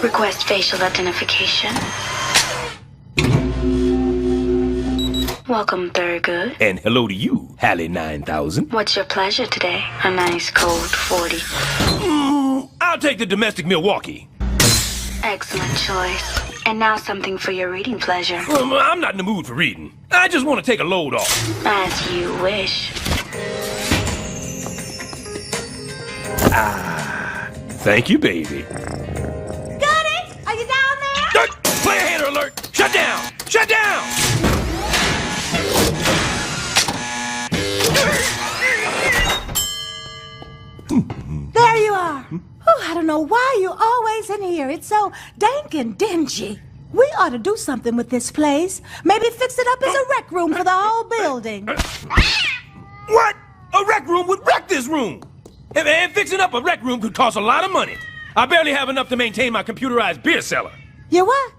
Request facial identification. Welcome, Thurgood. And hello to you, Hallie 9000. What's your pleasure today? A nice cold 40. I'll take the domestic Milwaukee. Excellent choice. And now something for your reading pleasure. I'm not in the mood for reading. I just want to take a load off. As you wish. Thank you, baby. Goody, are you down there? Player hater alert! Shut down! Shut down! There you are. Oh, I don't know why you're always in here. It's so dank and dingy. We ought to do something with this place. Maybe fix it up as a rec room for the whole building. What? A rec room would wreck this room! And fixing up a rec room could cost a lot of money. I barely have enough to maintain my computerized beer cellar. You what?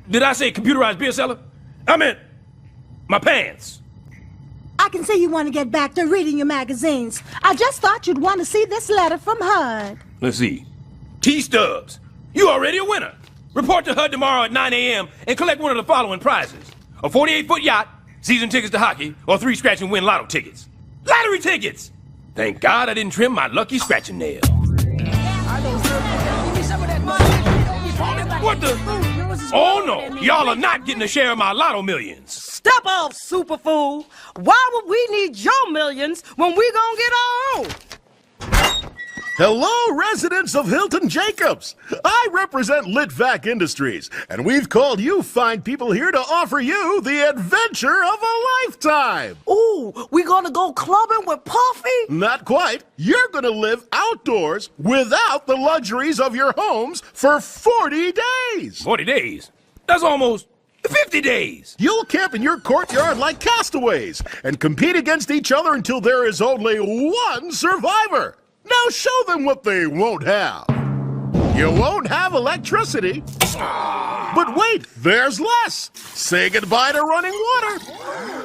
Did I say computerized beer cellar? I meant my pants. I can see you want to get back to reading your magazines. I just thought you'd want to see this letter from HUD. Let's see. T-Stubbs, you already a winner. Report to HUD tomorrow at 9 a.m. and collect one of the following prizes. A 48-foot yacht, season tickets to hockey, or 3 scratch-and-win lotto tickets. Lottery tickets! Thank God I didn't trim my lucky scratching nail. What the? Oh no, y'all are not getting a share of my lotto millions. Step off, superfool. Why would we need your millions when we gonna get our own? Hello, residents of Hilton Jacobs. I represent Litvac Industries, and we've called you fine people here to offer you the adventure of a lifetime. Ooh, we gonna go clubbing with Puffy? Not quite. You're going to live outdoors without the luxuries of your homes for 40 days. 40 days? That's almost 50 days. You'll camp in your courtyard like castaways and compete against each other until there is only one survivor. Now show them what they won't have. You won't have electricity. But wait, there's less. Say goodbye to running water.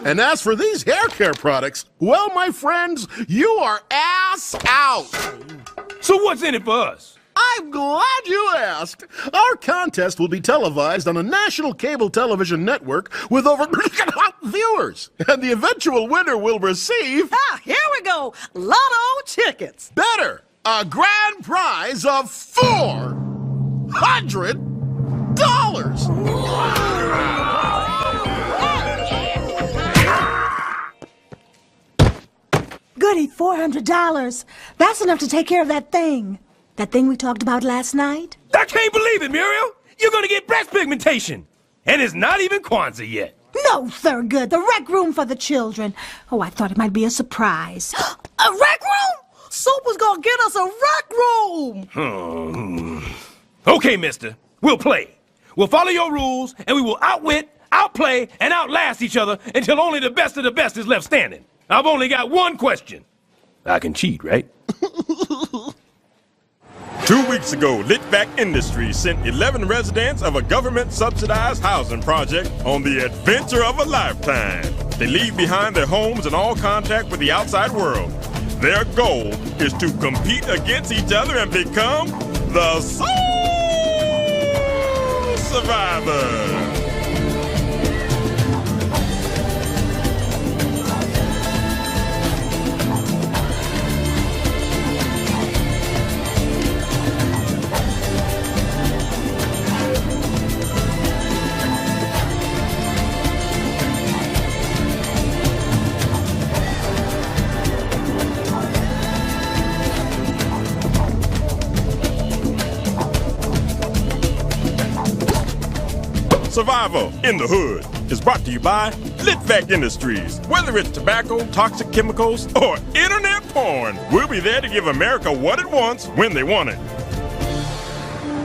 And as for these hair care products, well, my friends, you are ass out. So what's in it for us? I'm glad you asked. Our contest will be televised on a national cable television network with over viewers. And the eventual winner will receive... Ah, here we go. Lotto tickets. Better, a grand prize of $400. Goody, $400. That's enough to take care of that thing. That thing we talked about last night? I can't believe it, Muriel. You're gonna get breast pigmentation. And it's not even Kwanzaa yet. No, Thurgood, the rec room for the children. Oh, I thought it might be a surprise. A rec room? Super's gonna get us a rec room. Okay, mister. We'll play. We'll follow your rules, and we will outwit, outplay, and outlast each other until only the best of the best is left standing. I've only got one question. I can cheat, right? 2 weeks ago, Litvac Industries sent 11 residents of a government-subsidized housing project on the adventure of a lifetime. They leave behind their homes and all contact with the outside world. Their goal is to compete against each other and become the sole survivors. Survival in the Hood is brought to you by Litvac Industries. Whether it's tobacco, toxic chemicals, or internet porn, we'll be there to give America what it wants when they want it.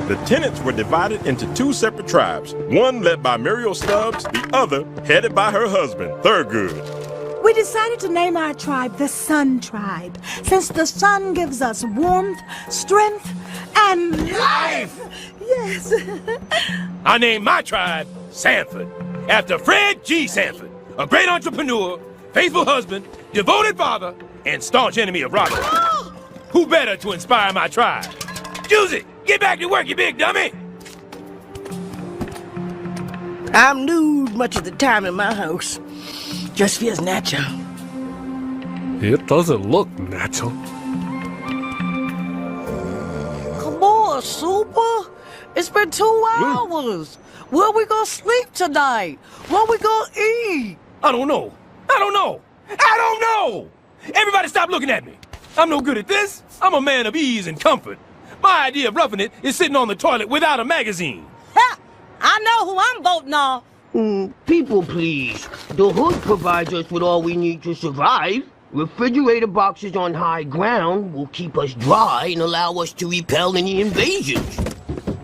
The tenants were divided into 2 separate tribes, one led by Muriel Stubbs, the other headed by her husband, Thurgood. We decided to name our tribe the Sun Tribe, since the sun gives us warmth, strength, and life! Yes. I named my tribe Sanford, after Fred G. Sanford, a great entrepreneur, faithful husband, devoted father, and staunch enemy of robbers. Who better to inspire my tribe? Juicy, get back to work, you big dummy! I'm nude much of the time in my house. Just feels natural. It doesn't look natural. Come on, Super. It's been 2 hours. Where we gonna sleep tonight? What we gonna eat? I don't know. I don't know. I don't know! Everybody stop looking at me. I'm no good at this. I'm a man of ease and comfort. My idea of roughing it is sitting on the toilet without a magazine. Ha! I know who I'm voting on. People, please. The hood provides us with all we need to survive. Refrigerator boxes on high ground will keep us dry and allow us to repel any invasions.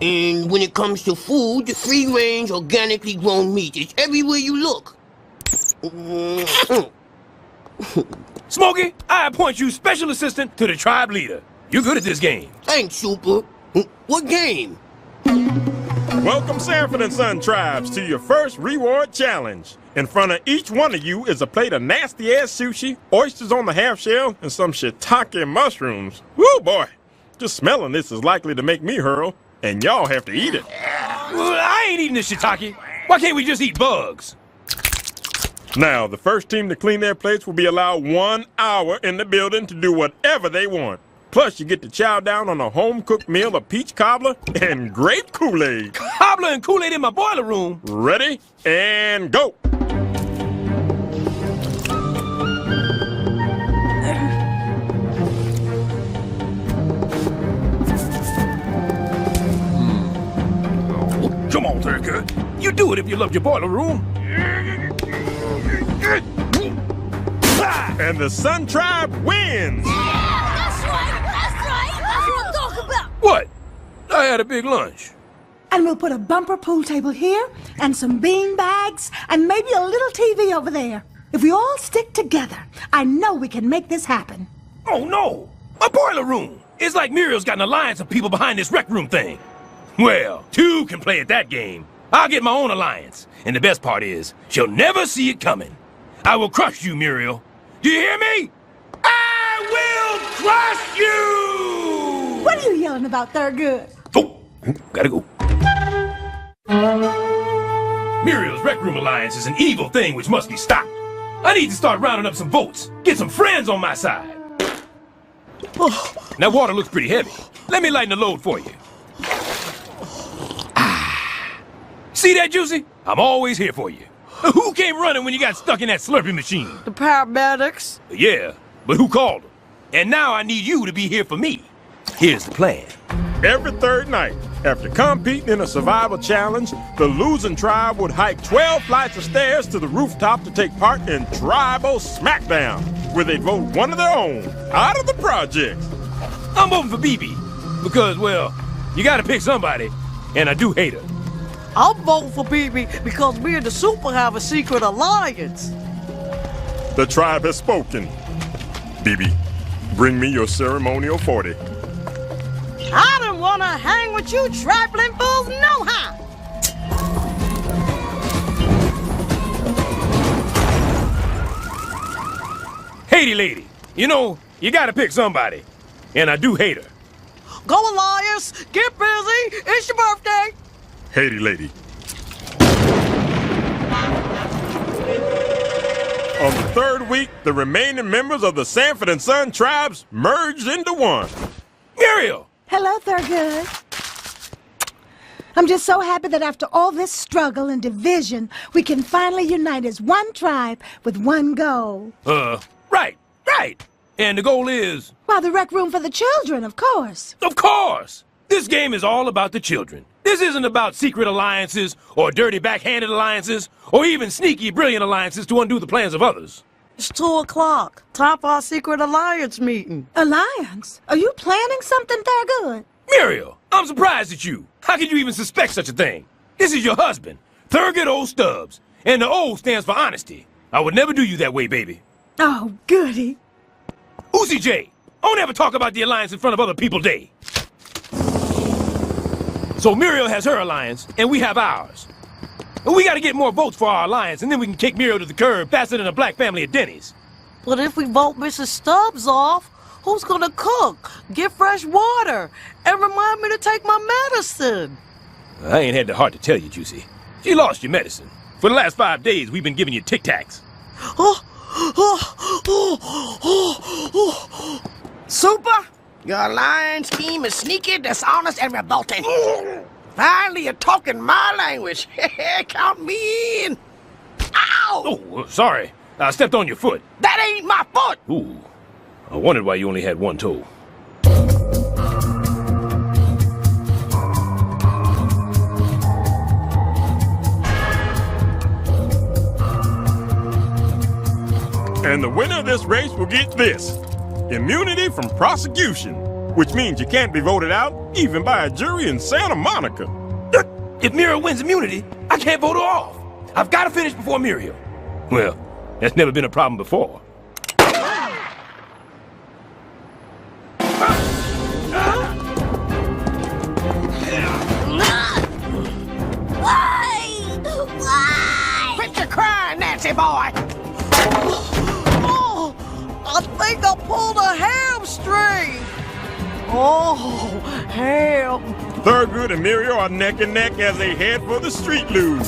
And when it comes to food, free-range, organically grown meat is everywhere you look. Smokey, I appoint you special assistant to the tribe leader. You're good at this game. Thanks, Super. What game? Welcome, Sanford and Son tribes, to your first reward challenge. In front of each one of you is a plate of nasty-ass sushi, oysters on the half shell, and some shiitake mushrooms. Woo, boy. Just smelling this is likely to make me hurl, and y'all have to eat it. Well, I ain't eating this shiitake. Why can't we just eat bugs? Now, the first team to clean their plates will be allowed 1 hour in the building to do whatever they want. Plus, you get to chow down on a home-cooked meal of peach cobbler and grape Kool-Aid. Cobbler and Kool-Aid in my boiler room. Ready? And go! Come on, Thurgood. You do it if you love your boiler room. And the Sun Tribe wins! That's right. That's what I'm talking about. What? I had a big lunch. And we'll put a bumper pool table here, and some bean bags, and maybe a little TV over there. If we all stick together, I know we can make this happen. Oh, no. My boiler room. It's like Muriel's got an alliance of people behind this rec room thing. Well, two can play at that game. I'll get my own alliance. And the best part is, she'll never see it coming. I will crush you, Muriel. Do you hear me? I will crush you! What are you yelling about, Thurgood? Oh, gotta go. Muriel's Rec Room Alliance is an evil thing which must be stopped. I need to start rounding up some votes. Get some friends on my side. That water looks pretty heavy. Let me lighten the load for you. See that, Juicy? I'm always here for you. Who came running when you got stuck in that Slurpee machine? The paramedics. Yeah, but who called them? And now I need you to be here for me. Here's the plan. Every third night, after competing in a survival challenge, the losing tribe would hike 12 flights of stairs to the rooftop to take part in Tribal Smackdown, where they'd vote one of their own out of the projects. I'm voting for BB because, well, you gotta pick somebody, and I do hate her. I'm voting for BB because me and the Super have a secret alliance. The tribe has spoken. BB, bring me your ceremonial 40. I don't want to hang with you trifling fools no how. Haiti lady, you know, you gotta pick somebody, and I do hate her. Go Elias, get busy, it's your birthday. Haiti lady. On the third week, the remaining members of the Sanford and Son tribes merged into one. Muriel! Hello, Thurgood. I'm just so happy that after all this struggle and division, we can finally unite as one tribe with one goal. Right. And the goal is? Well, the rec room for the children, of course. Of course! This game is all about the children. This isn't about secret alliances, or dirty backhanded alliances, or even sneaky, brilliant alliances to undo the plans of others. It's 2 o'clock. Time for our secret alliance meeting. Alliance? Are you planning something, Thurgood? Muriel, I'm surprised at you. How could you even suspect such a thing? This is your husband, Thurgood O. Stubbs, and the O stands for honesty. I would never do you that way, baby. Oh, goody. Uzi J, don't ever talk about the alliance in front of other people day. So Muriel has her alliance, and we have ours. And we gotta get more votes for our alliance, and then we can kick Muriel to the curb faster than a black family at Denny's. But if we vote Mrs. Stubbs off, who's gonna cook, get fresh water, and remind me to take my medicine? I ain't had the heart to tell you, Juicy. She lost your medicine. For the last 5 days, we've been giving you Tic Tacs. Super, your lying scheme is sneaky, dishonest, and revolting. Finally, you're talking my language. Count me in. Ow! Oh, sorry. I stepped on your foot. That ain't my foot! Ooh. I wondered why you only had one toe. And the winner of this race will get this: immunity from prosecution, which means you can't be voted out even by a jury in Santa Monica. If Muriel wins immunity, I can't vote her off. I've got to finish before Muriel. Well, that's never been a problem before. Quit your crying, Nancy boy! Oh, I think I pulled a hamstring. Oh, ham. Thurgood and Muriel are neck and neck as they head for the street luge.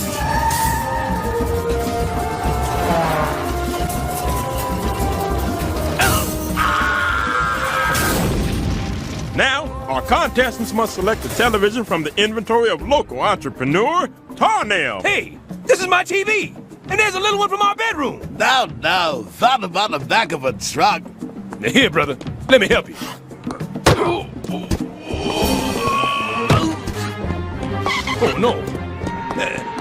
Now, our contestants must select a television from the inventory of local entrepreneur Tarnell. Hey, this is my TV. And there's a little one from our bedroom. No, thought about the back of a truck. Now here, brother, let me help you. Oh, no.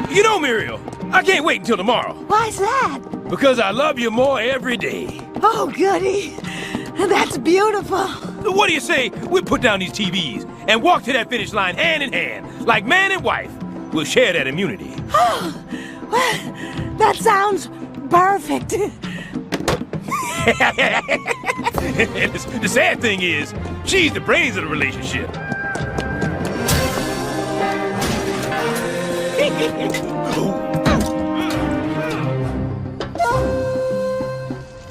You know, Muriel, I can't wait until tomorrow. Why's that? Because I love you more every day. Oh, goody. That's beautiful. What do you say we put down these TVs and walk to that finish line hand in hand, like man and wife? We'll share that immunity. Well, that sounds perfect. And the sad thing is, she's the brains of the relationship.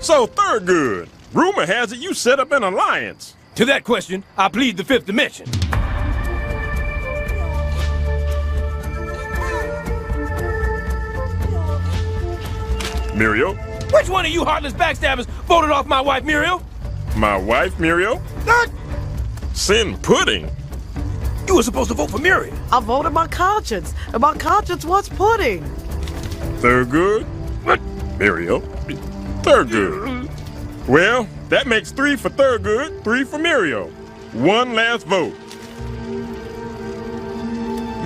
So, Thurgood, rumor has it you set up an alliance. To that question, I plead the fifth dimension. Muriel? Which one of you heartless backstabbers voted off my wife, Muriel? My wife, Muriel? Sin Pudding. You were supposed to vote for Muriel. I voted my conscience, and my conscience was pudding. Thurgood? Muriel? Thurgood. Well, that makes 3 for Thurgood, 3 for Muriel. One last vote.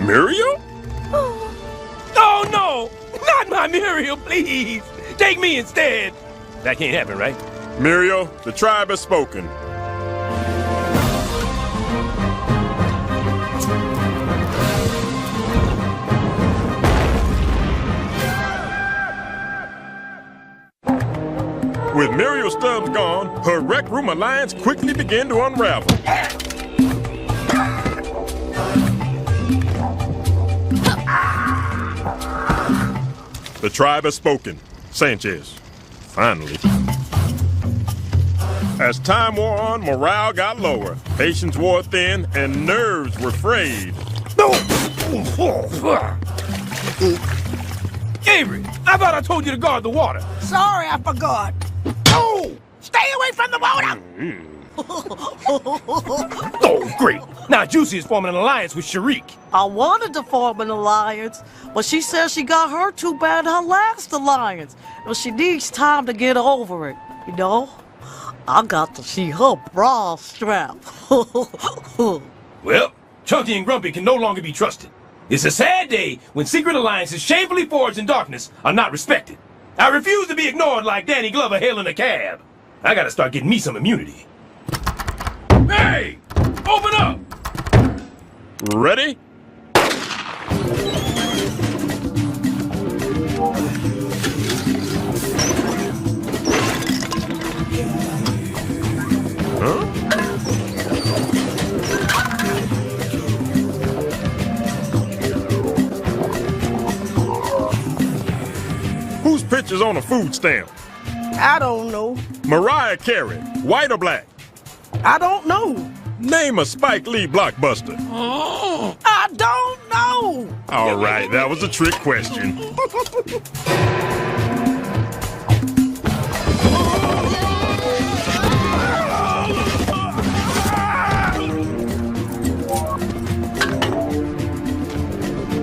Muriel? Oh, no! Not my Muriel, please! Take me instead! That can't happen, right? Muriel, the tribe has spoken. With Muriel Stubbs gone, her Rec Room alliance quickly began to unravel. The tribe has spoken. Sanchez. Finally. As time wore on, morale got lower, patience wore thin, and nerves were frayed. Avery, I thought I told you to guard the water. Sorry, I forgot. Oh! Stay away from the water! Oh, great. Now Juicy is forming an alliance with Sharik. I wanted to form an alliance, but she says she got hurt too bad in her last alliance. Well, she needs time to get over it, you know? I got to see her bra strap. Well, Chunky and Grumpy can no longer be trusted. It's a sad day when secret alliances shamefully forged in darkness are not respected. I refuse to be ignored like Danny Glover hailing a cab. I gotta start getting me some immunity. Hey! Open up! Ready? Huh? Whose picture's on a food stamp? I don't know. Mariah Carey, white or black? I don't know. Name a Spike Lee blockbuster. I don't know. All right, that was a trick question.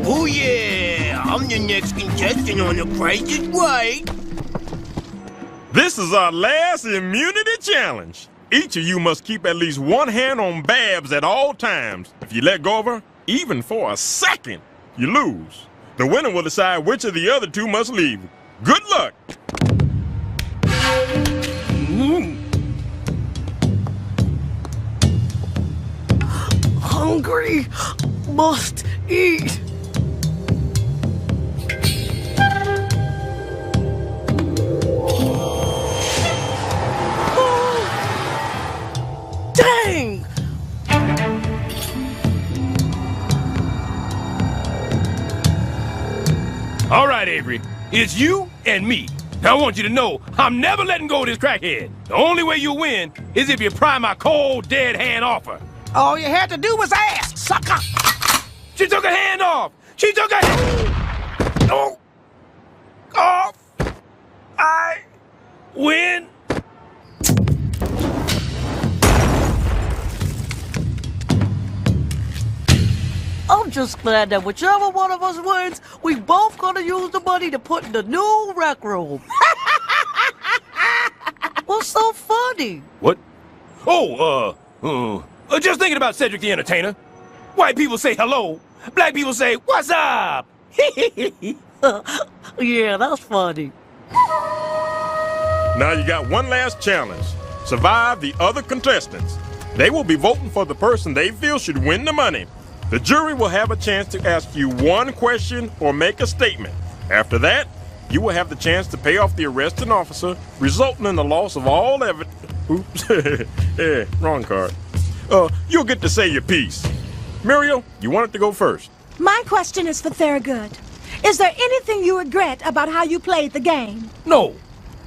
Oh yeah, I'm the next contestant on The Price is Right. This is our last immunity challenge. Each of you must keep at least one hand on Babs at all times. If you let go of her, even for a second, you lose. The winner will decide which of the other two must leave. Good luck. Hungry. Must eat. Dang! All right, Avery. It's you and me. Now, I want you to know I'm never letting go of this crackhead. The only way you'll win is if you pry my cold, dead hand off her. All you had to do was ask, sucker! She took her hand off! She took her hand... Oh! Off! I... win! I'm just glad that whichever one of us wins, we both gonna use the money to put in the new rec room. What's so funny? What? Oh, just thinking about Cedric the Entertainer. White people say hello. Black people say, what's up? Yeah, that's funny. Now you got one last challenge. Survive the other contestants. They will be voting for the person they feel should win the money. The jury will have a chance to ask you one question or make a statement. After that, you will have the chance to pay off the arresting officer, resulting in the loss of all evidence. Oops. Yeah, wrong card. You'll get to say your piece. Muriel, you wanted to go first. My question is for Thurgood. Is there anything you regret about how you played the game? No.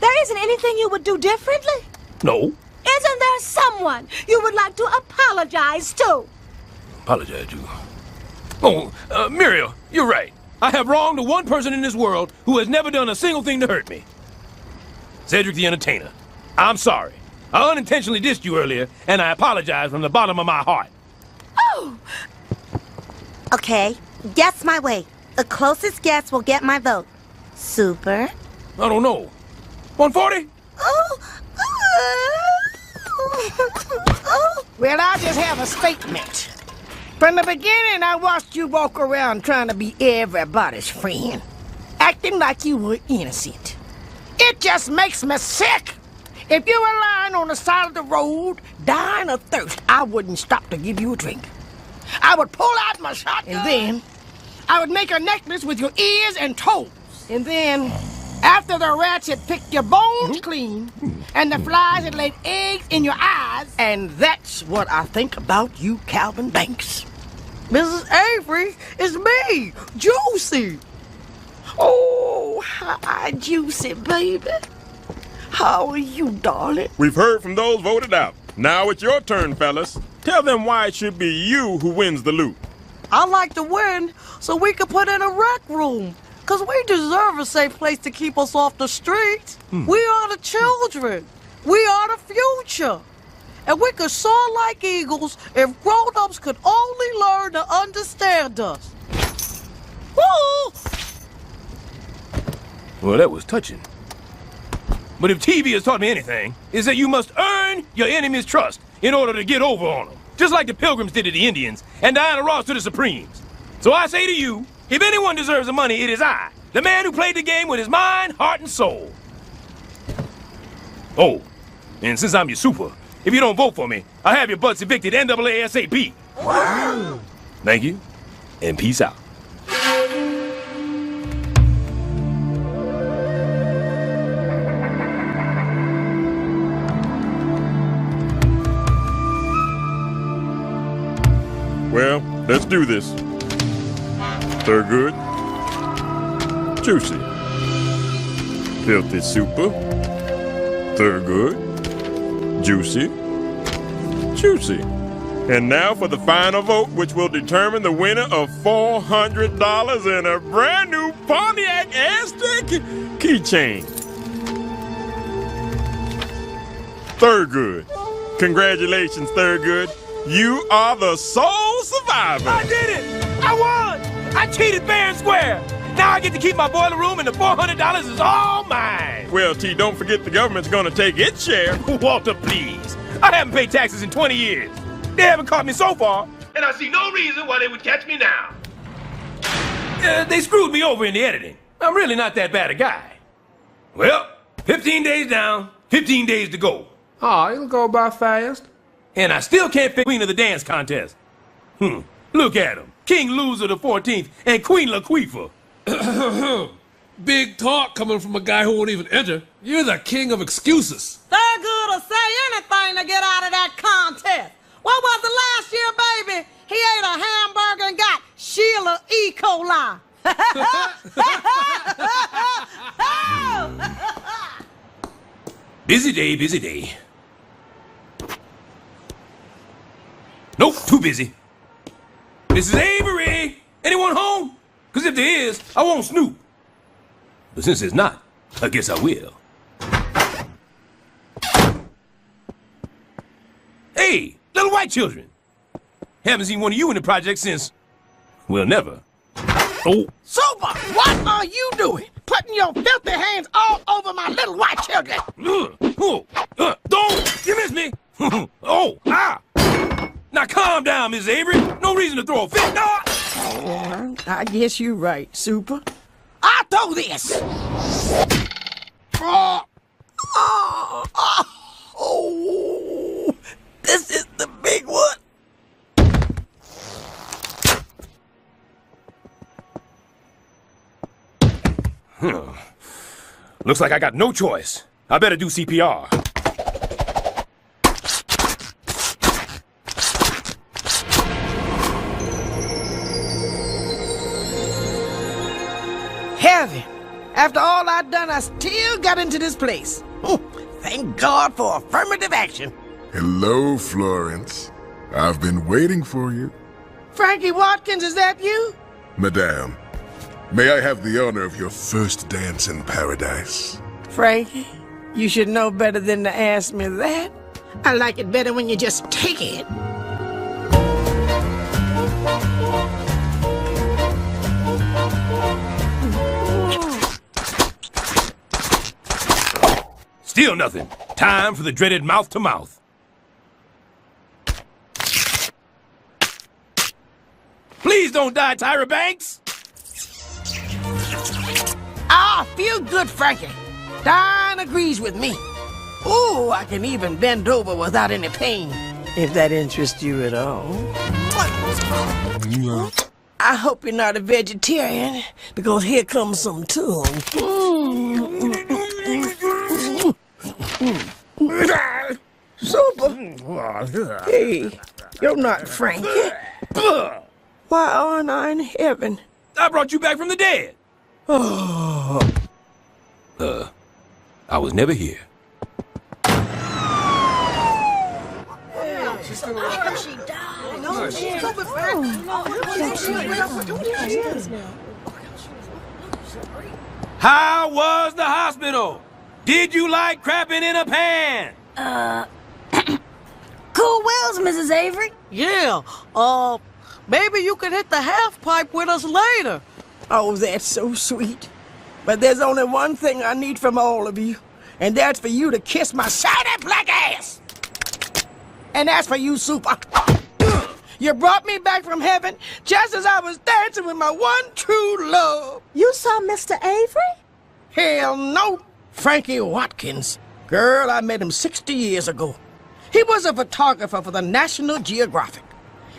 There isn't anything you would do differently? No. Isn't there someone you would like to apologize to? Apologize to. Oh, Muriel, you're right. I have wronged the one person in this world who has never done a single thing to hurt me. Cedric the Entertainer. I'm sorry. I unintentionally dissed you earlier, and I apologize from the bottom of my heart. Oh! Okay, guess my way. The closest guess will get my vote. Super. I don't know. 140? Well, I just have a statement. From the beginning, I watched you walk around trying to be everybody's friend, acting like you were innocent. It just makes me sick. If you were lying on the side of the road, dying of thirst, I wouldn't stop to give you a drink. I would pull out my shotgun, and then I would make a necklace with your ears and toes. And then, after the rats had picked your bones clean, and the flies had laid eggs in your eyes, and that's what I think about you, Calvin Banks. Mrs. Avery, it's me, Juicy. Oh, hi, Juicy, baby. How are you, darling? We've heard from those voted out. Now it's your turn, fellas. Tell them why it should be you who wins the loot. I like to win so we can put in a rec room. Because we deserve a safe place to keep us off the streets. We are the children. We are the future. And we could soar like eagles if grown-ups could only learn to understand us. Woo! Well, that was touching. But if TV has taught me anything, is that you must earn your enemy's trust in order to get over on them. Just like the Pilgrims did to the Indians and Diana Ross to the Supremes. So I say to you, if anyone deserves the money, it is I, the man who played the game with his mind, heart, and soul. Oh, and since I'm your super, if you don't vote for me, I'll have your butts evicted NAASAP. Thank you, and peace out. Well, let's do this. Thurgood. Juicy. Filthy Super. Thurgood. Juicy. Juicy. And now for the final vote, which will determine the winner of $400 and a brand new Pontiac Aztec keychain. Thurgood. Congratulations, Thurgood. You are the sole survivor. I did it! I won! I cheated fair and square! Now I get to keep my boiler room and the $400 is all mine! Well, T, don't forget the government's gonna take its share. Walter, please. I haven't paid taxes in 20 years. They haven't caught me so far, and I see no reason why they would catch me now. They screwed me over in the editing. I'm really not that bad a guy. Well, 15 days down, 15 days to go. Aw, it'll go by fast. And I still can't pick Queen of the Dance contest. Look at him. King Loser the 14th and Queen Laquifa. Big talk coming from a guy who won't even enter. You're the king of excuses. Thurgood will say anything to get out of that contest. What was the last year, baby? He ate a hamburger and got Sheila E. coli. Busy day, busy day. Nope, too busy. Mrs. Avery! Anyone home? Because if there is, I won't snoop. But since there's not, I guess I will. Hey, little white children. Haven't seen one of you in the project since, well, never. Oh. Super, what are you doing? Putting your filthy hands all over my little white children. Don't! You missed me! Oh, ah! Now calm down, Miss Avery. No reason to throw a fit. No! I guess you're right, Super. I'll throw this. This is the big one. Looks like I got no choice. I better do CPR. Heaven. After all I've done, I still got into this place. Thank God for affirmative action. Hello, Florence. I've been waiting for you. Frankie Watkins, is that you? Madame, may I have the honor of your first dance in paradise? Frankie, you should know better than to ask me that. I like it better when you just take it. Still nothing. Time for the dreaded mouth-to-mouth. Please don't die, Tyra Banks! I feel good, Frankie. Don agrees with me. Ooh, I can even bend over without any pain, if that interests you at all. I hope you're not a vegetarian, because here comes some tongue. Super. Hey, you're not Frankie. Why aren't I in heaven? I brought you back from the dead. I was never here. How was the hospital? Did you like crapping in a pan? Cool Wells, Mrs. Avery. Yeah, maybe you could hit the half pipe with us later. Oh, that's so sweet. But there's only one thing I need from all of you, and that's for you to kiss my shiny black ass. And that's for you, Super. You brought me back from heaven just as I was dancing with my one true love. You saw Mr. Avery? Hell no. Frankie Watkins. Girl, I met him 60 years ago. He was a photographer for the National Geographic.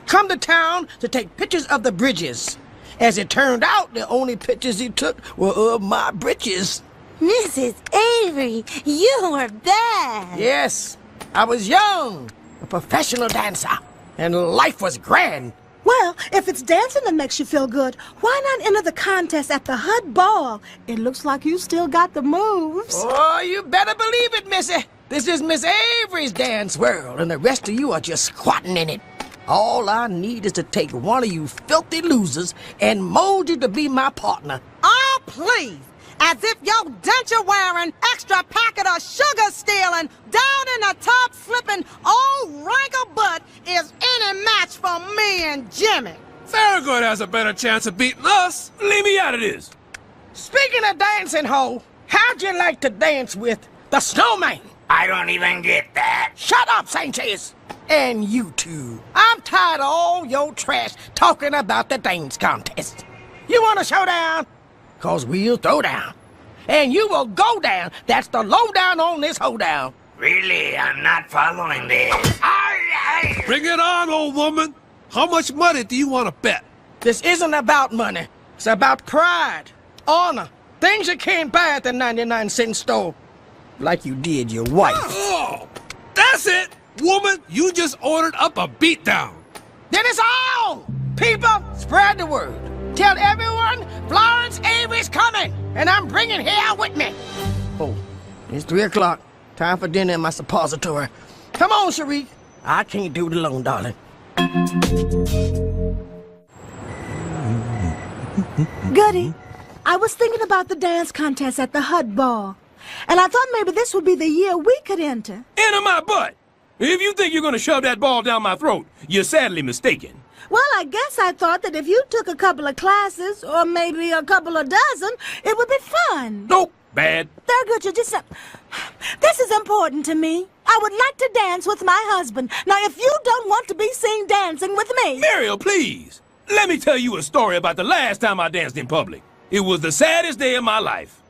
Come to town to take pictures of the bridges. As it turned out, the only pictures he took were of my britches. Mrs. Avery, you were bad. Yes, I was young, a professional dancer, and life was grand. Well, if it's dancing that makes you feel good, why not enter the contest at the HUD Ball? It looks like you still got the moves. Oh, you better believe it, Missy. This is Miss Avery's dance world, and the rest of you are just squatting in it. All I need is to take one of you filthy losers and mold you to be my partner. Oh, please! As if your denture-wearing, extra packet of sugar-stealing, down-in-the-tub slipping, old wrinkle butt is any match for me and Jimmy. Thurgood has a better chance of beating us. Leave me out of this. Speaking of dancing, Ho, how'd you like to dance with the snowman? I don't even get that. Shut up, Sanchez! And you two. I'm tired of all your trash talking about the dance contest. You want a showdown? 'Cause we'll throw down. And you will go down. That's the lowdown on this hoedown. Really, I'm not following this. Bring it on, old woman. How much money do you want to bet? This isn't about money. It's about pride, honor, things you can't buy at the 99-cent store. Like you did your wife. Oh, that's it! Woman, you just ordered up a beatdown. Then it's all! People, spread the word. Tell everyone Florence Avery's coming, and I'm bringing her with me. Oh, it's 3 o'clock. Time for dinner in my suppository. Come on, Sharik. I can't do it alone, darling. Goody, I was thinking about the dance contest at the Hud Ball, and I thought maybe this would be the year we could enter. Enter my butt! If you think you're gonna shove that ball down my throat, you're sadly mistaken. Well, I guess I thought that if you took a couple of classes, or maybe a couple of dozen, it would be fun. Nope, bad. Thurgood, you just... This is important to me. I would like to dance with my husband. Now, if you don't want to be seen dancing with me... Muriel, please. Let me tell you a story about the last time I danced in public. It was the saddest day of my life.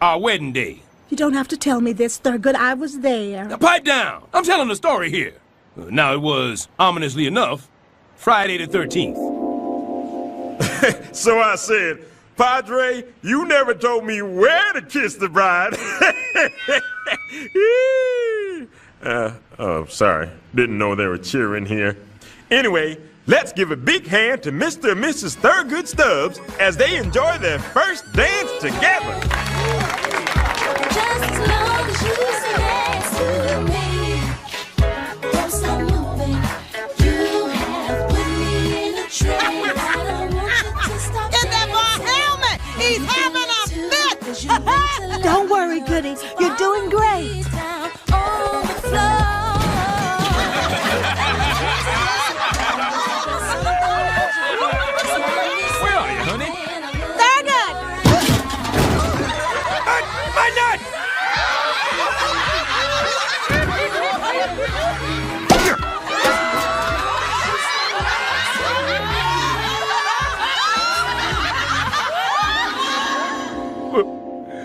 Our wedding day. You don't have to tell me this, Thurgood. I was there. Now, pipe down. I'm telling the story here. Now, it was, ominously enough, Friday the 13th. So I said, Padre, you never told me where to kiss the bride. Oh, sorry. Didn't know they were cheering here. Anyway, let's give a big hand to Mr. and Mrs. Thurgood Stubbs as they enjoy their first dance together. Just as long as you say dance to me. Don't stop moving. You have put me in a train. I don't want you to stop. Get that boy helmet! He's having a fit! Don't worry, Goody. You're doing great. Down on the floor. Where are you, honey? Thurgood! My nut!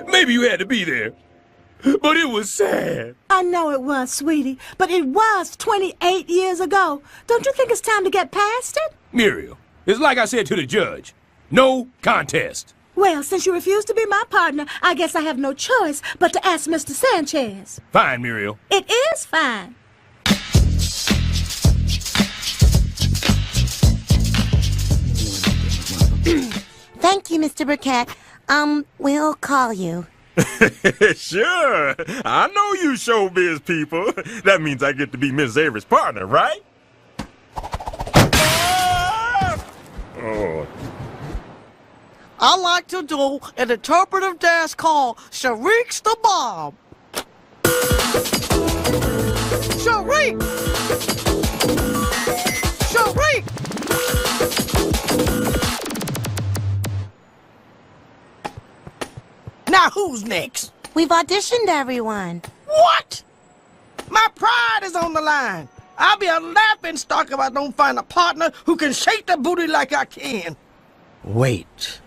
Maybe you had to be there, but it was sad. I know it was, sweetie, but it was 28 years ago. Don't you think it's time to get past it? Muriel, it's like I said to the judge. No contest. Well, since you refuse to be my partner, I guess I have no choice but to ask Mr. Sanchez. Fine, Muriel. It is fine. Thank you, Mr. Burkett. We'll call you. Sure. I know you showbiz people. That means I get to be Miss Avery's partner, right? Oh. I like to do an interpretive dance called Sharik's the Bomb. Sharik! Sharik! Now who's next? We've auditioned everyone. What? My pride is on the line. I'll be a laughing stock if I don't find a partner who can shake the booty like I can. Wait.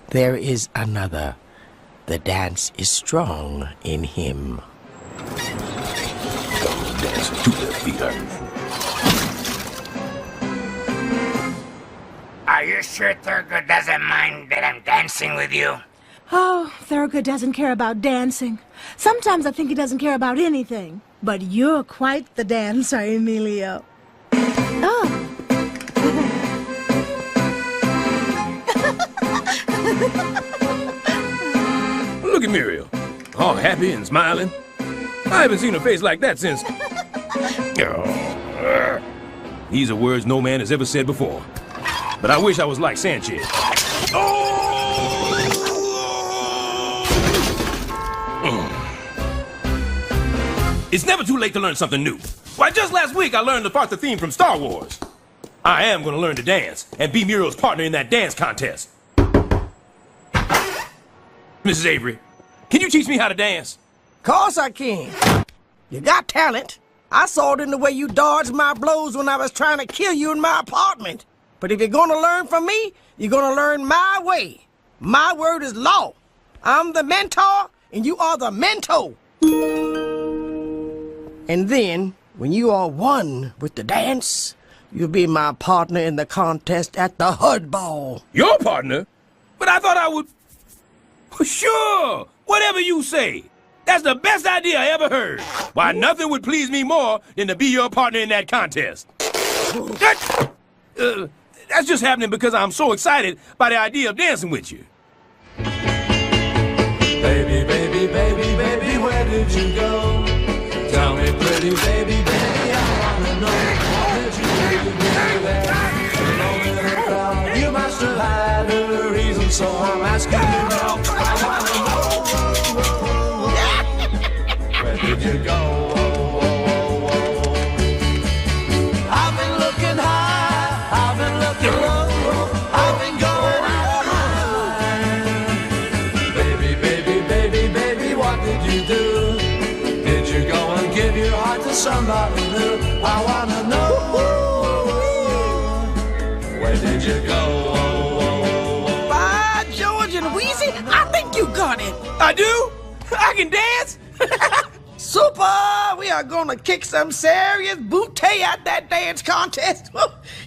There is another. The dance is strong in him. Dancing to their feet, Are you sure Thurgood doesn't mind that I'm dancing with you? Oh, Thurgood doesn't care about dancing. Sometimes I think he doesn't care about anything. But you're quite the dancer, Emilio. Oh. Look at Muriel. All happy and smiling. I haven't seen a face like that since... These are words no man has ever said before. But I wish I was like Sanchez. It's never too late to learn something new. Why, just last week I learned to part the theme from Star Wars. I am going to learn to dance and be Muriel's partner in that dance contest. Mrs. Avery, can you teach me how to dance? Course I can. You got talent. I saw it in the way you dodged my blows when I was trying to kill you in my apartment. But if you're gonna learn from me, you're gonna learn my way. My word is law. I'm the mentor, and you are the mentor. And then, when you are one with the dance, you'll be my partner in the contest at the Hood Ball. Your partner? But I thought I would... Sure, whatever you say. That's the best idea I ever heard. Why, nothing would please me more than to be your partner in that contest. That's just happening because I'm so excited by the idea of dancing with you. Baby, baby, baby, baby, where did you go? Tell me, pretty baby, baby, I wanna know. What did you do there? Alone in the crowd, you must have had a reason, so I'm asking you now. I wanna know. Where did you go? I've been looking high, I've been looking low, I've been going high. Baby, baby, baby, baby, what did you do? Did you go and give your heart to somebody new? I wanna know. Where did you go? By George and Wheezy, I think you got it. I do? I can dance? Super! We are gonna kick some serious booty at that dance contest.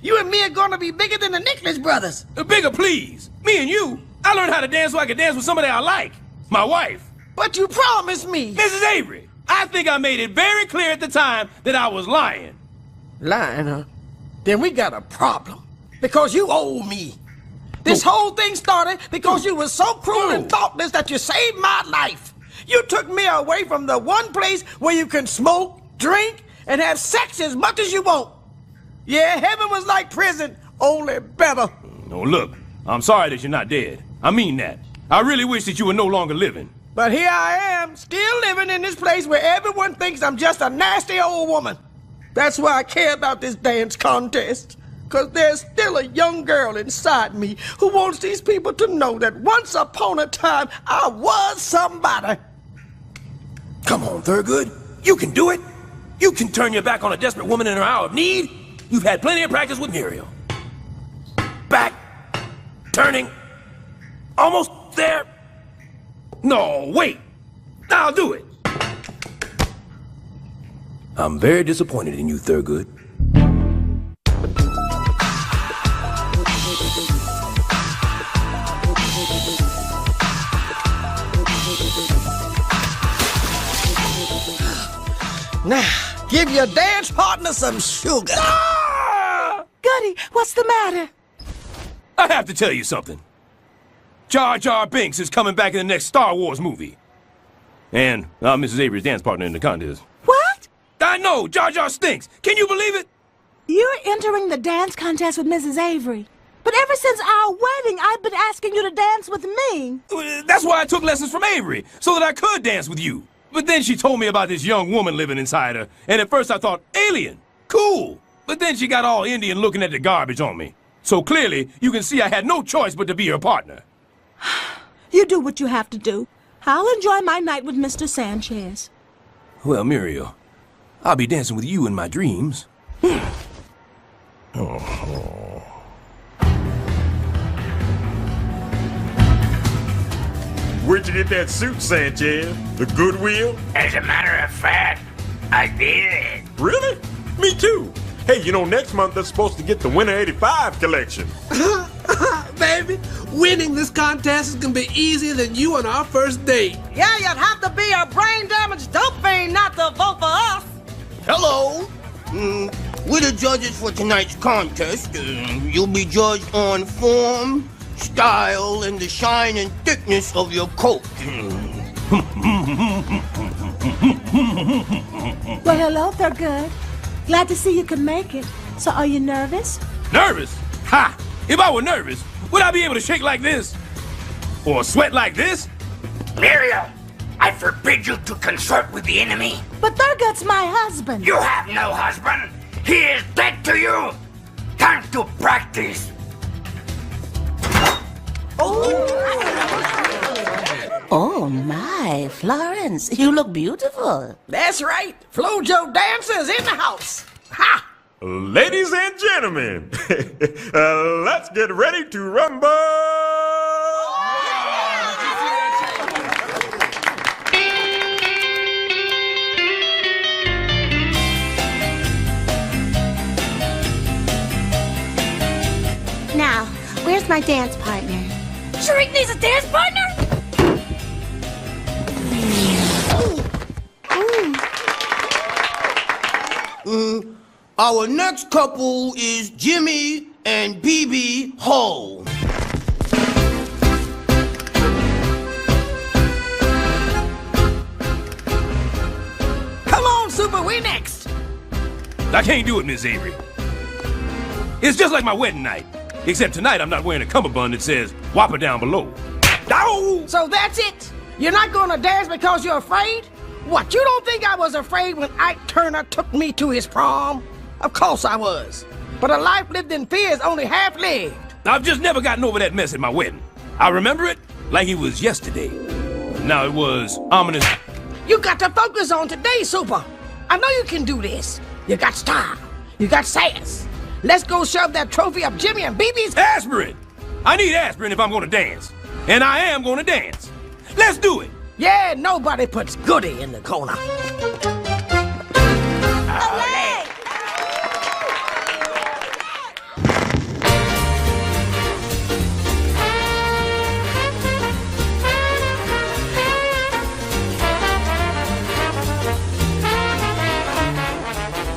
You and me are gonna be bigger than the Nicholas brothers. Bigger, please. Me and you. I learned how to dance so I could dance with somebody I like. My wife. But you promised me. Mrs. Avery, I think I made it very clear at the time that I was lying. Lying, huh? Then we got a problem. Because you owe me. This whole thing started because you were so cruel and thoughtless that you saved my life. You took me away from the one place where you can smoke, drink, and have sex as much as you want. Yeah, heaven was like prison, only better. Oh, look, I'm sorry that you're not dead. I mean that. I really wish that you were no longer living. But here I am, still living in this place where everyone thinks I'm just a nasty old woman. That's why I care about this dance contest. Because there's still a young girl inside me who wants these people to know that once upon a time, I was somebody. Come on, Thurgood. You can do it. You can turn your back on a desperate woman in her hour of need. You've had plenty of practice with Muriel. Back. Turning. Almost there. No, wait. I'll do it. I'm very disappointed in you, Thurgood. Now, give your dance partner some sugar. Ah! Goody, what's the matter? I have to tell you something. Jar Jar Binks is coming back in the next Star Wars movie. And I'm Mrs. Avery's dance partner in the contest. What? I know, Jar Jar stinks. Can you believe it? You're entering the dance contest with Mrs. Avery. But ever since our wedding, I've been asking you to dance with me. That's why I took lessons from Avery, so that I could dance with you. But then she told me about this young woman living inside her, and at first I thought, alien, cool. But then she got all Indian looking at the garbage on me. So clearly, you can see I had no choice but to be her partner. You do what you have to do. I'll enjoy my night with Mr. Sanchez. Well, Muriel, I'll be dancing with you in my dreams. Where'd you get that suit, Sanchez? The Goodwill? As a matter of fact, I did. Really? Me too. Hey, you know, next month they're supposed to get the Winter 85 collection. Baby, winning this contest is gonna be easier than you on our first date. Yeah, you'd have to be a brain-damaged dope fiend not to vote for us. Hello. We're the judges for tonight's contest. You'll be judged on form, style, and the shine and thickness of your coat. Well, hello, Thurgood. Glad to see you could make it. So are you nervous? Nervous? Ha! If I were nervous, would I be able to shake like this? Or sweat like this? Muriel, I forbid you to consort with the enemy. But Thurgood's my husband. You have no husband. He is dead to you. Time to practice. Oh my, Florence, you look beautiful. That's right. Flojo dancers in the house. Ha! Ladies and gentlemen, let's get ready to rumble. Now, where's my dance partner? Shariq needs a dance partner? Our next couple is Jimmy and BB Ho. Come on, Super, we next. I can't do it, Miss Avery. It's just like my wedding night. Except tonight I'm not wearing a cummerbund that says Whopper down below. Ow! So that's it? You're not gonna dance because you're afraid? What, you don't think I was afraid when Ike Turner took me to his prom? Of course I was. But a life lived in fear is only half-lived. I've just never gotten over that mess at my wedding. I remember it like it was yesterday. Now it was ominous. You got to focus on today, Super. I know you can do this. You got style. You got sass. Let's go shove that trophy up Jimmy and BB's... Aspirin! I need aspirin if I'm gonna dance. And I am gonna dance. Let's do it! Yeah, nobody puts Goody in the corner.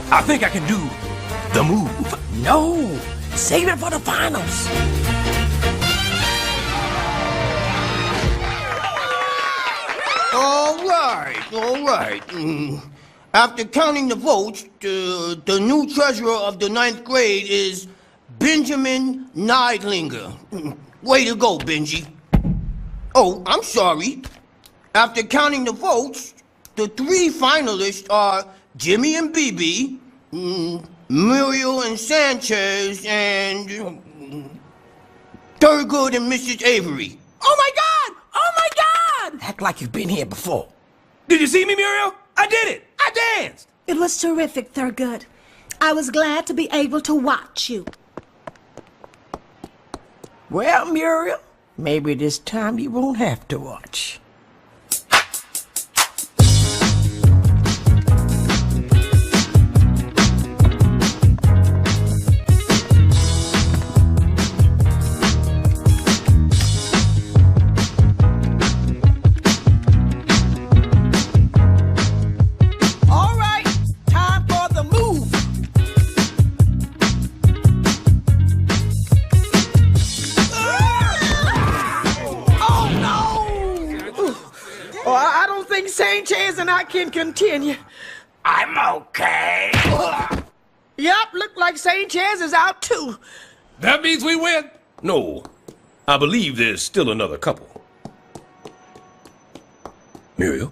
I think I can do the move. No, save it for the finals. All right. After counting the votes, the new treasurer of the 9th grade is Benjamin Neidlinger. Way to go, Benji. Oh, I'm sorry. After counting the votes, the 3 finalists are Jimmy and BB, Muriel and Sanchez, and Thurgood and Mrs. Avery. Oh my God! Oh my God! Act like you've been here before. Did you see me, Muriel? I did it! I danced! It was terrific, Thurgood. I was glad to be able to watch you. Well, Muriel, maybe this time you won't have to watch. Sanchez and I can continue. I'm okay. Yup, look like Sanchez is out too. That means we win? No. I believe there's still another couple. Muriel,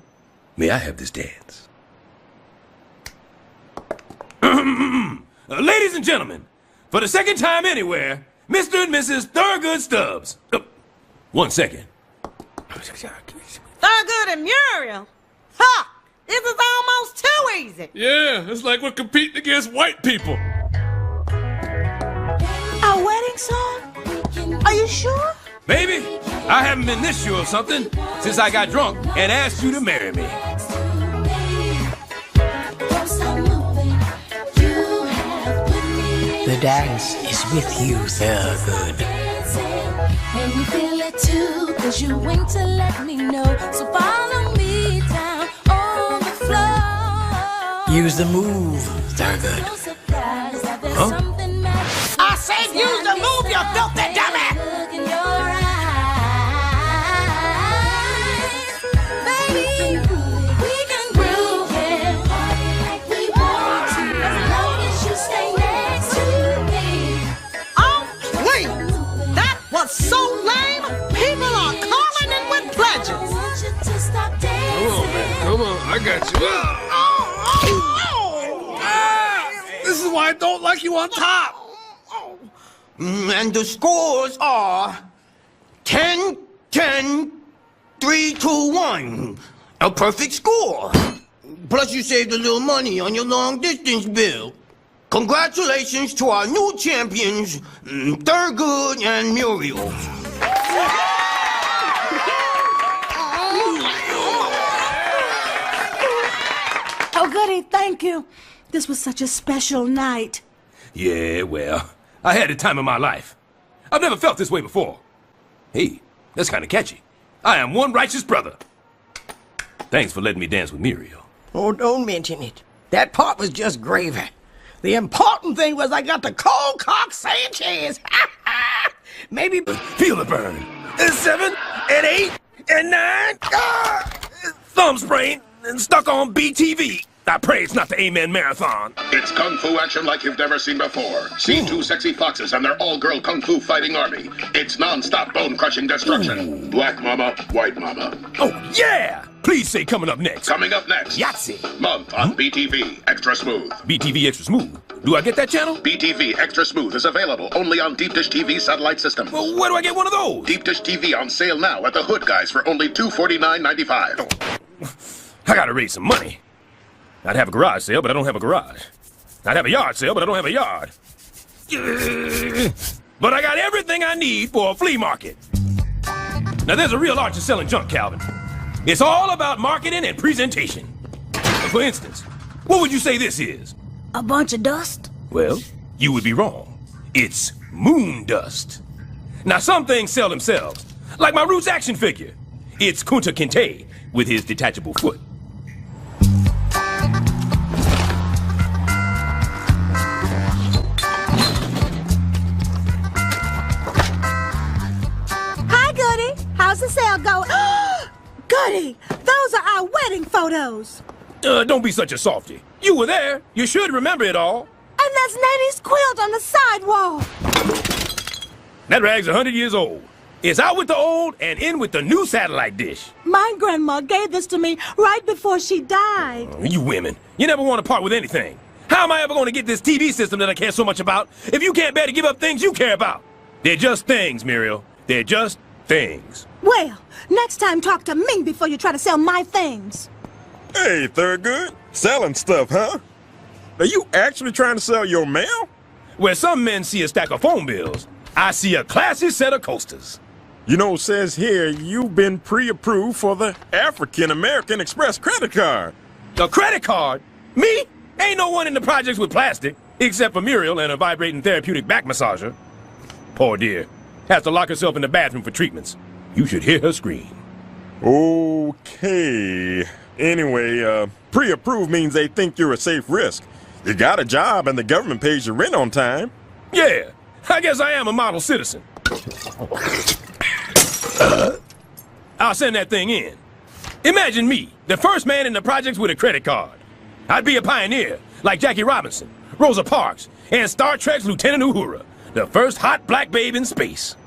may I have this dance? Ladies and gentlemen, for the second time anywhere, Mr. and Mrs. Thurgood Stubbs. 1 second. Thurgood and Muriel? Ha! This is almost too easy. Yeah, it's like we're competing against white people. Our wedding song? Are you sure? Baby, I haven't been this sure of something since I got drunk and asked you to marry me. The dance is with you, Thurgood. And you feel it too, cause you wait to let me know. So follow me down on the floor. Use the move, Thurgood. Huh? I said use the move, you filthy dummy! Look in your eyes, baby, we can groove and party like we want to, as long as you stay next to This is why I don't like you on top. And the scores are 10, 10, 3, 2, 1. A perfect score. Plus you saved a little money on your long distance bill. Congratulations to our new champions, Thurgood and Muriel. Oh, goody, thank you. This was such a special night. Yeah, well, I had the time of my life. I've never felt this way before. Hey, that's kind of catchy. I am one righteous brother. Thanks for letting me dance with Muriel. Oh, don't mention it. That part was just gravy. The important thing was I got the cold cock Sanchez. Maybe... Feel the burn. 7 and 8 and 9. Thumb sprain and stuck on BTV. I pray it's not the Amen Marathon. It's kung fu action like you've never seen before. See two sexy foxes and their all-girl kung fu fighting army. It's non-stop bone-crushing destruction. Black mama, white mama. Oh, yeah! Please say coming up next. Coming up next. Yahtzee. Month on BTV Extra Smooth. BTV Extra Smooth? Do I get that channel? BTV Extra Smooth is available only on Deep Dish TV satellite system. Well, where do I get one of those? Deep Dish TV on sale now at the Hood Guys for only $249.95. I gotta raise some money. I'd have a garage sale, but I don't have a garage. I'd have a yard sale, but I don't have a yard. But I got everything I need for a flea market. Now, there's a real art to selling junk, Calvin. It's all about marketing and presentation. For instance, what would you say this is? A bunch of dust? Well, you would be wrong. It's moon dust. Now, some things sell themselves, like my Roots action figure. It's Kunta Kinte with his detachable foot. How's the sale going? Goody! Those are our wedding photos. Don't be such a softy. You were there. You should remember it all. And that's Nanny's quilt on the sidewall. That rag's 100 years old. It's out with the old and in with the new satellite dish. My grandma gave this to me right before she died. Oh, you women. You never want to part with anything. How am I ever going to get this TV system that I care so much about if you can't bear to give up things you care about? They're just things, Muriel. They're just things. Well, next time talk to me before you try to sell my things. Hey, Thurgood. Selling stuff, huh? Are you actually trying to sell your mail? Where some men see a stack of phone bills, I see a classy set of coasters. You know, it says here you've been pre-approved for the African American Express credit card. The credit card? Me? Ain't no one in the projects with plastic, except for Muriel and a vibrating therapeutic back massager. Poor dear. Has to lock herself in the bathroom for treatments. You should hear her scream. Okay. Anyway, pre-approved means they think you're a safe risk. You got a job and the government pays your rent on time. Yeah, I guess I am a model citizen. I'll send that thing in. Imagine me, the first man in the projects with a credit card. I'd be a pioneer, like Jackie Robinson, Rosa Parks, and Star Trek's Lieutenant Uhura. The first hot black babe in space.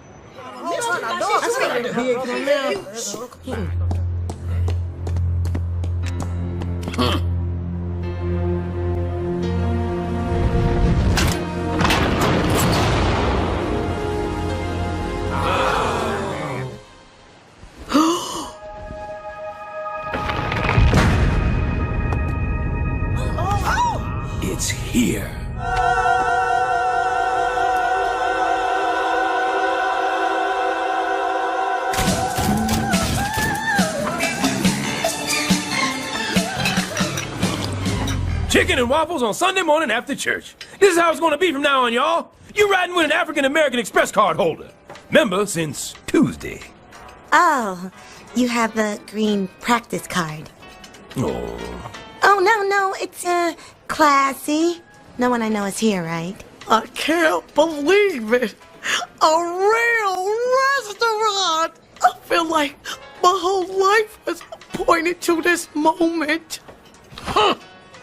It's here. Chicken and waffles on Sunday morning after church. This is how it's going to be from now on, y'all. You riding with an African American Express card holder. Member since Tuesday. Oh, you have the green practice card. Oh. Oh, no, it's, classy. No one I know is here, right? I can't believe it. A real restaurant. I feel like my whole life has pointed to this moment.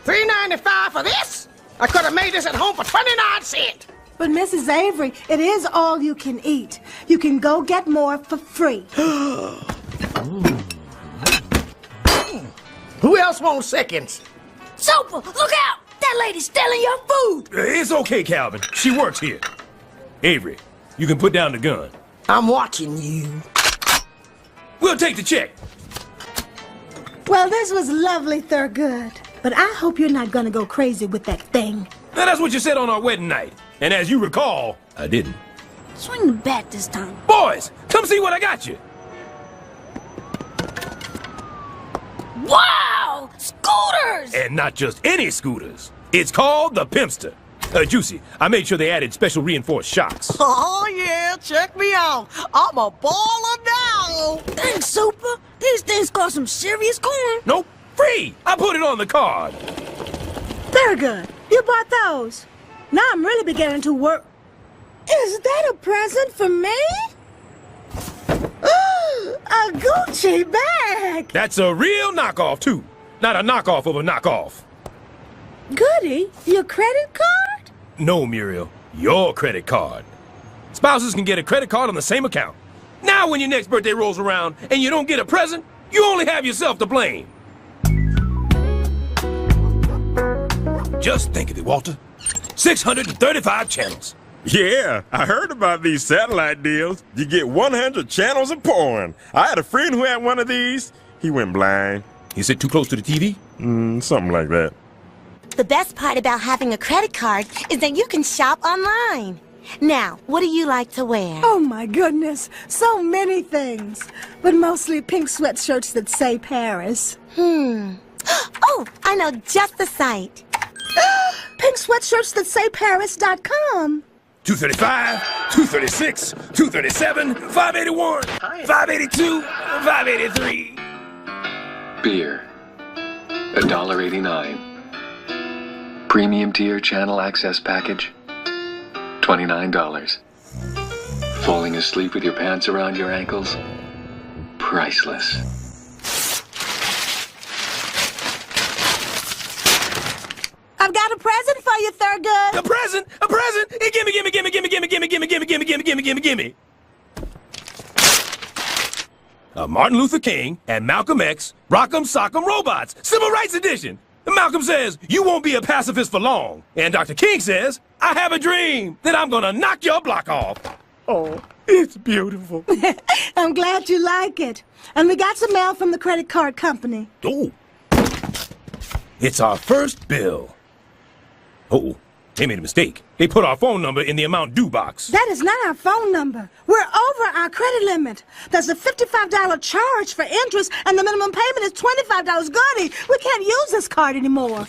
$3.95 for this? I could have made this at home for 29 cents. But Mrs. Avery, it is all you can eat. You can go get more for free. Who else wants seconds? Super, look out! That lady's stealing your food! It's okay, Calvin. She works here. Avery, you can put down the gun. I'm watching you. We'll take the check. Well, this was lovely, Thurgood. But I hope you're not gonna go crazy with that thing. Now, that's what you said on our wedding night. And as you recall, I didn't. Swing the bat this time. Boys, come see what I got you. Wow! Scooters! And not just any scooters. It's called the Pimpster. Juicy, I made sure they added special reinforced shocks. Oh, yeah, check me out. I'm a baller now. Thanks, Super. These things cost some serious coin. Nope, free. I put it on the card. Thurgood, you bought those. Now I'm really beginning to work. Is that a present for me? A Gucci bag! That's a real knockoff, too. Not a knockoff of a knockoff. Goody, your credit card? No, Muriel, your credit card. Spouses can get a credit card on the same account. Now when your next birthday rolls around and you don't get a present, you only have yourself to blame. Just think of it, Walter. 635 channels. Yeah, I heard about these satellite deals. You get 100 channels of porn. I had a friend who had one of these. He went blind. You sit too close to the TV? Something like that. The best part about having a credit card is that you can shop online. Now, what do you like to wear? Oh my goodness, so many things. But mostly pink sweatshirts that say Paris. Oh, I know just the site. Pink sweatshirts that say Paris.com. 235, 236, 237, 581, 582, 583. Beer. $1.89. Premium tier channel access package. $29. Falling asleep with your pants around your ankles? Priceless. I've got a present for you, Thurgood. A present? A present? Gimme, gimme, gimme, gimme, gimme, gimme, gimme, gimme, gimme, gimme, gimme, gimme, gimme. Martin Luther King and Malcolm X, Rock'em Sock'em Robots, Civil Rights Edition. Malcolm says, you won't be a pacifist for long. And Dr. King says, I have a dream that I'm gonna knock your block off. Oh, it's beautiful. I'm glad you like it. And we got some mail from the credit card company. Oh. It's our first bill. Oh, they made a mistake. They put our phone number in the amount due box. That is not our phone number. We're over our credit limit. There's a $55 charge for interest, and the minimum payment is $25. Goody, we can't use this card anymore.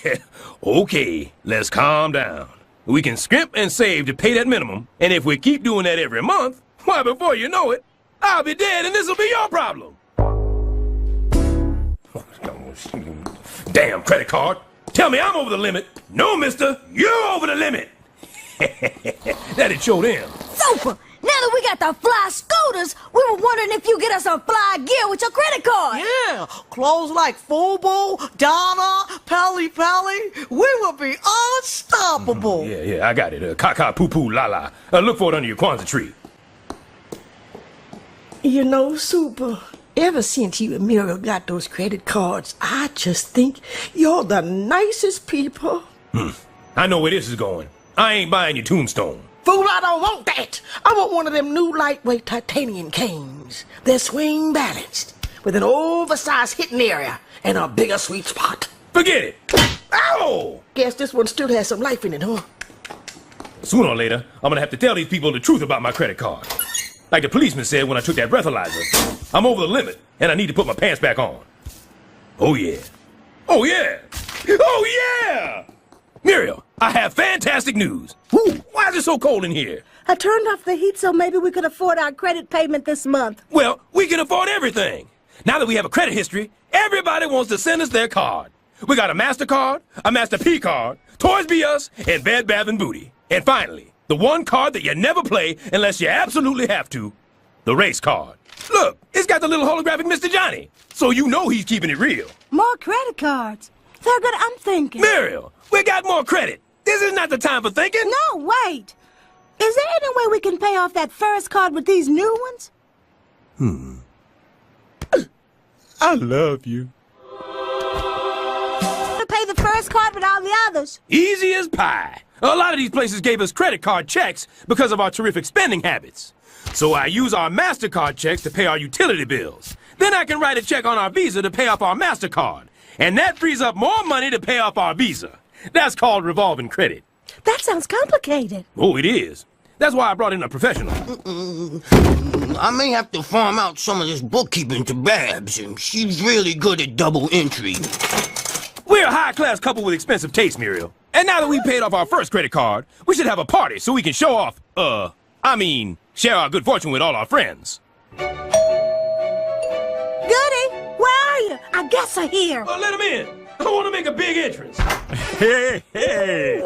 Okay, let's calm down. We can scrimp and save to pay that minimum, and if we keep doing that every month, why, before you know it, I'll be dead and this'll be your problem. Damn credit card. Tell me I'm over the limit. No, mister, you're over the limit. That'd show them. Super! Now that we got the fly scooters, we were wondering if you get us some fly gear with your credit card. Yeah, clothes like Fubu, Donna, Pelly Pelly. We will be unstoppable. Yeah, I got it. Kaka poo poo la la. Look for it under your Kwanzaa tree. You know, Super, ever since you and Muriel got those credit cards, I just think you're the nicest people. I know where this is going. I ain't buying your tombstone. Fool, I don't want that. I want one of them new lightweight titanium canes. They're swing balanced, with an oversized hitting area and a bigger sweet spot. Forget it. Ow! Guess this one still has some life in it, huh? Sooner or later, I'm gonna have to tell these people the truth about my credit card. Like the policeman said when I took that breathalyzer. I'm over the limit, and I need to put my pants back on. Oh yeah. Oh yeah. Oh yeah! Muriel, I have fantastic news. Ooh, why is it so cold in here? I turned off the heat so maybe we could afford our credit payment this month. Well, we can afford everything. Now that we have a credit history, everybody wants to send us their card. We got a MasterCard, a Master P card, Toys B Us, and Bed Bath & Booty. And finally, the one card that you never play unless you absolutely have to, the race card. Look, it's got the little holographic Mr. Johnny, so you know he's keeping it real. More credit cards. Thurgood, I'm thinking. Muriel, we got more credit. This is not the time for thinking. No, wait. Is there any way we can pay off that first card with these new ones? I love you. the first card with all the others? Easy as pie. A lot of these places gave us credit card checks because of our terrific spending habits. So I use our MasterCard checks to pay our utility bills. Then I can write a check on our Visa to pay off our MasterCard. And that frees up more money to pay off our Visa. That's called revolving credit. That sounds complicated. Oh, it is. That's why I brought in a professional. I may have to farm out some of this bookkeeping to Babs, and she's really good at double entry. We're a high-class couple with expensive taste, Muriel. And now that we paid off our first credit card, we should have a party so we can show off, share our good fortune with all our friends. Goody, where are you? I guess I'm here. Well, let him in. I want to make a big entrance. Hey, hey.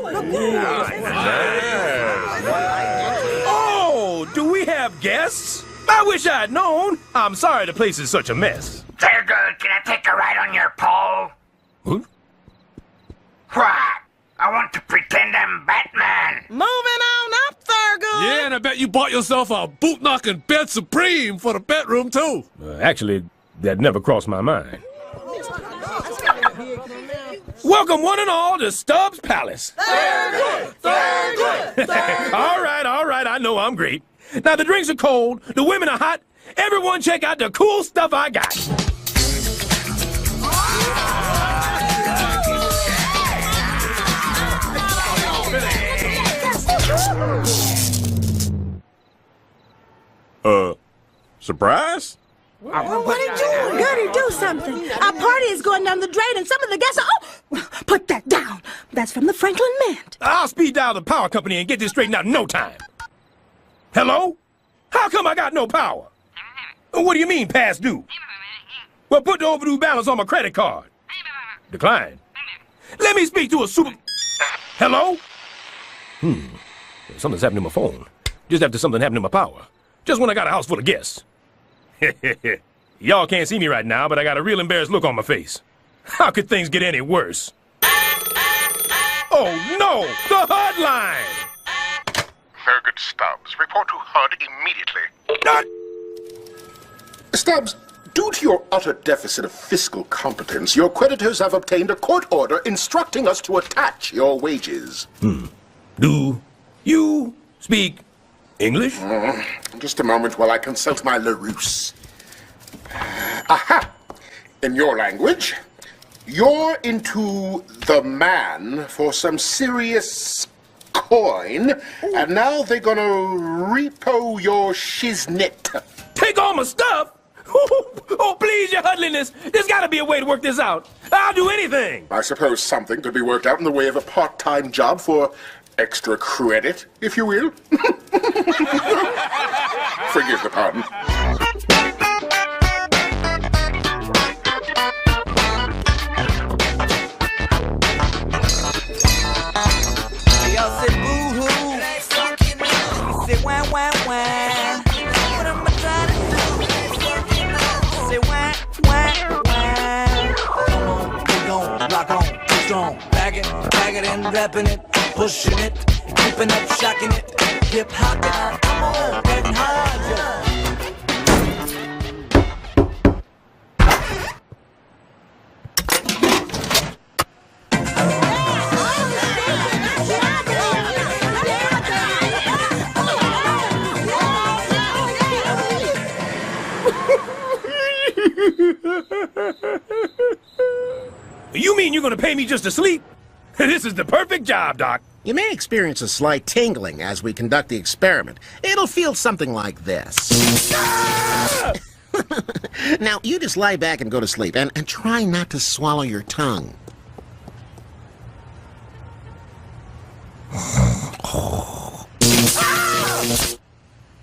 Oh, do we have guests? I wish I'd known. I'm sorry the place is such a mess. Thurgood, can I take a ride on your pole? Huh? What? I want to pretend I'm Batman. Moving on up, Thurgood. Yeah, and I bet you bought yourself a boot-knocking bed supreme for the bedroom, too. Actually, that never crossed my mind. Welcome one and all to Stubbs Palace. Thurgood! Thurgood! All right, I know I'm great. Now the drinks are cold, the women are hot. Everyone check out the cool stuff I got. Surprise? What are you doing? Goody, do something. Our party is going down the drain and some of the guests are... Oh, put that down. That's from the Franklin Mint. I'll speed dial the power company and get this straightened out in no time. Hello? How come I got no power? What do you mean, past due? Well, put the overdue balance on my credit card. Decline. Let me speak to a super... Hello? Something's happened to my phone. Just after something happened to my power. Just when I got a house full of guests. Y'all can't see me right now, but I got a real embarrassed look on my face. How could things get any worse? Oh, no! The HUD line! Thurgood Stubbs, report to HUD immediately. Stubbs, due to your utter deficit of fiscal competence, your creditors have obtained a court order instructing us to attach your wages. Do you speak English? Just a moment while I consult my LaRousse. Aha! In your language, you're into the man for some serious coin, and now they're gonna repo your shiznit. Take all my stuff? Oh, please, your hudliness. There's gotta be a way to work this out. I'll do anything. I suppose something could be worked out in the way of a part-time job for extra credit, if you will. Forgive the pardon. Y'all say boo-hoo. Say wah, wah, wah. What am I trying to do? Say wah, wah, wah. Come on, we gon' rock on, too strong. Bag it and rapping it, pushing it, keeping up, shocking it, hip hopping. Come on, getting hard, yeah. You mean you're gonna pay me just to sleep? This is the perfect job, Doc. You may experience a slight tingling as we conduct the experiment. It'll feel something like this. Now, you just lie back and go to sleep, and try not to swallow your tongue.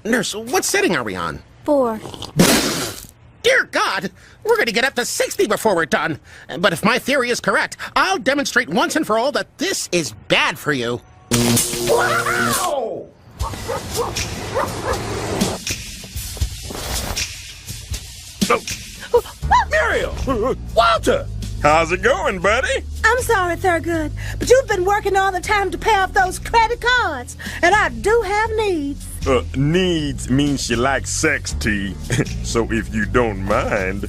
Nurse, what setting are we on? 4. Dear God, we're going to get up to 60 before we're done. But if my theory is correct, I'll demonstrate once and for all that this is bad for you. Wow! Muriel! Walter! How's it going, buddy? I'm sorry, Thurgood, but you've been working all the time to pay off those credit cards, and I do have needs. Needs means she likes sex tea. So if you don't mind.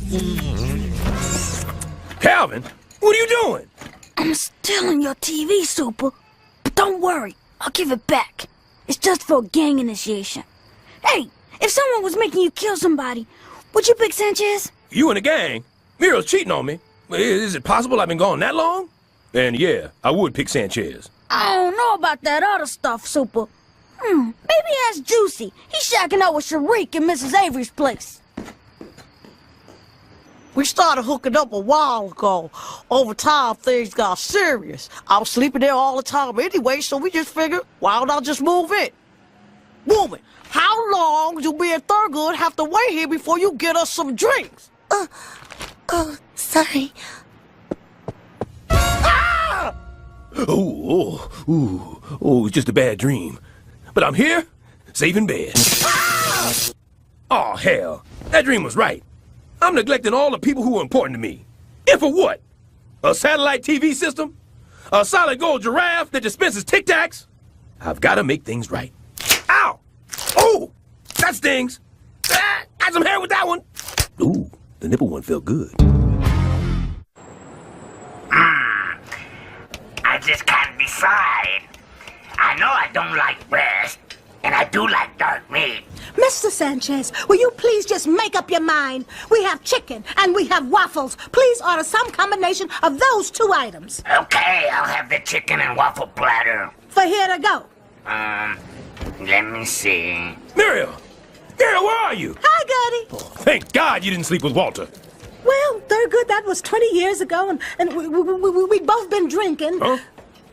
Calvin, what are you doing? I'm stealing your TV, Super. But don't worry, I'll give it back. It's just for a gang initiation. Hey, if someone was making you kill somebody, would you pick Sanchez? You and the gang? Muriel's cheating on me. Is it possible I've been gone that long? And yeah, I would pick Sanchez. I don't know about that other stuff, Super. Maybe ask Juicy. He's shacking out with Sharik in Mrs. Avery's place. We started hooking up a while ago. Over time, things got serious. I was sleeping there all the time anyway, so we just figured, why don't I just move in? Woman, how long do me and Thurgood have to wait here before you get us some drinks? Sorry. Ah! Oh, it's just a bad dream. But I'm here, safe in bed. Ah! Oh, hell. That dream was right. I'm neglecting all the people who are important to me. And for what? A satellite TV system? A solid gold giraffe that dispenses Tic Tacs? I've got to make things right. Ow! Oh! That stings! Ah, got some hair with that one! Ooh, the nipple one felt good. I just can't decide. I know I don't like breast, and I do like dark meat. Mr. Sanchez, will you please just make up your mind? We have chicken and we have waffles. Please order some combination of those two items. Okay, I'll have the chicken and waffle platter. For here to go. Let me see. Muriel! Muriel, where are you? Hi, Gertie. Oh, thank God you didn't sleep with Walter. Well, Thurgood, that was 20 years ago, and we'd both been drinking. Huh?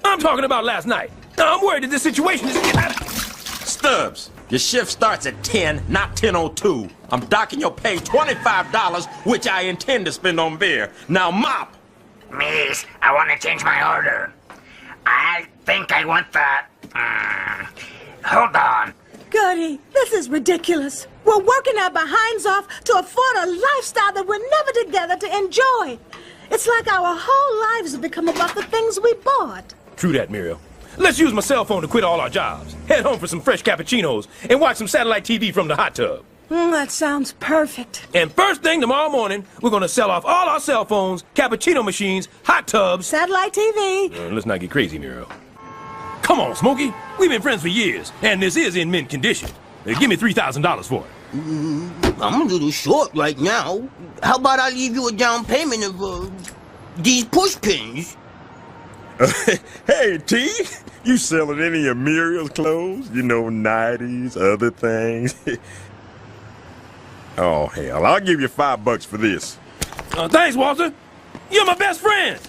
I'm talking about last night. I'm worried that this situation is... Stubbs, your shift starts at 10, not 10:02. I'm docking your pay $25, which I intend to spend on beer. Now mop! Miss, I want to change my order. I think I want the... hold on. Gertie, this is ridiculous. We're working our behinds off to afford a lifestyle that we're never together to enjoy. It's like our whole lives have become about the things we bought. True that, Muriel. Let's use my cell phone to quit all our jobs, head home for some fresh cappuccinos, and watch some satellite TV from the hot tub. That sounds perfect. And first thing tomorrow morning, we're going to sell off all our cell phones, cappuccino machines, hot tubs... Satellite TV. Let's not get crazy, Muriel. Come on, Smokey. We've been friends for years, and this is in mint condition. Give me $3,000 for it. I'm a little short right now. How about I leave you a down payment of, these push pins? Hey, T, you selling any of Muriel's clothes? You know, 90s, other things? Oh, hell, I'll give you $5 for this. Thanks, Walter. You're my best friend.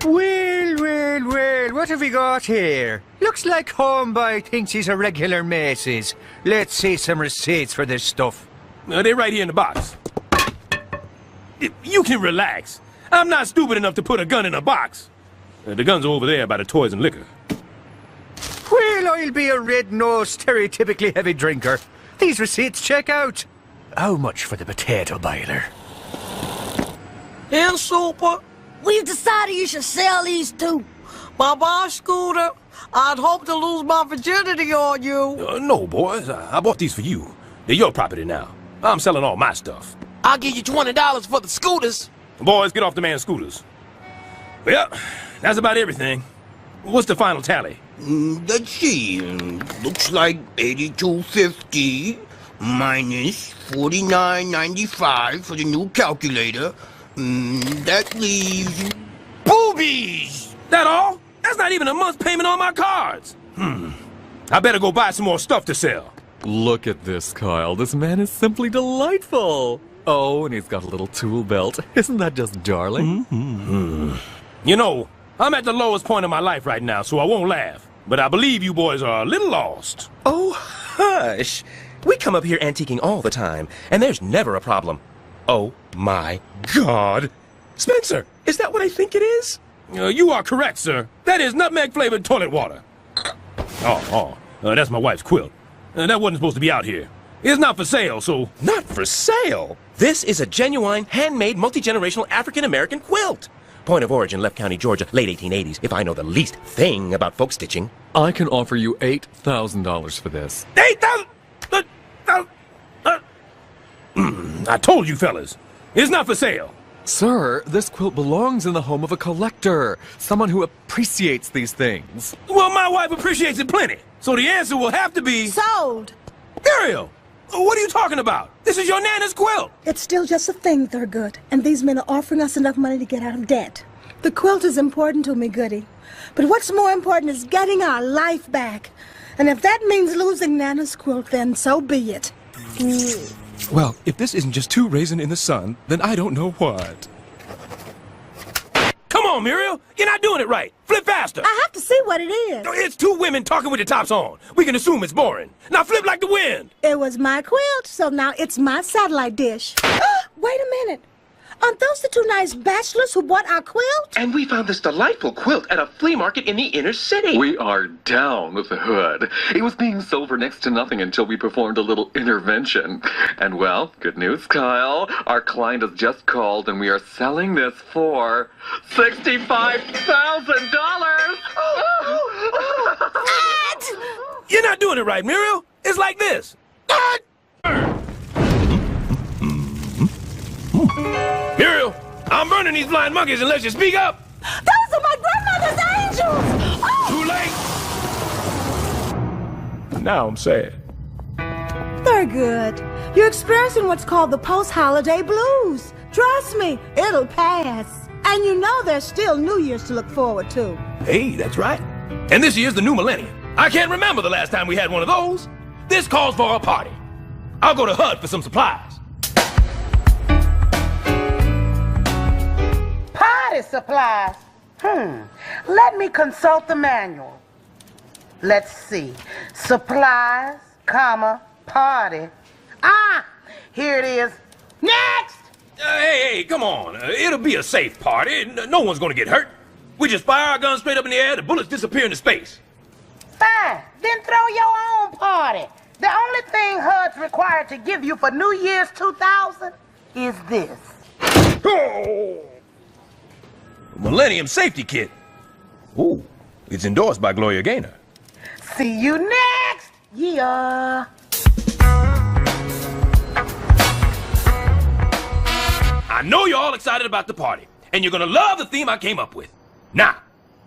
Well, what have we got here? Looks like Homeboy thinks he's a regular Macy's. Let's see some receipts for this stuff. They're right here in the box. You can relax. I'm not stupid enough to put a gun in a box. The guns are over there by the toys and liquor. Well, I'll be a red-nosed, stereotypically heavy drinker. These receipts check out. How much for the potato boiler? Here, Super. We've decided you should sell these too. Bye-bye, Scooter. I'd hope to lose my virginity on you. No, boys. I bought these for you. They're your property now. I'm selling all my stuff. I'll give you $20 for the scooters. Boys, get off the man's scooters. Well, that's about everything. What's the final tally? Let's see. Looks like $82.50 minus $49.95 for the new calculator. That leaves... boobies! That all? That's not even a month's payment on my cards. I better go buy some more stuff to sell. Look at this, Kyle. This man is simply delightful. Oh, and he's got a little tool belt. Isn't that just darling? You know, I'm at the lowest point of my life right now, so I won't laugh. But I believe you boys are a little lost. Oh, hush. We come up here antiquing all the time, and there's never a problem. Oh, my God. Spencer, is that what I think it is? You are correct, sir. That is nutmeg-flavored toilet water. That's my wife's quilt. That wasn't supposed to be out here. It's not for sale, so... Not for sale? This is a genuine, handmade, multi-generational African-American quilt. Point of origin, Left County, Georgia, late 1880s, if I know the least thing about folk stitching. I can offer you $8,000 for this. $8,000? I told you fellas. It's not for sale. Sir, this quilt belongs in the home of a collector, someone who appreciates these things. Well, my wife appreciates it plenty. So the answer will have to be... Sold. Muriel, what are you talking about? This is your Nana's quilt. It's still just a thing, Thurgood, and these men are offering us enough money to get out of debt. The quilt is important to me, Goody. But what's more important is getting our life back. And if that means losing Nana's quilt, then so be it. Well, if this isn't just two raisins in the sun, then I don't know what. Come on, Muriel. You're not doing it right. Flip faster. I have to see what it is. It's two women talking with the tops on. We can assume it's boring. Now flip like the wind. It was my quilt, so now it's my satellite dish. Wait a minute. Aren't those the two nice bachelors who bought our quilt? And we found this delightful quilt at a flea market in the inner city. We are down with the hood. It was being sold for next to nothing until we performed a little intervention. And well, good news, Kyle. Our client has just called and we are selling this for $65,000. You're not doing it right, Muriel. It's like this. Muriel, I'm burning these blind monkeys unless you speak up. Those are my grandmother's angels! Oh! Too late. Now I'm sad. Thurgood, you're experiencing what's called the post-holiday blues. Trust me, it'll pass. And you know there's still New Year's to look forward to. Hey, that's right. And this year's the new millennium. I can't remember the last time we had one of those. This calls for a party. I'll go to HUD for some supplies. Party supplies. Let me consult the manual. Let's see. Supplies, comma, party. Ah, here it is. Next! Hey, come on. It'll be a safe party. No one's gonna get hurt. We just fire our guns straight up in the air, the bullets disappear into space. Fine. Then throw your own party. The only thing HUD's required to give you for New Year's 2000 is this. Oh! Millennium Safety Kit. Ooh, it's endorsed by Gloria Gaynor. See you next year. I know you're all excited about the party, and you're gonna love the theme I came up with. Now,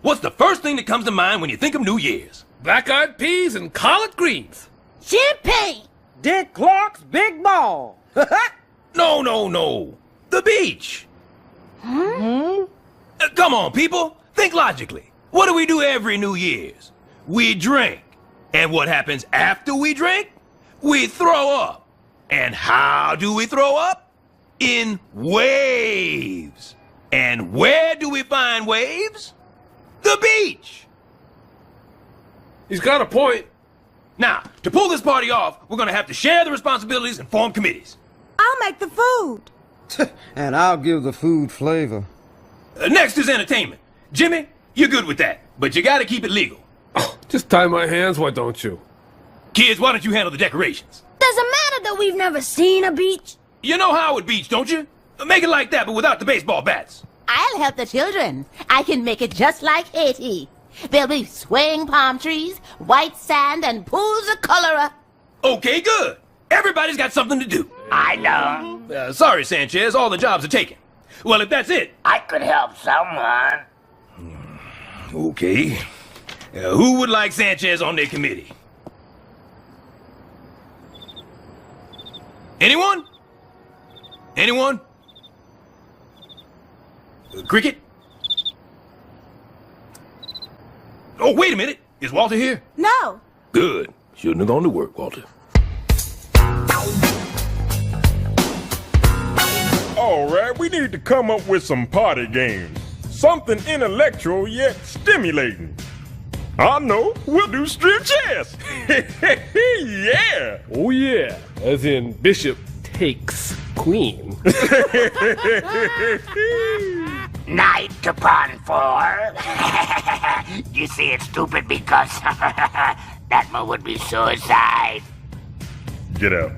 what's the first thing that comes to mind when you think of New Year's? Black-eyed peas and collard greens. Champagne. Dick Clark's big ball. No. The beach. Come on, people. Think logically. What do we do every New Year's? We drink. And what happens after we drink? We throw up. And how do we throw up? In waves. And where do we find waves? The beach. He's got a point. Now, to pull this party off, we're gonna have to share the responsibilities and form committees. I'll make the food. And I'll give the food flavor. Next is entertainment. Jimmy, you're good with that, but you gotta keep it legal. Just tie my hands, why don't you? Kids, why don't you handle the decorations? Does it matter that we've never seen a beach? You know Howard Beach, don't you? Make it like that, but without the baseball bats. I'll help the children. I can make it just like Haiti. There'll be swaying palm trees, white sand, and pools of cholera. Okay, good. Everybody's got something to do. I know. Sorry, Sanchez, all the jobs are taken. Well, if that's it... I could help someone. Okay. Who would like Sanchez on their committee? Anyone? Anyone? Cricket? Oh, wait a minute. Is Walter here? No. Good. Shouldn't have gone to work, Walter. All right, we need to come up with some party games. Something intellectual yet stimulating. I know, we'll do strip chess. Yeah. Oh, yeah. As in Bishop takes Queen. Knight to pawn 4. You see, it's stupid because that move would be suicide. Get out.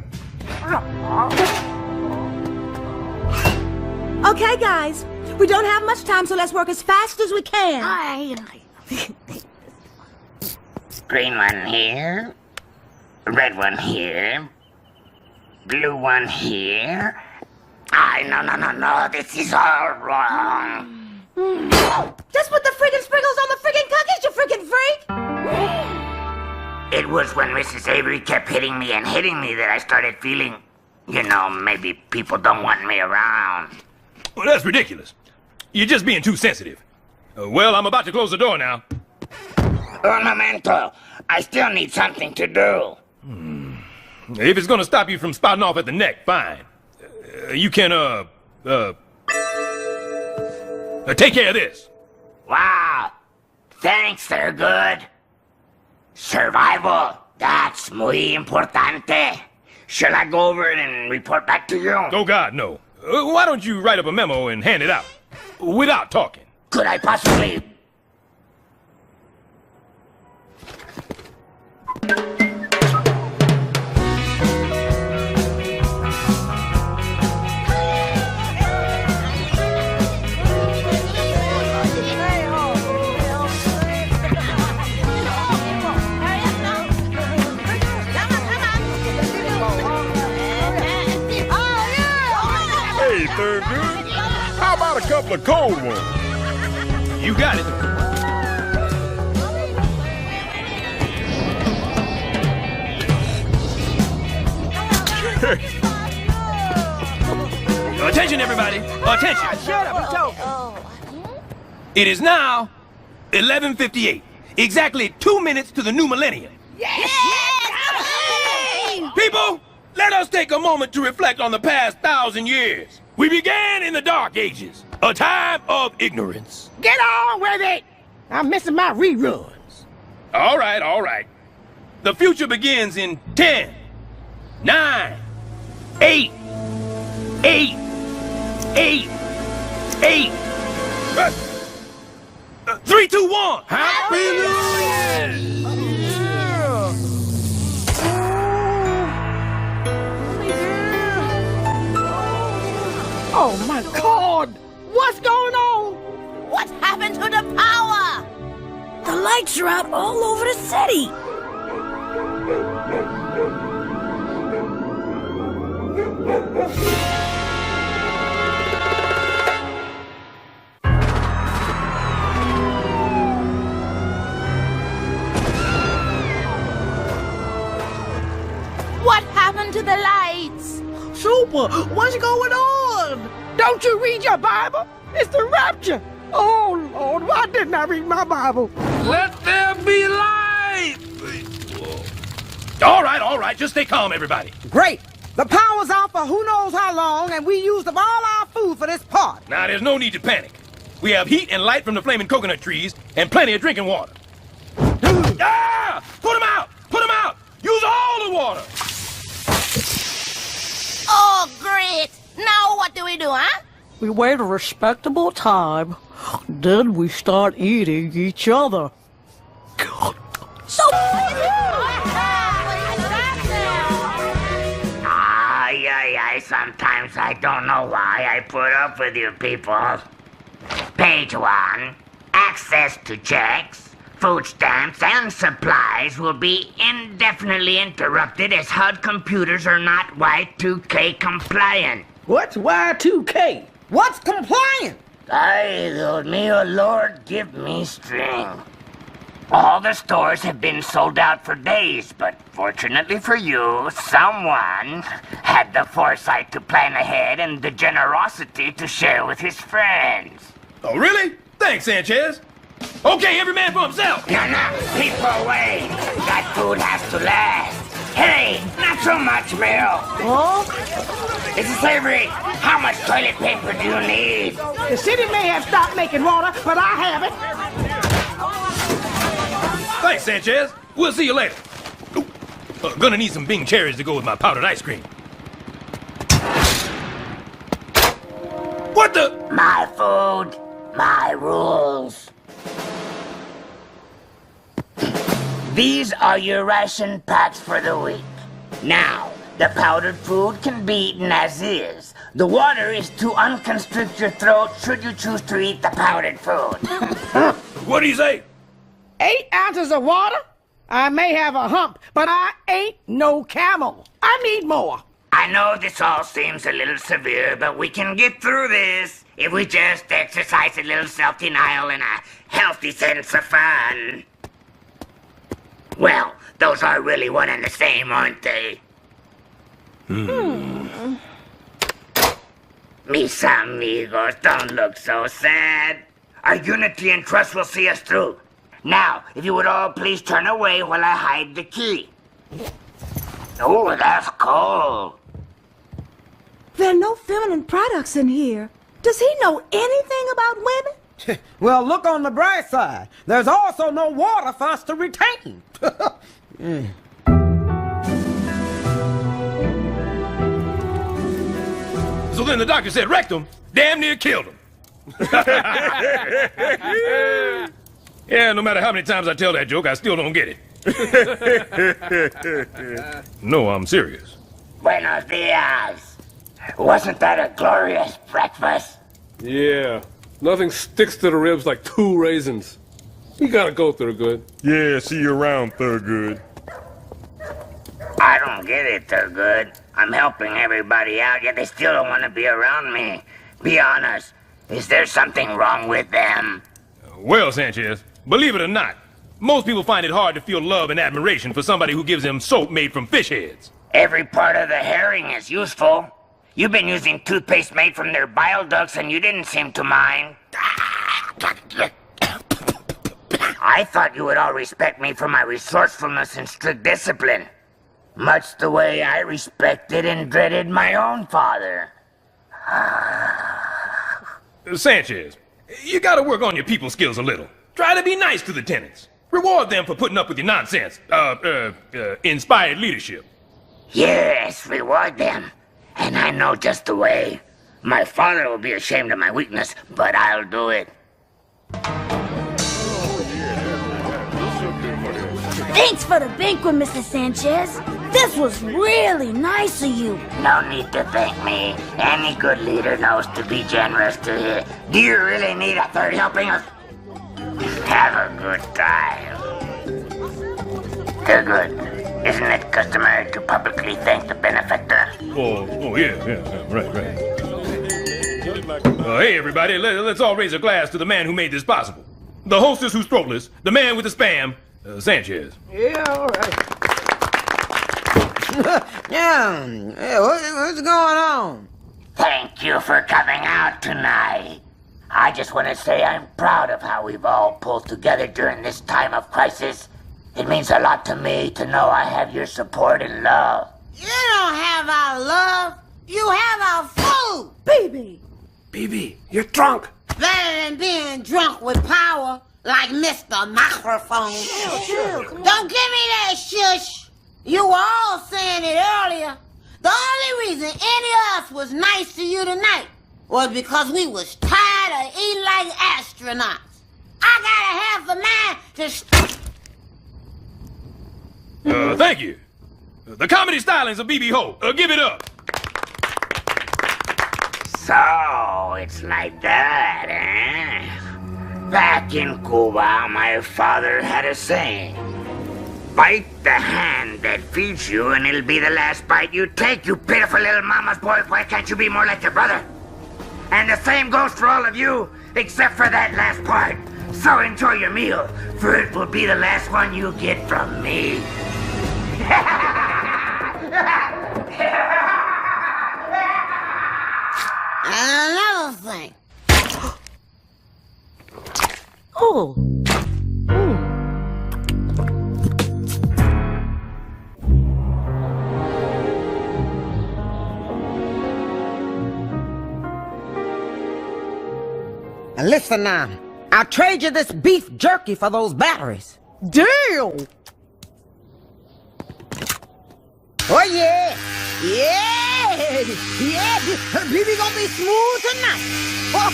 Okay, guys. We don't have much time, so let's work as fast as we can. Green one here. Red one here. Blue one here. No. This is all wrong. Just put the friggin' sprinkles on the friggin' cookies, you friggin' freak! It was when Mrs. Avery kept hitting me that I started feeling, maybe people don't want me around. Well, that's ridiculous. You're just being too sensitive. Well, I'm about to close the door now. Un momento. I still need something to do. If it's gonna stop you from spouting off at the neck, fine. You can, take care of this. Wow. Thanks, Thurgood. Survival. That's muy importante. Shall I go over it and report back to you? Oh, God, no. Why don't you write up a memo and hand it out? Without talking. Could I possibly... Hey, Thurgood, how about a couple of cold ones? You got it. Attention, everybody. Attention. Shut up, I'm talking. It is now 11:58. Exactly 2 minutes to the new millennium. People, let us take a moment to reflect on the past 1,000 years. We began in the Dark Ages, a time of ignorance. Get on with it! I'm missing my reruns. All right. The future begins in 10, 9, 8, 8, 8, 8, 3, 2, 1. Happy New Year! Oh my God! What's going on? What happened to the power? The lights are out all over the city. What happened to the lights? Super, what's going on? Don't you read your Bible? It's the rapture. Oh, Lord, why didn't I read my Bible? Let there be light! All right. Just stay calm, everybody. Great. The power's out for who knows how long, and we used up all our food for this party. Now, there's no need to panic. We have heat and light from the flaming coconut trees and plenty of drinking water. Ah! Put them out! Put them out! Use all the water! Oh, great. Now what do we do, huh? We wait a respectable time, then we start eating each other. So... Sometimes I don't know why I put up with you people. Page 1. Access to checks, food stamps, and supplies will be indefinitely interrupted as HUD computers are not Y2K compliant. What's Y2K? What's compliant? Ay, Dios mío, Lord, give me strength. All the stores have been sold out for days, but fortunately for you, someone had the foresight to plan ahead and the generosity to share with his friends. Oh, really? Thanks, Sanchez. Okay, every man for himself. No, people away. That food has to last. Hey, not so much milk. Oh? Mrs. Avery, how much toilet paper do you need? The city may have stopped making water, but I have it. Thanks, Sanchez. We'll see you later. Ooh, gonna need some Bing cherries to go with my powdered ice cream. What the? My food, my rules. These are your ration packs for the week. Now, the powdered food can be eaten as is. The water is to unconstrict your throat should you choose to eat the powdered food. What do you say? 8 ounces of water? I may have a hump, but I ain't no camel. I need more. I know this all seems a little severe, but we can get through this if we just exercise a little self-denial and a healthy sense of fun. Well, those are really one and the same, aren't they? Mis amigos, don't look so sad. Our unity and trust will see us through. Now, if you would all please turn away while I hide the key. Oh, that's cold. There are no feminine products in here. Does he know anything about women? Well, look on the bright side. There's also no water for us to retain. So then the doctor said rectum damn near killed him. Yeah, no matter how many times I tell that joke, I still don't get it. No, I'm serious. Buenos dias. Wasn't that a glorious breakfast? Yeah. Nothing sticks to the ribs like 2 raisins. You gotta go, Thurgood. Yeah, see you around, Thurgood. I don't get it, Thurgood. I'm helping everybody out, yet they still don't want to be around me. Be honest. Is there something wrong with them? Well, Sanchez, believe it or not, most people find it hard to feel love and admiration for somebody who gives them soap made from fish heads. Every part of the herring is useful. You've been using toothpaste made from their bile ducts and you didn't seem to mind. I thought you would all respect me for my resourcefulness and strict discipline. Much the way I respected and dreaded my own father. Sanchez, you gotta work on your people skills a little. Try to be nice to the tenants. Reward them for putting up with your nonsense. Inspired leadership. Yes, reward them. And I know just the way. My father will be ashamed of my weakness, but I'll do it. Thanks for the banquet, Mr. Sanchez. This was really nice of you. No need to thank me. Any good leader knows to be generous to his. Do you really need a third helping us? Have a good time. They're good. Isn't it customary to publicly thank the benefactor? Oh, yeah, right. Hey, everybody, let's all raise a glass to the man who made this possible. The hostess who's throatless, the man with the spam, Sanchez. Yeah, all right. What's going on? Thank you for coming out tonight. I just want to say I'm proud of how we've all pulled together during this time of crisis. It means a lot to me to know I have your support and love. You don't have our love. You have our food. BB, you're drunk. Better than being drunk with power like Mr. Microphone. Chill. Don't give me that shush. You were all saying it earlier. The only reason any of us was nice to you tonight was because we was tired of eating like astronauts. I gotta have the man to... Thank you. The comedy stylings of BB Ho. Give it up. So, it's like that, eh? Back in Cuba, my father had a saying. Bite the hand that feeds you and it'll be the last bite you take, you pitiful little mama's boy. Why can't you be more like your brother? And the same goes for all of you, except for that last part. So enjoy your meal, for it will be the last one you get from me. Another thing. Oh. And listen now, I'll trade you this beef jerky for those batteries. Deal! Oh yeah! Yeah! Yeah! BB gonna be smooth tonight! Oh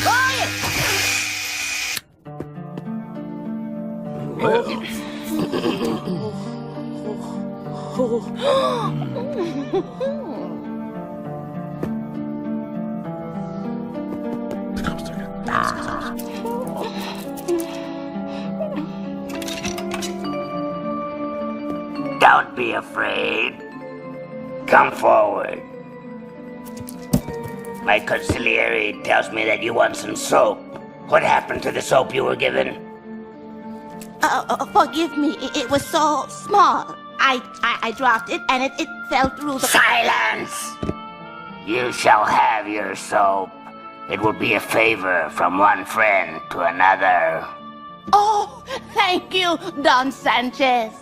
Don't be afraid. Come forward. My consigliere tells me that you want some soap. What happened to the soap you were given? Forgive me. It was so small. I dropped it and it fell through the... Silence! You shall have your soap. It will be a favor from one friend to another. Oh, thank you, Don Sanchez.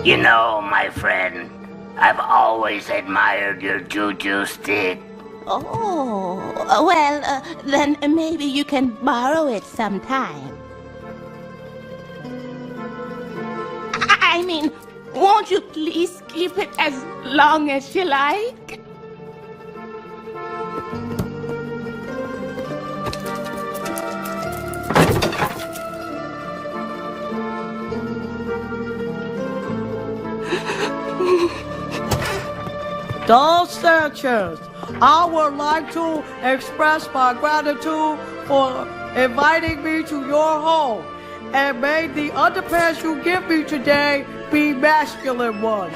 You know, my friend, I've always admired your juju stick. Oh, well, then maybe you can borrow it sometime. I mean, won't you please keep it as long as you like? Don Sanchez, I would like to express my gratitude for inviting me to your home, and may the underpants you give me today be masculine ones.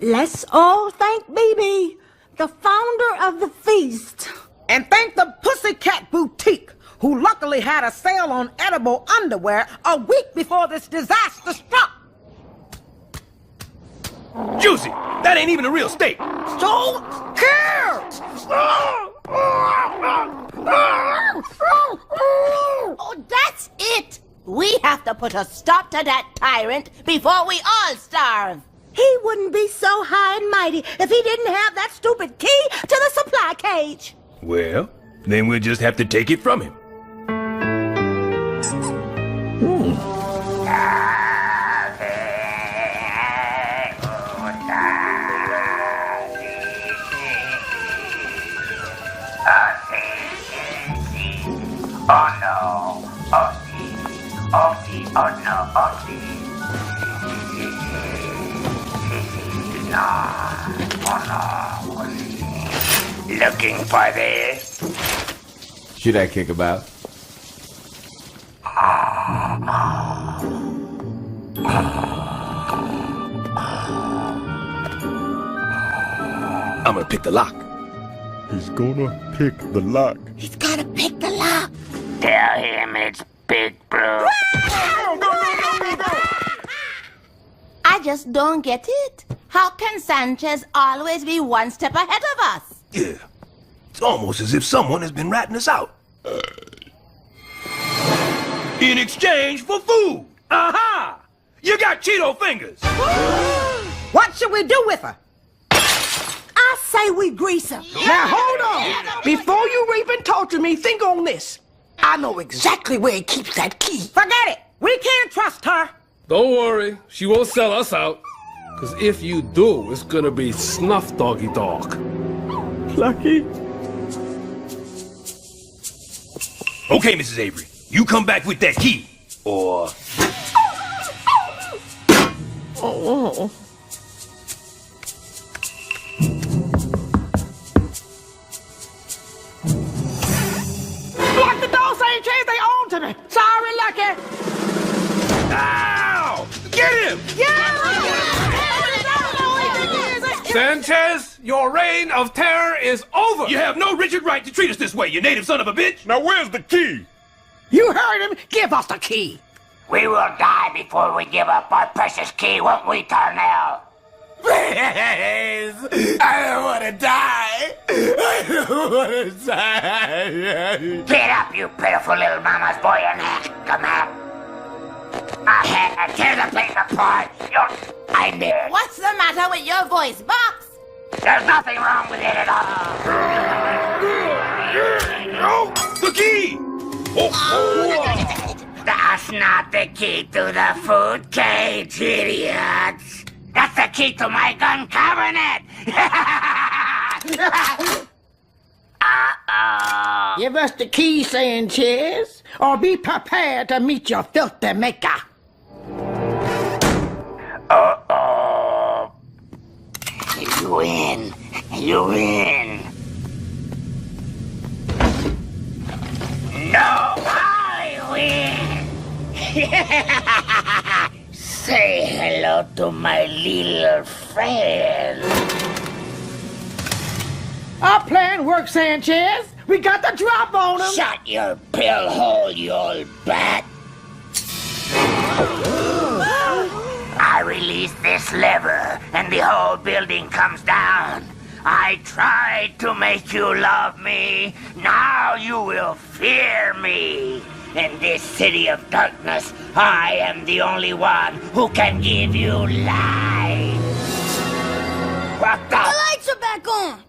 Let's all thank BB, the founder of the feast. And thank the Pussycat Boutique, who luckily had a sale on edible underwear a week before this disaster struck. Juicy! That ain't even a real steak! So care! Oh, that's it! We have to put a stop to that tyrant before we all starve. He wouldn't be so high and mighty if he didn't have that stupid key to the supply cage. Well, then we'll just have to take it from him. Oh no, oh no, Looking for this? Should I kick about? I'm gonna pick the lock. He's gonna pick the lock. He's gotta pick the lock. Tell him it's Big Bro. I just don't get it. How can Sanchez always be one step ahead of us? Yeah. It's almost as if someone has been ratting us out. In exchange for food. Aha! You got Cheeto fingers. What should we do with her? I say we grease her. Now hold on. Before you rape and torture me, think on this. I know exactly where he keeps that key. Forget it. We can't trust her. Don't worry, she won't sell us out. Because if you do, it's gonna be Snuff Doggy Dog. Lucky. Okay, Mrs. Avery. You come back with that key. Or... Oh. Lock the door, Sanchez. They own to me. Sorry, Lucky. Ow! Get him! Sanchez, your reign of terror is over! You have no rigid right to treat us this way, you native son of a bitch! Now where's the key? You heard him. Give us the key. We will die before we give up our precious key, won't we, Tarnell? Please! I don't want to die! I don't want to die! Get up, you pitiful little mama's boy, and come out. Tear the place apart. I knew it. What's the matter with your voice box? There's nothing wrong with it at all. The key! That's not the key to the food cage, idiots. That's the key to my gun cabinet. Uh-oh. Give us the key, Sanchez, or be prepared to meet your filthy maker. Uh-oh. win. You win. No, I win. Say hello to my little friend. Our plan works, Sanchez. We got the drop on him. Shut your pill hole, you old bat. I release this lever, and the whole building comes down. I tried to make you love me. Now you will fear me. In this city of darkness, I am the only one who can give you life. What the? The lights are back on.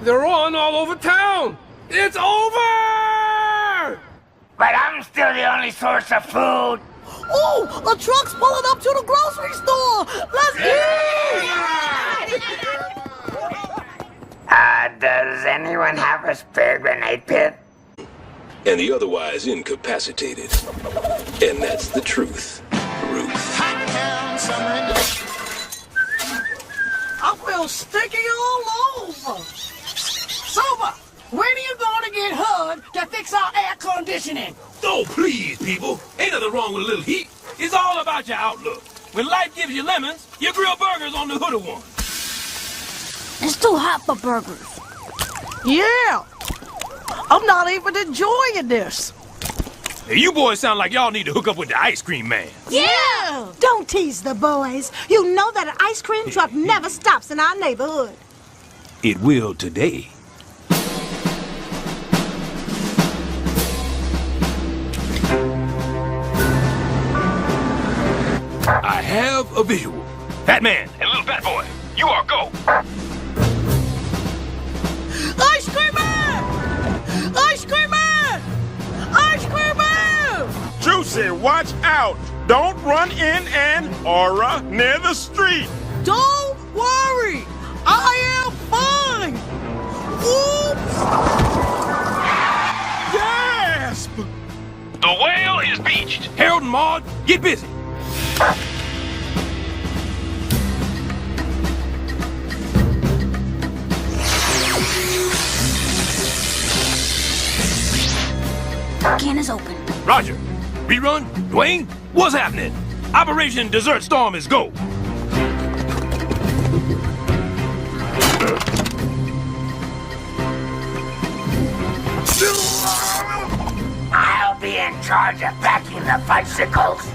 They're on all over town. It's over! But I'm still the only source of food. Oh, a truck's pulling up to the grocery store. Let's go! Does anyone have a spare grenade pit? And the otherwise incapacitated. And that's the truth, Ruth. I feel sticky all over. Super, when are you going to get HUD to fix our air conditioning? Oh, please, people. Ain't nothing wrong with a little heat. It's all about your outlook. When life gives you lemons, you grill burgers on the hooded one. It's too hot for burgers. Yeah. I'm not even enjoying this. Hey, you boys sound like y'all need to hook up with the ice cream man. Yeah! Don't tease the boys. You know that an ice cream truck never stops in our neighborhood. It will today. I have a visual. Fat Man and Little Fat Boy, you are go. Ice cream man! Ice cream man! Ice cream man! Juicy, watch out! Don't run in an aura near the street! Don't worry! I am fine! Oops! Gasp! The whale is beached. Harold and Maude, get busy. Can is open. Roger. Rerun, Dwayne, what's happening? Operation Desert Storm is go. I'll be in charge of packing the bicycles.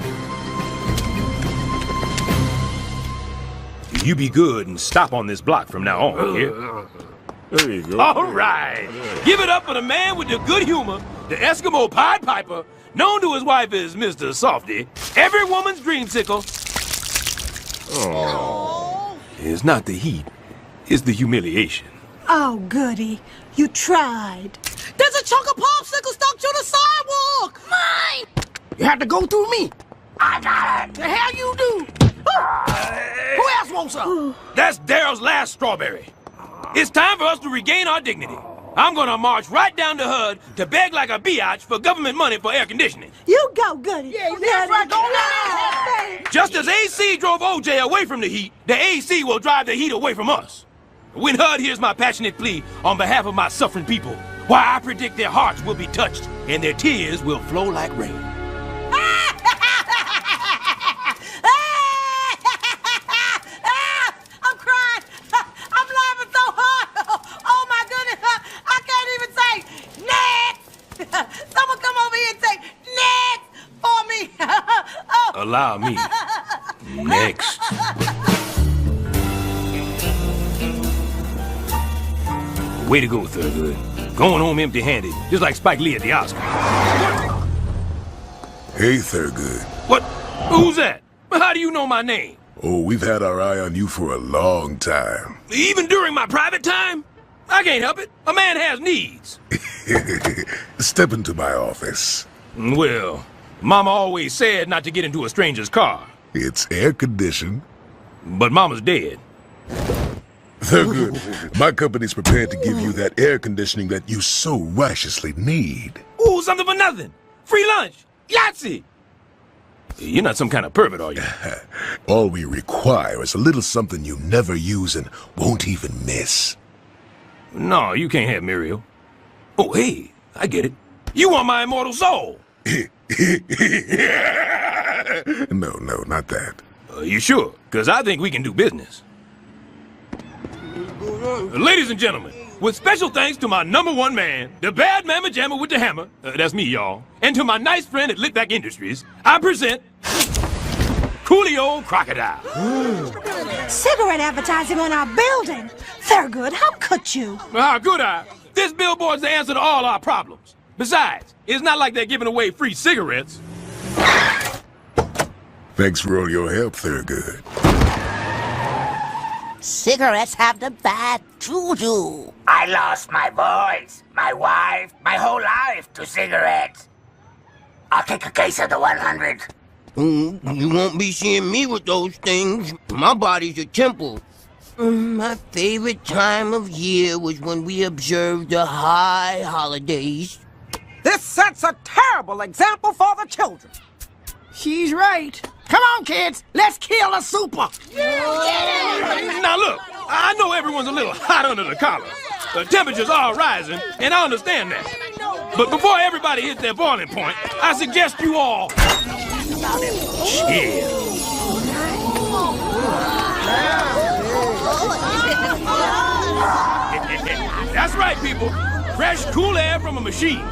You be good and stop on this block from now on, here. There you go. All right. Give it up for the man with the good humor, the Eskimo Pied Piper, known to his wife as Mr. Softy, every woman's dreamsicle. Oh. It's not the heat, it's the humiliation. Oh, goody. You tried. There's a chunk of popsicle stuck to the sidewalk! Mine! You have to go through me. I got it. The hell you do? Who else wants some? That's Daryl's last strawberry. It's time for us to regain our dignity. I'm gonna march right down to HUD to beg like a biatch for government money for air conditioning. You go, goody. Yeah, that's right. Don't let it. Just as AC drove OJ away from the heat, the AC will drive the heat away from us. When HUD hears my passionate plea on behalf of my suffering people, why, I predict their hearts will be touched and their tears will flow like rain. I'm crying. I'm laughing so hard. Oh, my goodness. I can't even say next. Someone come over here and say next for me. Oh. Allow me. Next. Way to go, Thurgood. Going home empty-handed, just like Spike Lee at the Oscars. Hey, Thurgood. What? Who's that? How do you know my name? Oh, we've had our eye on you for a long time. Even during my private time? I can't help it. A man has needs. Step into my office. Well, Mama always said not to get into a stranger's car. It's air-conditioned. But Mama's dead. Thurgood, my company's prepared to give you that air conditioning that you so righteously need. Ooh, something for nothing. Free lunch. Yahtzee. You're not some kind of pervert, are you? All we require is a little something you never use and won't even miss. No, you can't have Muriel. Oh, hey, I get it. You want my immortal soul? No, not that. You sure? Because I think we can do business. Ladies and gentlemen, with special thanks to my #1 man, the bad mamma jamma with the hammer, that's me, y'all, and to my nice friend at Lickback Industries, I present Coolio Crocodile. Cigarette advertising on our building. Thurgood, how could you? How could I? This billboard's the answer to all our problems. Besides, it's not like they're giving away free cigarettes. Thanks for all your help, Thurgood. Cigarettes have the bad juju. I lost my voice, my wife, my whole life to cigarettes. I'll take a case of the 100. You won't be seeing me with those things. My body's a temple. My favorite time of year was when we observed the high holidays. This sets a terrible example for the children. She's right. Come on, kids. Let's kill a super. Now look, I know everyone's a little hot under the collar. The temperatures are rising, and I understand that. But before everybody hits their boiling point, I suggest you all chill. That's right, people. Fresh, cool air from a machine.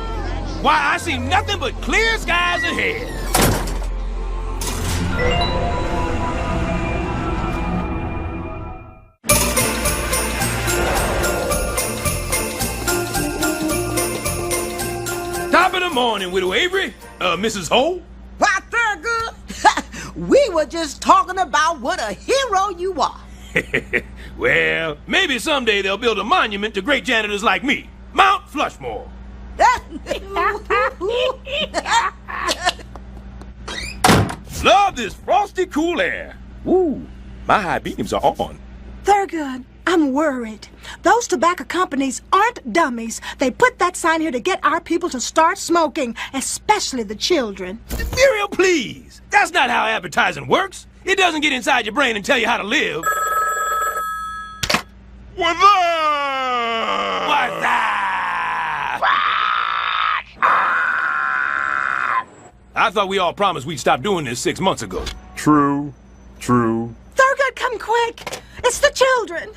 Why, I see nothing but clear skies ahead. Top of the morning, Widow Avery. Mrs. Ho? Why, Thurgood? We were just talking about what a hero you are. Well, maybe someday they'll build a monument to great janitors like me. Mount Flushmore. Love this frosty, cool air. Ooh, my high beams are on. Thurgood, I'm worried. Those tobacco companies aren't dummies. They put that sign here to get our people to start smoking, especially the children. Muriel, please. That's not how advertising works. It doesn't get inside your brain and tell you how to live. What's up? What's that? I thought we all promised we'd stop doing this 6 months ago. True. Thurgood, come quick. It's the children.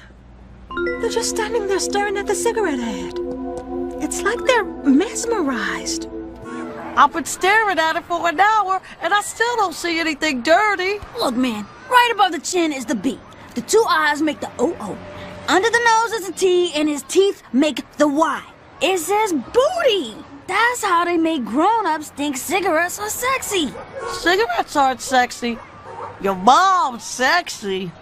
They're just standing there staring at the cigarette ad. It's like they're mesmerized. I've been staring at it for an hour, and I still don't see anything dirty. Look, man, right above the chin is the B. The two eyes make the O-O. Under the nose is a T, and his teeth make the Y. It says booty. That's how they make grown-ups think cigarettes are sexy. Cigarettes aren't sexy. Your mom's sexy.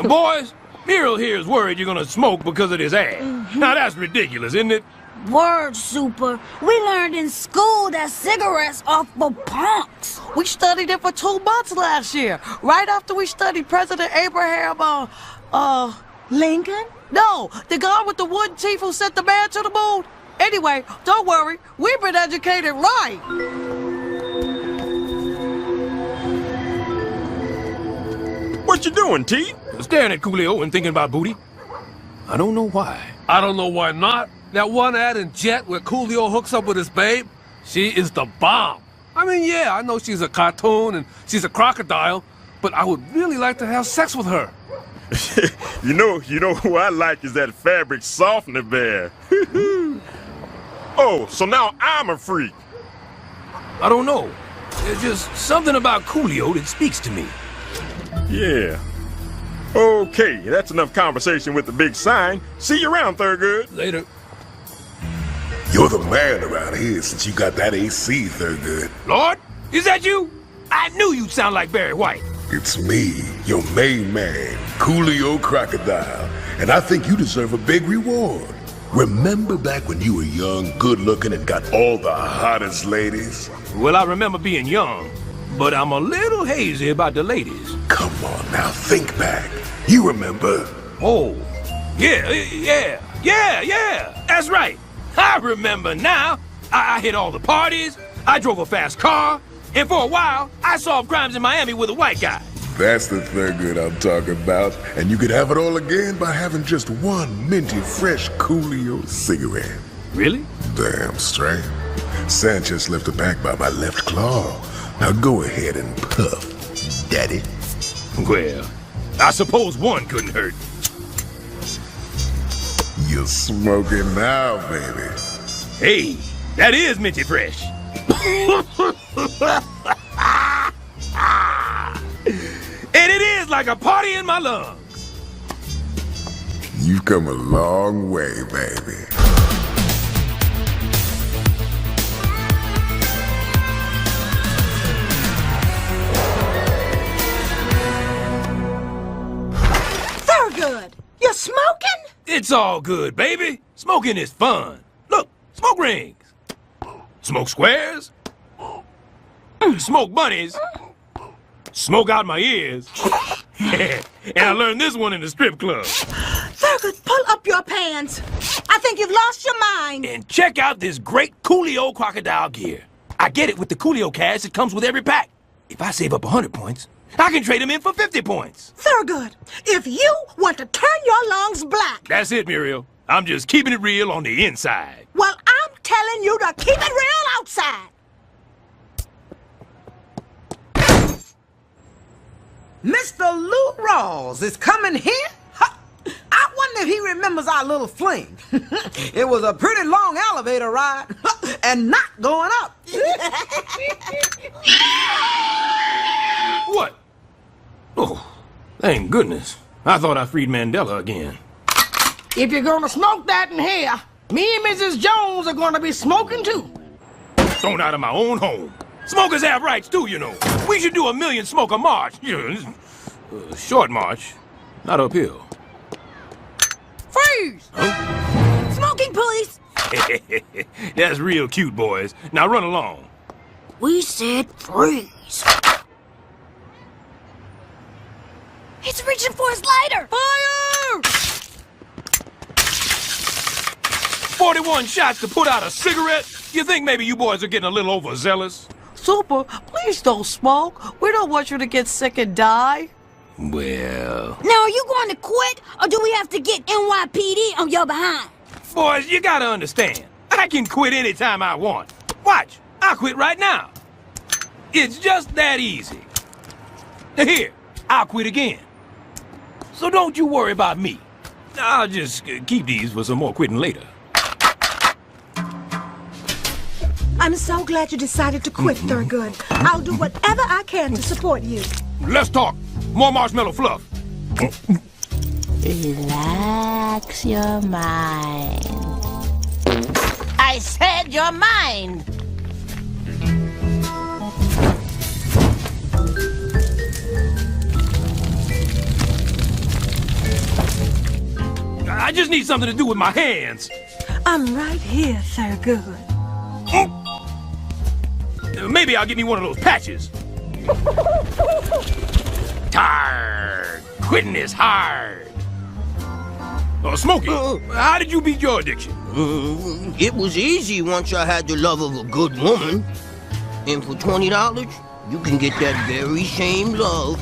Boys, Muriel here is worried you're gonna smoke because of this ad. Now that's ridiculous, isn't it? Word, Super. We learned in school that cigarettes are for punks. We studied it for 2 months last year, right after we studied President Abraham, Lincoln? No, the guy with the wooden teeth who sent the man to the moon. Anyway, don't worry, we've been educated right. What you doing, T? Staring at Coolio and thinking about booty. I don't know why. I don't know why not. That one ad in Jet where Coolio hooks up with his babe, she is the bomb. I mean, yeah, I know she's a cartoon and she's a crocodile, but I would really like to have sex with her. You know who I like is that fabric softener bear. Oh, so now I'm a freak. I don't know. There's just something about Coolio that speaks to me. Yeah. Okay, that's enough conversation with the big sign. See you around, Thurgood. Later. You're the man around here since you got that AC, Thurgood. Lord, is that you? I knew you'd sound like Barry White. It's me, your main man, Coolio Crocodile, and I think you deserve a big reward. Remember back when you were young, good-looking, and got all the hottest ladies? Well, I remember being young, but I'm a little hazy about the ladies. Come on now, think back. You remember? Oh, yeah, that's right. I remember now. I hit all the parties, I drove a fast car, And for a while, I solved crimes in Miami with a white guy. That's the Thurgood I'm talking about. And you could have it all again by having just one minty fresh Coolio cigarette. Really? Damn straight. Sanchez left a pack by my left claw. Now go ahead and puff, daddy. Well, I suppose one couldn't hurt. You're smoking now, baby. Hey, that is minty fresh. And it is like a party in my lungs. You've come a long way, baby. Thurgood, you're smoking? It's all good, baby. Smoking is fun. Look, smoke rings. Smoke squares. Smoke bunnies. Smoke out my ears. And I learned this one in the strip club. Thurgood, pull up your pants. I think you've lost your mind. And check out this great Coolio crocodile gear. I get it with the Coolio cash that comes with every pack. If I save up 100 points, I can trade them in for 50 points. Thurgood, if you want to turn your lungs black... That's it, Muriel. I'm just keeping it real on the inside. Well, I'm telling you to keep it real outside. Mr. Lou Rawls is coming here? I wonder if he remembers our little fling. It was a pretty long elevator ride, and not going up. What? Oh, thank goodness. I thought I freed Mandela again. If you're gonna smoke that in here, me and Mrs. Jones are gonna be smoking too. Thrown out of my own home. Smokers have rights too, you know. We should do a million smoker march. Short march, not uphill. Freeze! Huh? Smoking police! That's real cute, boys. Now run along. We said freeze. He's reaching for his lighter! Fire! 41 shots to put out a cigarette? You think maybe you boys are getting a little overzealous? Super, please don't smoke. We don't want you to get sick and die. Well... Now, are you going to quit, or do we have to get NYPD on your behind? Boys, you gotta understand. I can quit anytime I want. Watch, I'll quit right now. It's just that easy. Here, I'll quit again. So don't you worry about me. I'll just keep these for some more quitting later. I'm so glad you decided to quit, Thurgood. I'll do whatever I can to support you. Let's talk. More marshmallow fluff. Relax your mind. I said your mind. I just need something to do with my hands. I'm right here, Thurgood. Maybe I'll get me one of those patches. Tired. Quitting is hard. Smokey, how did you beat your addiction? It was easy once I had the love of a good woman. And for $20, you can get that very same love.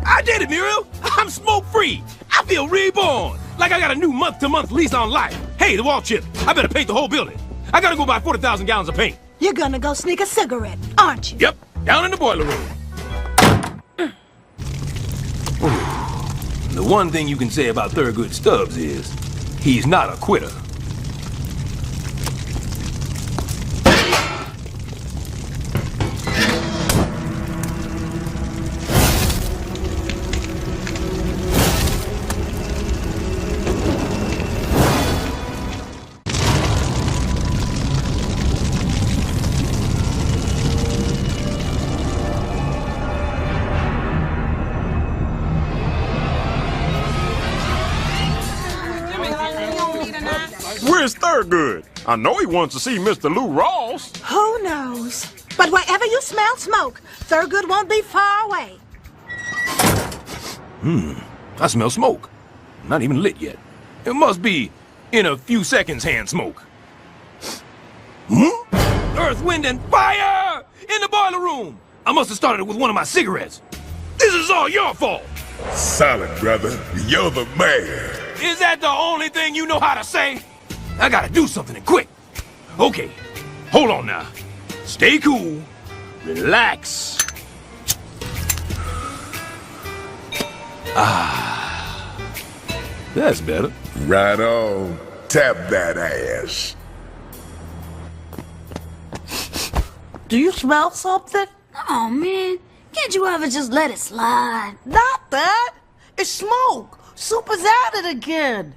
I did it, Muriel. I'm smoke-free. I feel reborn. Like I got a new month-to-month lease on life. Hey, the wall chip. I better paint the whole building. I gotta go buy 40,000 gallons of paint. You're gonna go sneak a cigarette, aren't you? Yep, down in the boiler room. The one thing you can say about Thurgood Stubbs is, he's not a quitter. Where's Thurgood? I know he wants to see Mr. Lou Rawls. Who knows? But wherever you smell smoke, Thurgood won't be far away. I smell smoke. Not even lit yet. It must be in a few seconds hand smoke. Earth, wind, and fire! In the boiler room! I must have started with one of my cigarettes. This is all your fault! Solid, brother. You're the man. Is that the only thing you know how to say? I gotta do something and quick. Okay, hold on now. Stay cool. Relax. Ah, that's better. Right on. Tap that ass. Do you smell something? Oh, man. Can't you ever just let it slide? Not that. It's smoke. Soup is at it again.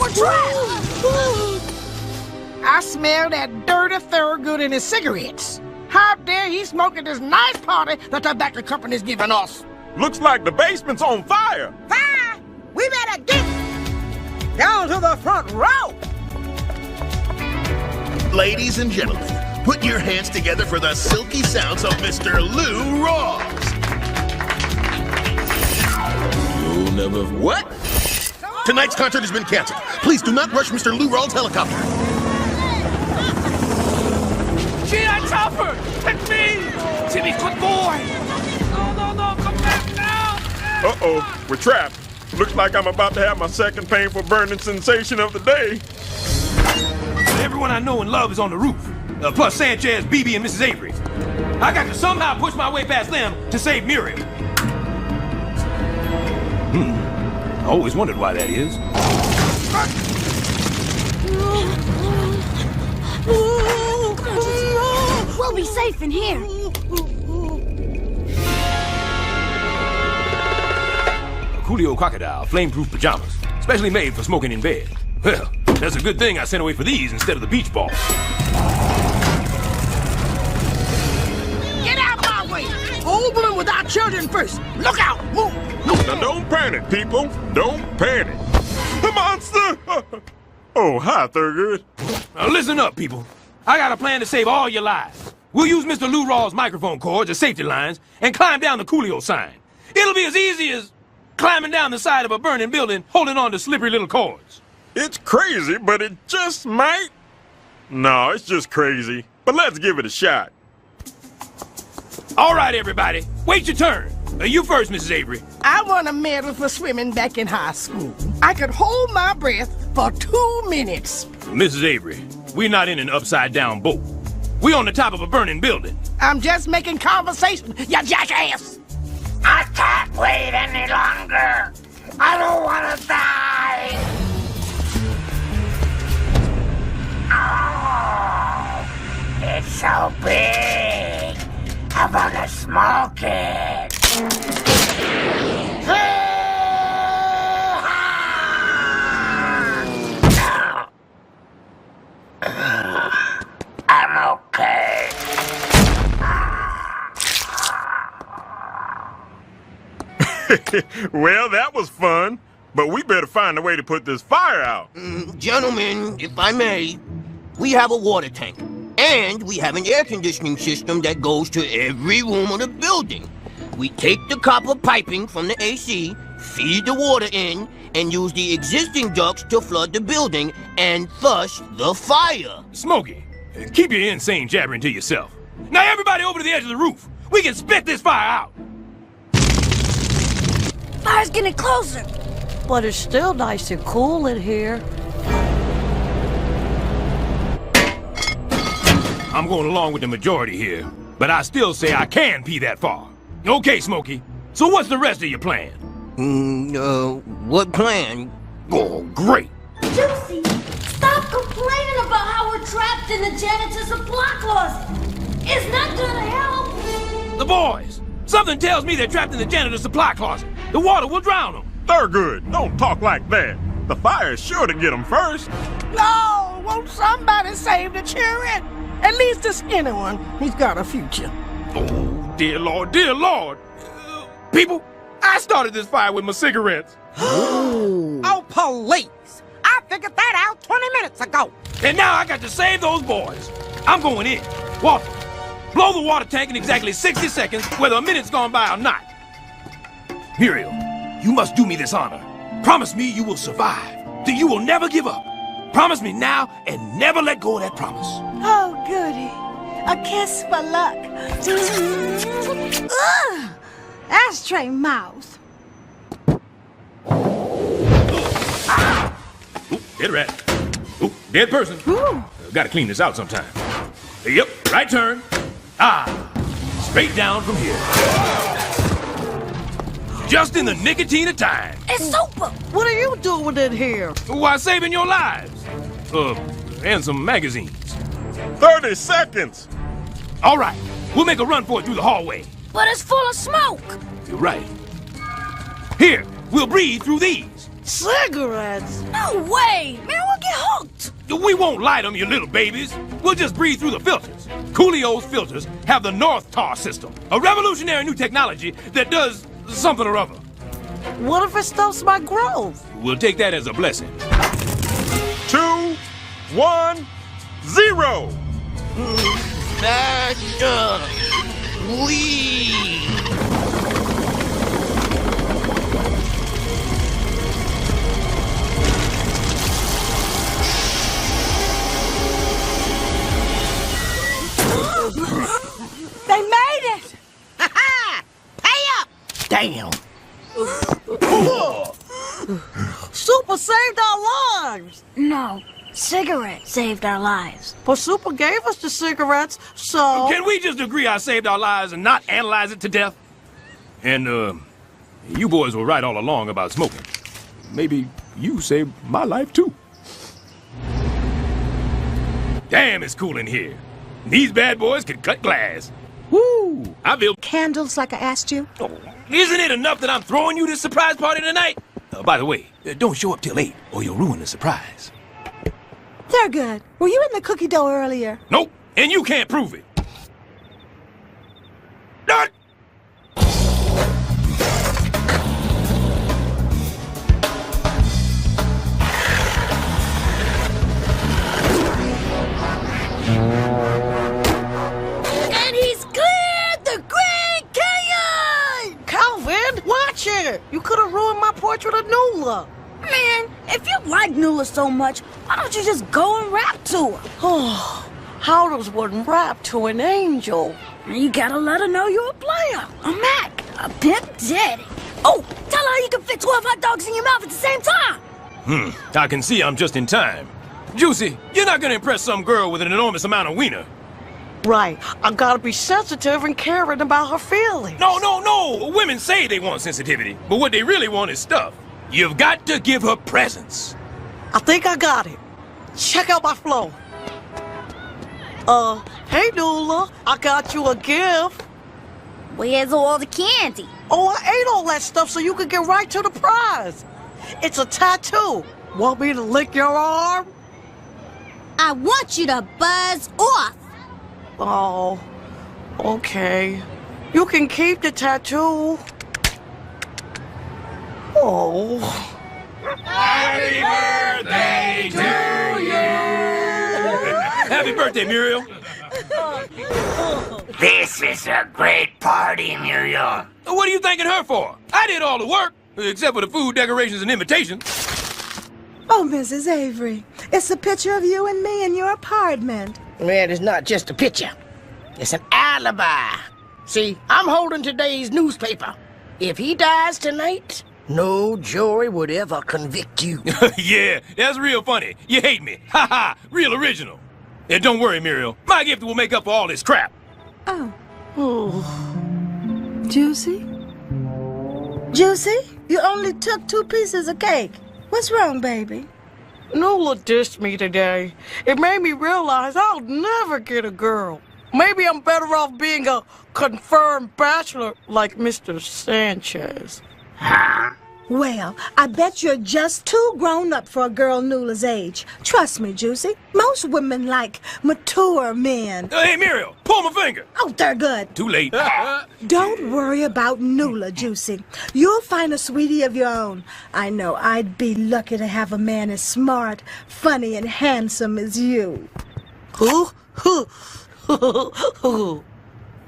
We're trapped! I smell that dirty Thurgood in his cigarettes. How dare he smoke at this nice party the tobacco company's giving us? Looks like the basement's on fire. Fire! We better get down to the front row! Ladies and gentlemen, put your hands together for the silky sounds of Mr. Lou Rawls. You'll never... What? Tonight's concert has been canceled. Please do not rush Mr. Lou Rawls' helicopter. G.I. Chopper! It's me! Timmy, good boy! No, come back now! Uh-oh, we're trapped. Looks like I'm about to have my second painful burning sensation of the day. Everyone I know and love is on the roof. Plus Sanchez, BB, and Mrs. Avery. I got to somehow push my way past them to save Muriel. I always wondered why that is. We'll be safe in here. A Coolio Crocodile, flame-proof pajamas, specially made for smoking in bed. Well, that's a good thing I sent away for these instead of the beach ball. Get out my way! Open with our children first. Look out! Move! Now don't panic, people. Don't panic. The monster! Oh, hi, Thurgood. Now listen up, people. I got a plan to save all your lives. We'll use Mr. Lou Rawls' microphone cords as safety lines and climb down the Coolio sign. It'll be as easy as climbing down the side of a burning building holding on to slippery little cords. It's crazy, but it just might. No, it's just crazy. But let's give it a shot. All right, everybody. Wait your turn. You first, Mrs. Avery. I won a medal for swimming back in high school. I could hold my breath for 2 minutes. Mrs. Avery, we're not in an upside-down boat. We're on the top of a burning building. I'm just making conversation, you jackass! I can't wait any longer. I don't want to die. Oh, it's so big. I want to smoke it. I'm okay. Well, that was fun. But we better find a way to put this fire out. Gentlemen, if I may, we have a water tank. And we have an air conditioning system that goes to every room of the building. We take the copper piping from the AC, feed the water in, and use the existing ducts to flood the building and thus the fire. Smokey, keep your insane jabbering to yourself. Now everybody over to the edge of the roof. We can spit this fire out. Fire's getting closer. But it's still nice and cool in here. I'm going along with the majority here, but I still say I can pee that far. Okay, Smokey. So what's the rest of your plan? What plan? Oh, great. Juicy, stop complaining about how we're trapped in the janitor's supply closet. It's not gonna help. The boys. Something tells me they're trapped in the janitor's supply closet. The water will drown them. Thurgood, don't talk like that. The fire is sure to get them first. No, won't somebody save the children? At least the skinny one. He's got a future. Oh, dear Lord, dear Lord. People, I started this fire with my cigarettes. Oh, police! I figured that out 20 minutes ago. And now I got to save those boys. I'm going in. Walter, blow the water tank in exactly 60 seconds, whether a minute's gone by or not. Muriel, you must do me this honor. Promise me you will survive, that you will never give up. Promise me now and never let go of that promise. Oh, goody. A kiss for luck. Ugh! Ashtray mouth. Oop, dead rat. Oop, dead person. Gotta clean this out sometime. Yep, right turn. Straight down from here. Just in the nicotine of time. It's Super! What are you doing in here? Why, saving your lives. And some magazines. 30 seconds! All right, we'll make a run for it through the hallway. But it's full of smoke. You're right. Here, we'll breathe through these. Cigarettes? No way! Man, we'll get hooked. We won't light them, you little babies. We'll just breathe through the filters. Coolio's filters have the North Tar system, a revolutionary new technology that does something or other. What if it stops my growth? We'll take that as a blessing. 2, 1, 0! Faster! Leave! They made it! Ha-ha! Pay up! Damn. Super saved our lives! No, cigarette saved our lives. But Super gave us the cigarettes, so... Can we just agree I saved our lives and not analyze it to death? And, you boys were right all along about smoking. Maybe you saved my life, too. Damn, it's cool in here. These bad boys can cut glass. Woo! I feel... Candles like I asked you? Oh, isn't it enough that I'm throwing you this surprise party tonight? By the way, don't show up till 8 or you'll ruin the surprise. They're good. Were you in the cookie dough earlier? Nope, and you can't prove it. Not. And he's cleared the Grand Canyon! Calvin, watch it! You could have ruined my portrait of Nula. Man, if you like Nula so much, why don't you just go and rap to her? Oh, how does one rap to an angel? You gotta let her know you're a player, a Mac, a pimp daddy. Oh, tell her you can fit 12 hot dogs in your mouth at the same time. I can see I'm just in time. Juicy, you're not gonna impress some girl with an enormous amount of wiener. Right, I gotta be sensitive and caring about her feelings. No! Women say they want sensitivity, but what they really want is stuff. You've got to give her presents. I think I got it. Check out my flow. Hey Nula, I got you a gift. Where's all the candy? Oh, I ate all that stuff so you could get right to the prize. It's a tattoo. Want me to lick your arm? I want you to buzz off. Oh, okay. You can keep the tattoo. Oh. Happy birthday to you! Happy birthday, Muriel. This is a great party, Muriel. What are you thanking her for? I did all the work, except for the food, decorations, and invitations. Oh, Mrs. Avery, it's a picture of you and me in your apartment. Man, it's not just a picture. It's an alibi. See, I'm holding today's newspaper. If he dies tonight, no jury would ever convict you. Yeah, that's real funny. You hate me. Ha ha, real original. And don't worry, Muriel. My gift will make up for all this crap. Oh. Juicy? Juicy, you only took 2 pieces of cake. What's wrong, baby? Nula dissed me today. It made me realize I'll never get a girl. Maybe I'm better off being a confirmed bachelor like Mr. Sanchez. Well, I bet you're just too grown up for a girl Nula's age. Trust me, Juicy. Most women like mature men. Hey, Muriel, pull my finger. Oh, they're good. Too late. Don't worry about Nula, Juicy. You'll find a sweetie of your own. I know I'd be lucky to have a man as smart, funny, and handsome as you.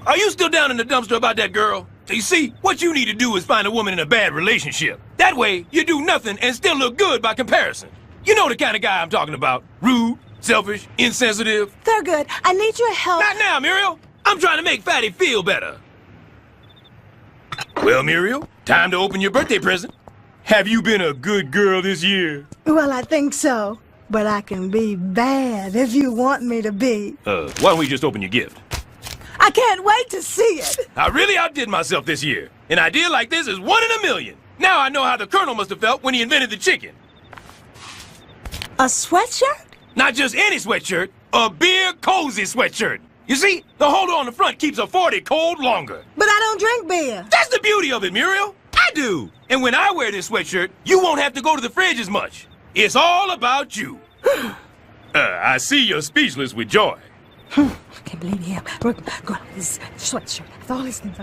Are you still down in the dumpster about that girl? You see, what you need to do is find a woman in a bad relationship. That way, you do nothing and still look good by comparison. You know the kind of guy I'm talking about. Rude, selfish, insensitive. Thurgood, I need your help. Not now, Muriel. I'm trying to make Fatty feel better. Well, Muriel, time to open your birthday present. Have you been a good girl this year? Well, I think so. But I can be bad if you want me to be. Why don't we just open your gift? I can't wait to see it. I really outdid myself this year. An idea like this is 1 in a million. Now I know how the Colonel must have felt when he invented the chicken. A sweatshirt? Not just any sweatshirt, a beer cozy sweatshirt. You see, the holder on the front keeps a 40 cold longer. But I don't drink beer. That's the beauty of it, Muriel. I do. And when I wear this sweatshirt, you won't have to go to the fridge as much. It's all about you. I see you're speechless with joy. I can't believe him. This sweatshirt. With all these things.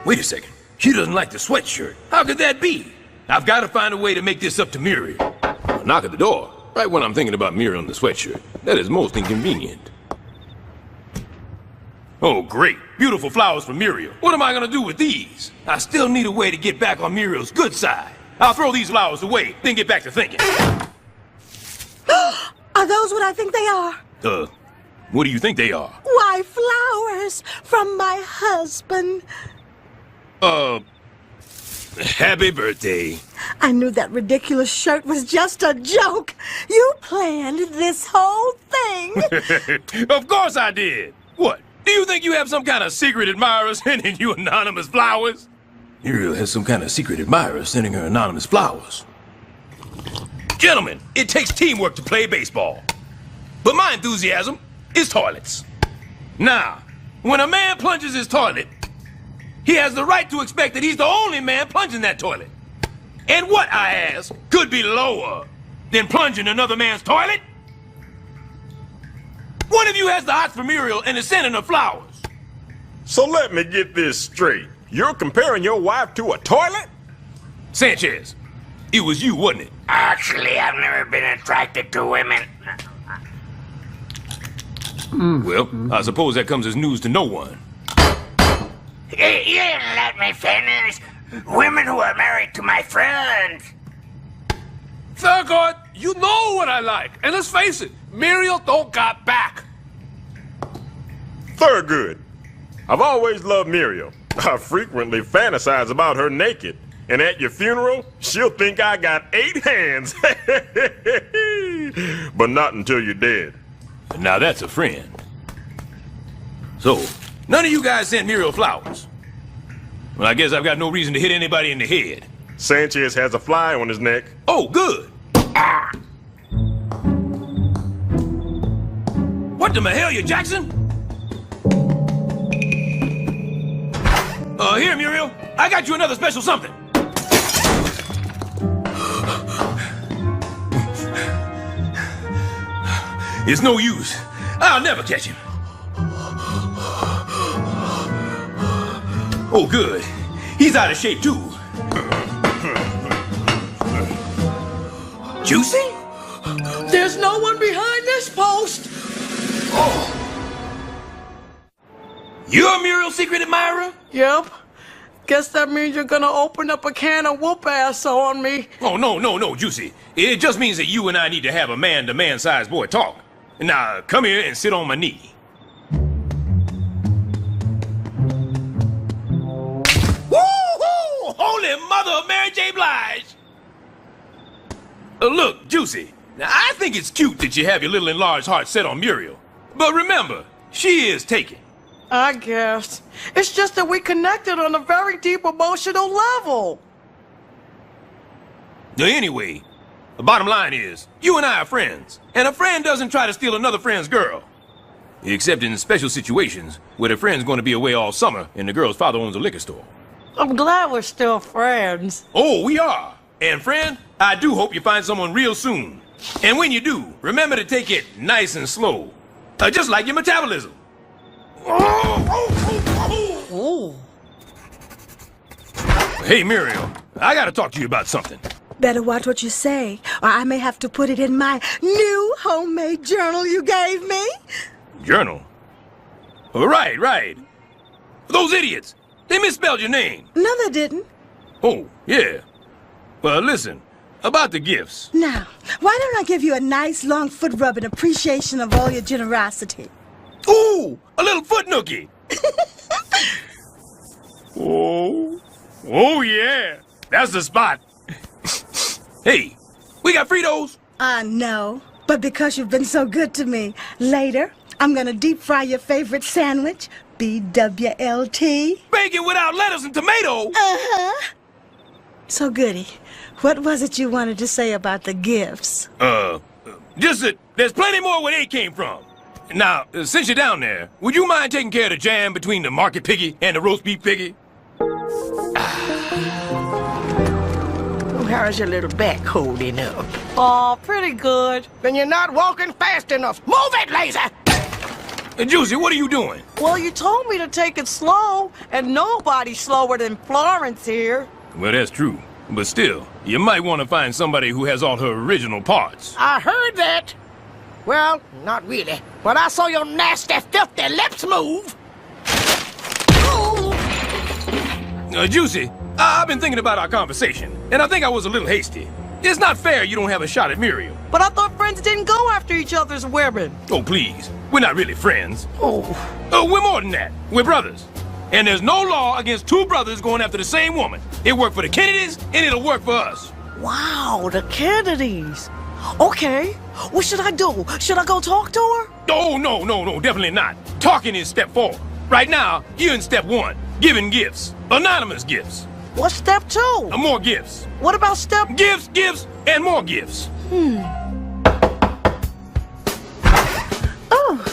Wait a second. She doesn't like the sweatshirt. How could that be? I've got to find a way to make this up to Muriel. A knock at the door. Right when I'm thinking about Muriel and the sweatshirt. That is most inconvenient. Oh, great. Beautiful flowers from Muriel. What am I going to do with these? I still need a way to get back on Muriel's good side. I'll throw these flowers away, then get back to thinking. Are those what I think they are? What do you think they are? Why, flowers from my husband. Happy birthday. I knew that ridiculous shirt was just a joke. You planned this whole thing. Of course I did. What? Do you think you have some kind of secret admirer sending you anonymous flowers? Muriel has some kind of secret admirer sending her anonymous flowers. Gentlemen, it takes teamwork to play baseball. But my enthusiasm is toilets. Now, when a man plunges his toilet, he has the right to expect that he's the only man plunging that toilet. And what, I ask, could be lower than plunging another man's toilet? One of you has the hots for Muriel and is sending her flowers. So let me get this straight. You're comparing your wife to a toilet? Sanchez, it was you, wasn't it? Actually, I've never been attracted to women. Well, I suppose that comes as news to no one. You didn't let me finish. Women who are married to my friends. Thurgood, you know what I like. And let's face it, Muriel don't got back. Thurgood. I've always loved Muriel. I frequently fantasize about her naked. And at your funeral, she'll think I got 8 hands. But not until you're dead. Now that's a friend. So, none of you guys sent Muriel flowers. Well, I guess I've got no reason to hit anybody in the head. Sanchez has a fly on his neck. Oh, good. What the Mahalia Jackson? Here, Muriel. I got you another special something. It's no use. I'll never catch him. Oh, good. He's out of shape, too. Juicy? There's no one behind this post. Oh. You're Muriel's secret admirer? Yep. Guess that means you're gonna open up a can of whoop-ass on me. Oh, no, Juicy. It just means that you and I need to have a man-to-man sized boy talk. Now, come here and sit on my knee. Woo-hoo! Holy mother of Mary J. Blige! Look, Juicy, now I think it's cute that you have your little enlarged heart set on Muriel. But remember, she is taken. I guess. It's just that we connected on a very deep emotional level. Anyway, the bottom line is, you and I are friends, and a friend doesn't try to steal another friend's girl. Except in special situations where the friend's going to be away all summer and the girl's father owns a liquor store. I'm glad we're still friends. Oh, we are. And friend, I do hope you find someone real soon. And when you do, remember to take it nice and slow. Just like your metabolism. Ooh. Hey, Muriel, I gotta talk to you about something. Better watch what you say, or I may have to put it in my new homemade journal you gave me. Journal? Right. Those idiots, they misspelled your name. No, they didn't. Oh, yeah. Well, listen, about the gifts. Now, why don't I give you a nice long foot rub in appreciation of all your generosity? Ooh, a little foot nookie. Oh yeah, that's the spot. Hey, we got Fritos? No, but because you've been so good to me, later I'm gonna deep fry your favorite sandwich, BWLT. Bacon without lettuce and tomato? Uh-huh. So, Goody, what was it you wanted to say about the gifts? Just that there's plenty more where they came from. Now, since you're down there, would you mind taking care of the jam between the market piggy and the roast beef piggy? How's your little back holding up? Oh, pretty good. Then you're not walking fast enough. Move it, lazy! Juicy, what are you doing? Well, you told me to take it slow, and nobody's slower than Florence here. Well, that's true. But still, you might want to find somebody who has all her original parts. I heard that. Well, not really. But I saw your nasty, filthy lips move. Juicy, I've been thinking about our conversation, and I think I was a little hasty. It's not fair you don't have a shot at Muriel. But I thought friends didn't go after each other's women. Oh, please. We're not really friends. Oh, we're more than that. We're brothers. And there's no law against two brothers going after the same woman. It worked for the Kennedys, and it'll work for us. Wow, the Kennedys. Okay, what should I do? Should I go talk to her? Oh, no, definitely not. Talking is step 4. Right now, you're in step 1, giving gifts. Anonymous gifts. What's step 2? More gifts. What about step... Gifts, and more gifts. Oh.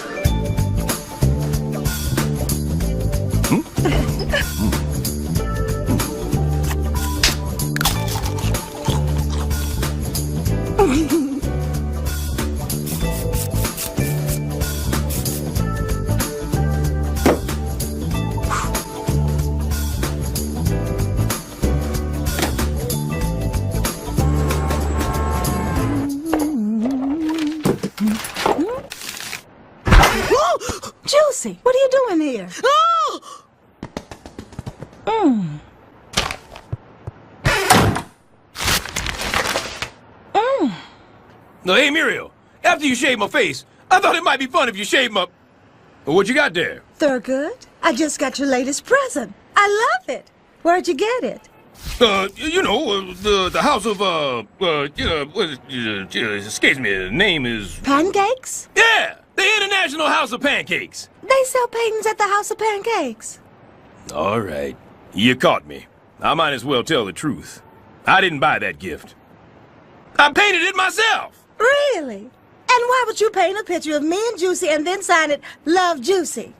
Juicy, what are you doing here? No, hey, Muriel, after you shaved my face, I thought it might be fun if you shaved my... What you got there? Thurgood, I just got your latest present. I love it. Where'd you get it? The house of, excuse me, the name is... Pancakes? Yeah, the International House of Pancakes. They sell paintings at the House of Pancakes. All right, you caught me. I might as well tell the truth. I didn't buy that gift. I painted it myself. Really? And why would you paint a picture of me and Juicy and then sign it, Love Juicy?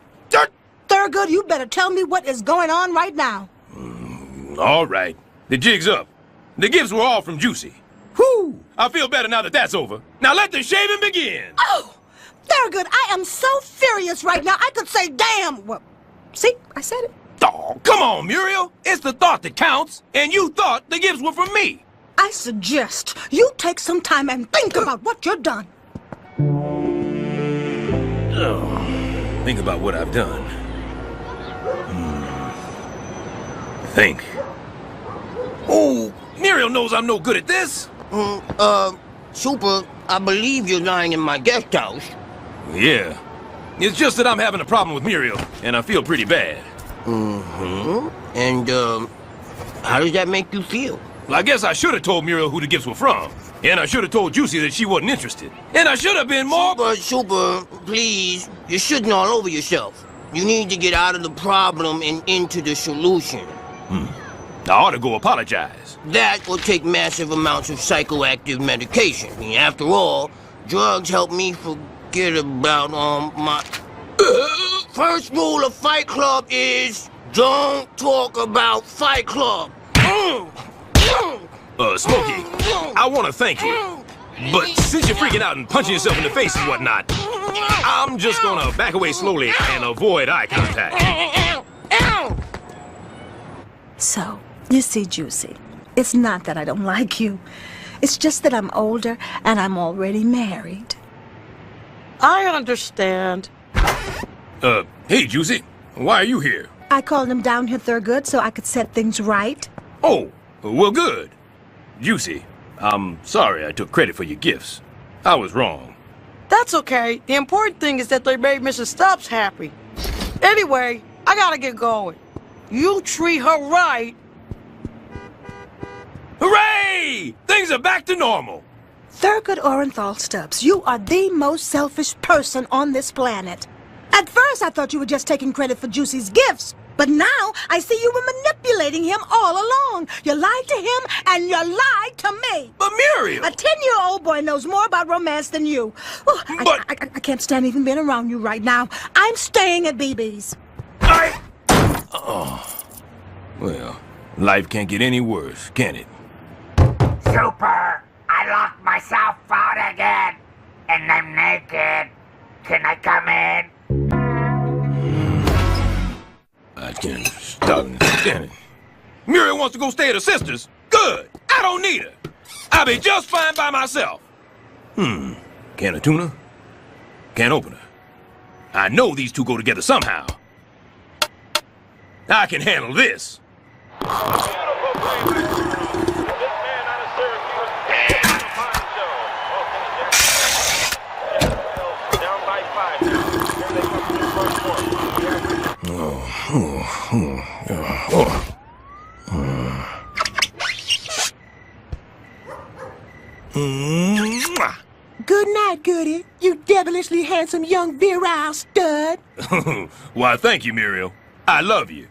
Thurgood, you better tell me what is going on right now. All right, the jig's up. The gifts were all from Juicy. Whew, I feel better now that that's over. Now let the shaving begin. Oh, Thurgood, I am so furious right now, I could say damn. Well, see, I said it. Oh, come on, Muriel. It's the thought that counts, and you thought the gifts were from me. I suggest you take some time and think about what you've done. Oh, think about what I've done. Think. Oh, Muriel knows I'm no good at this. Super, I believe you're lying in my guest house. Yeah. It's just that I'm having a problem with Muriel, and I feel pretty bad. And, how does that make you feel? Well, I guess I should have told Muriel who the gifts were from. And I should have told Juicy that she wasn't interested. And I should have been more... Super, please. You're shitting all over yourself. You need to get out of the problem and into the solution. I ought to go apologize. That will take massive amounts of psychoactive medication. I mean, after all, drugs help me forget about, my... First rule of Fight Club is, don't talk about Fight Club. Smokey, I want to thank you. But since you're freaking out and punching yourself in the face and whatnot, I'm just gonna back away slowly and avoid eye contact. So, you see, Juicy, it's not that I don't like you. It's just that I'm older and I'm already married. I understand. Hey, Juicy, why are you here? I called him down here, Thurgood, so I could set things right. Oh, well, good. Juicy, I'm sorry I took credit for your gifts. I was wrong. That's okay. The important thing is that they made Mrs. Stubbs happy. Anyway, I gotta get going. You treat her right. Hooray! Things are back to normal. Thurgood Orenthal Stubbs, you are the most selfish person on this planet. At first, I thought you were just taking credit for Juicy's gifts. But now, I see you were manipulating him all along. You lied to him, and you lied to me. But Muriel! A 10-year-old boy knows more about romance than you. Oh, I can't stand even being around you right now. I'm staying at BB's. Oh. Well, life can't get any worse, can it? Super! I locked myself out again. And I'm naked. Can I come in? I can't stop standing. Muriel wants to go stay at her sister's? Good! I don't need her. I'll be just fine by myself. Can of tuna? Can't open her. I know these two go together somehow. I can handle this. Good night, Goody. You devilishly handsome young virile stud. Why, thank you, Muriel. I love you.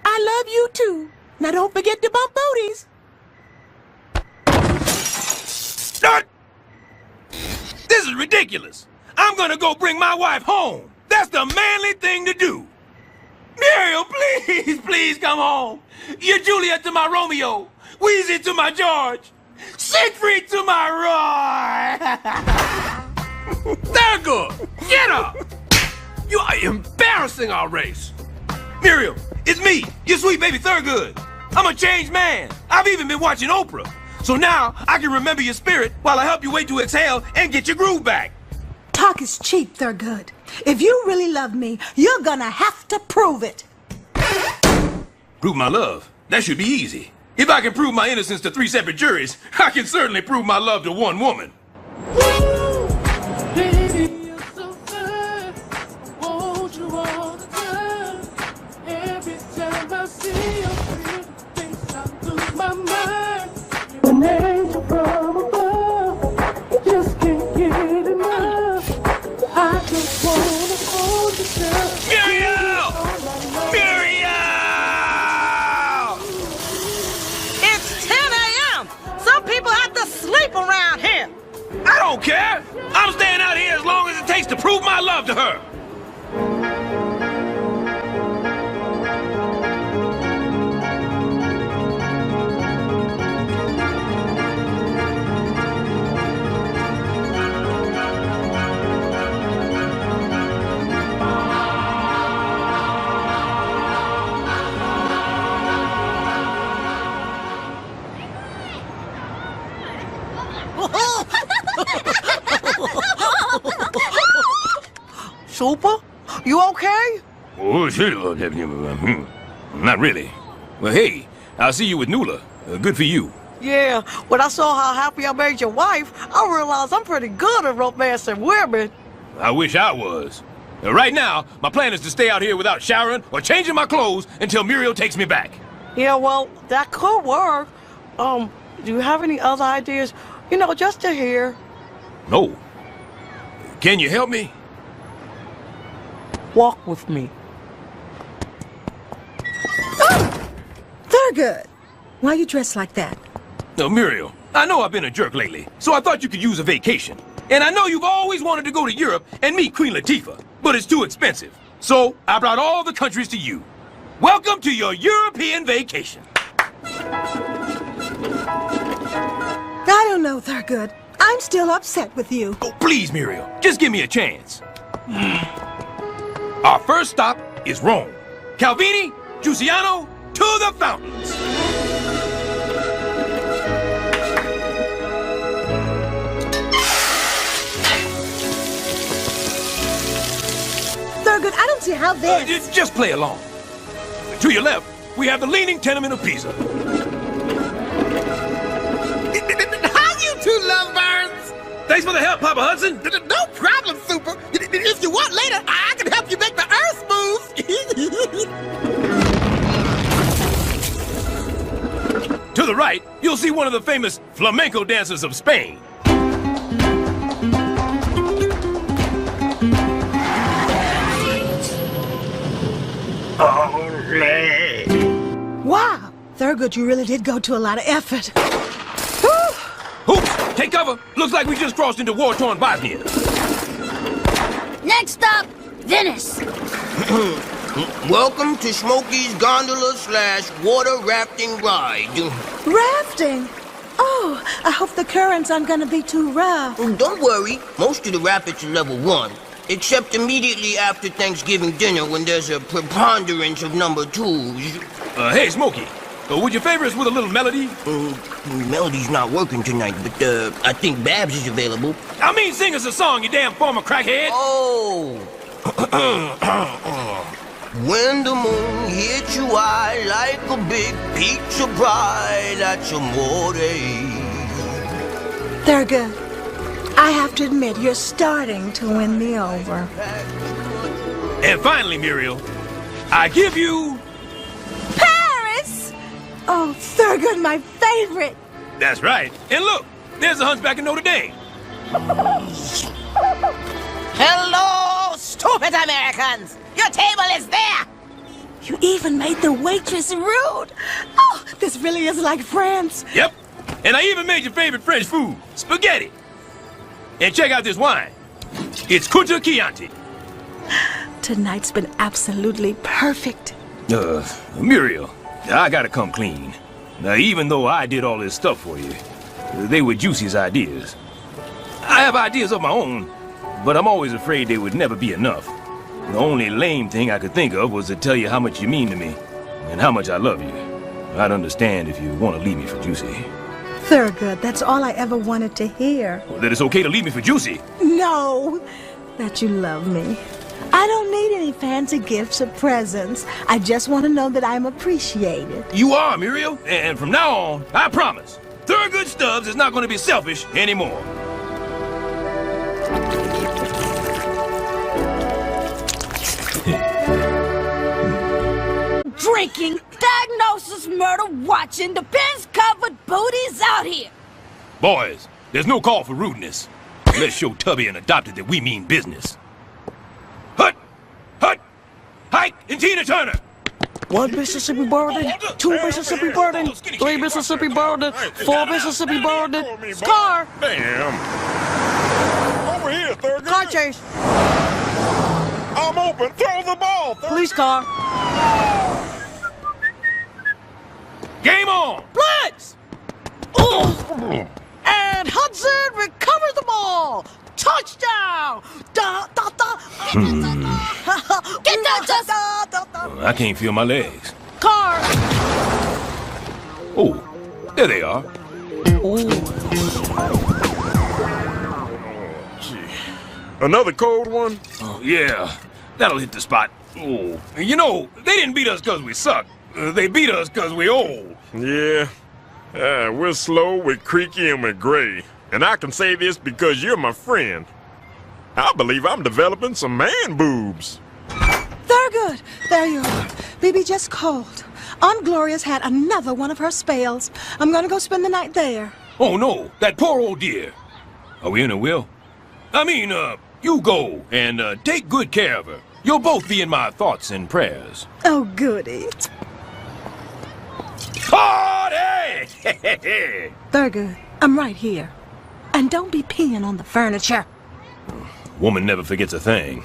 I love you, too. Now don't forget to bump booties. This is ridiculous. I'm gonna go bring my wife home. That's the manly thing to do. Muriel, please, please come home. You're Juliet to my Romeo, Wheezy to my George, Siegfried to my Roy. Thurgood, get up! You are embarrassing our race. Muriel, it's me, your sweet baby Thurgood. I'm a changed man. I've even been watching Oprah. So now I can remember your spirit while I help you wait to exhale and get your groove back. Talk is cheap, Thurgood. If you really love me, you're gonna have to prove it. Prove my love? That should be easy. If I can prove my innocence to 3 separate juries, I can certainly prove my love to 1 woman. I don't care. I'm staying out here as long as it takes to prove my love to her. Super? You okay? Oh, shit. Not really. Well, hey, I'll see you with Nula. Good for you. Yeah, when I saw how happy I made your wife, I realized I'm pretty good at romancing women. I wish I was. Right now, my plan is to stay out here without showering or changing my clothes until Muriel takes me back. Yeah, well, that could work. Do you have any other ideas? You know, just to hear. No. Can you help me? Walk with me. Oh! Thurgood! Why are you dressed like that? No, Muriel, I know I've been a jerk lately, so I thought you could use a vacation. And I know you've always wanted to go to Europe and meet Queen Latifah, but it's too expensive. So I brought all the countries to you. Welcome to your European vacation. I don't know, Thurgood. I'm still upset with you. Oh, please, Muriel, just give me a chance. Our first stop is Rome. Calvini, Giussiano, to the fountains. Thurgood, I don't see how this... Just play along. To your left, we have the Leaning Tenement of Pisa. How Thanks for the help, Papa Hudson. No problem, Super. If you want later, I can help you make the earth move. To the right, you'll see one of the famous flamenco dancers of Spain. Wow, Thurgood, you really did go to a lot of effort. Hoops, take cover. Looks like we just crossed into war-torn Bosnia. Next up, Venice. Welcome to Smokey's Gondola / water rafting ride. Rafting? Oh, I hope the currents aren't gonna be too rough. Don't worry, most of the rapids are level 1. Except immediately after Thanksgiving dinner when there's a preponderance of number 2s. Hey, Smokey, would your favorites with a little melody? Melody's not working tonight, but I think Babs is available. I mean, sing us a song, you damn former crackhead. Oh. When the moon hits you high like a big pizza pie, that's amore. Thurgood, I have to admit, you're starting to win me over. And finally, Muriel, I give you... Paris! Oh, Thurgood, my favorite. That's right. And look, there's the Hunchback of Notre Dame. Hello, stupid Americans! Your table is there! You even made the waitress rude. Oh, this really is like France. Yep. And I even made your favorite French food, spaghetti. And check out this wine. It's Kunta Chianti. Tonight's been absolutely perfect. Muriel, I gotta come clean. Now, even though I did all this stuff for you, they were Juicy's ideas. I have ideas of my own, but I'm always afraid they would never be enough. The only lame thing I could think of was to tell you how much you mean to me and how much I love you. I'd understand if you want to leave me for Juicy. Thurgood, that's all I ever wanted to hear. That it's okay to leave me for Juicy. No, that you love me. I don't need any fancy gifts or presents. I just want to know that I'm appreciated. You are, Muriel. And from now on, I promise, Thurgood Stubbs is not going to be selfish anymore. Drinking, diagnosis, murder, watching, the pins covered booties out here. Boys, there's no call for rudeness. Let's show Tubby and Adopted that we mean business. Hut! Hut! Hike and Tina Turner! 1 Mississippi burden, 2 Mississippi burden, 3 Mississippi burden, 4 Mississippi burden. Scar! Damn. Over here, Thurgood. Car chase. I'm open. Throw the ball. Police car. Game on! Blitz! And Hudson recovers the ball. Touchdown! Da, da, da. Get down, Justin! I can't feel my legs. Car! Oh, there they are. Another cold one? Oh, yeah. That'll hit the spot. Oh, you know, they didn't beat us because we suck. They beat us because we old. Yeah. We're slow, we're creaky, and we're gray. And I can say this because you're my friend. I believe I'm developing some man boobs. Thurgood, there you are. Bibi just called. Aunt Gloria's had another one of her spells. I'm gonna go spend the night there. Oh, no, that poor old dear. Are we in a will? I mean, you go and take good care of her. You'll both be in my thoughts and prayers. Oh, goody. Party! Thurgood, I'm right here. And don't be peeing on the furniture. Woman never forgets a thing.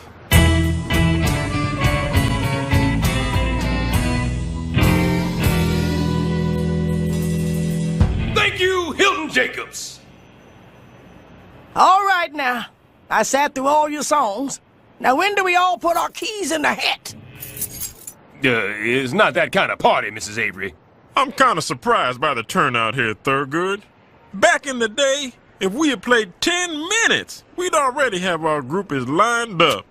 Thank you, Hilton Jacobs. All right now. I sat through all your songs. Now when do we all put our keys in the hat? It's not that kind of party, Mrs. Avery. I'm kind of surprised by the turnout here, Thurgood. Back in the day, if we had played 10 minutes, we'd already have our groupies lined up.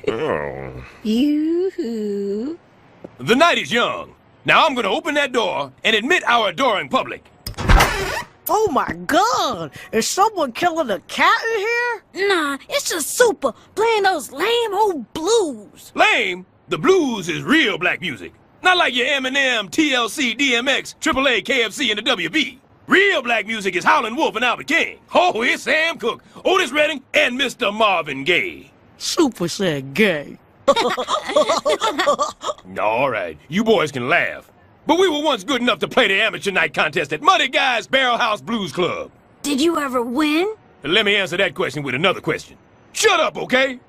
Oh. Yoo-hoo. The night is young. Now I'm going to open that door and admit our adoring public. Oh my God! Is someone killing a cat in here? Nah, it's just Super playing those lame old blues. Lame? The blues is real black music. Not like your Eminem, TLC, DMX, AAA, KFC, and the WB. Real black music is Howlin' Wolf and Albert King. Oh, it's Sam Cooke, Otis Redding, and Mr. Marvin Gaye. Super said gay. All right, you boys can laugh. But we were once good enough to play the amateur night contest at Muddy Guy's Barrel House Blues Club. Did you ever win? Let me answer that question with another question. Shut up, okay?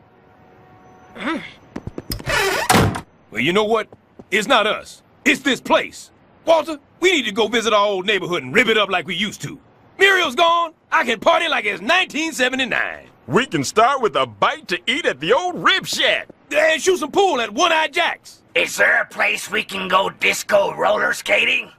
Well, you know what? It's not us. It's this place. Walter, we need to go visit our old neighborhood and rip it up like we used to. Muriel's gone. I can party like it's 1979. We can start with a bite to eat at the old Rib Shack. And shoot some pool at One Eye Jack's. Is there a place we can go disco roller skating?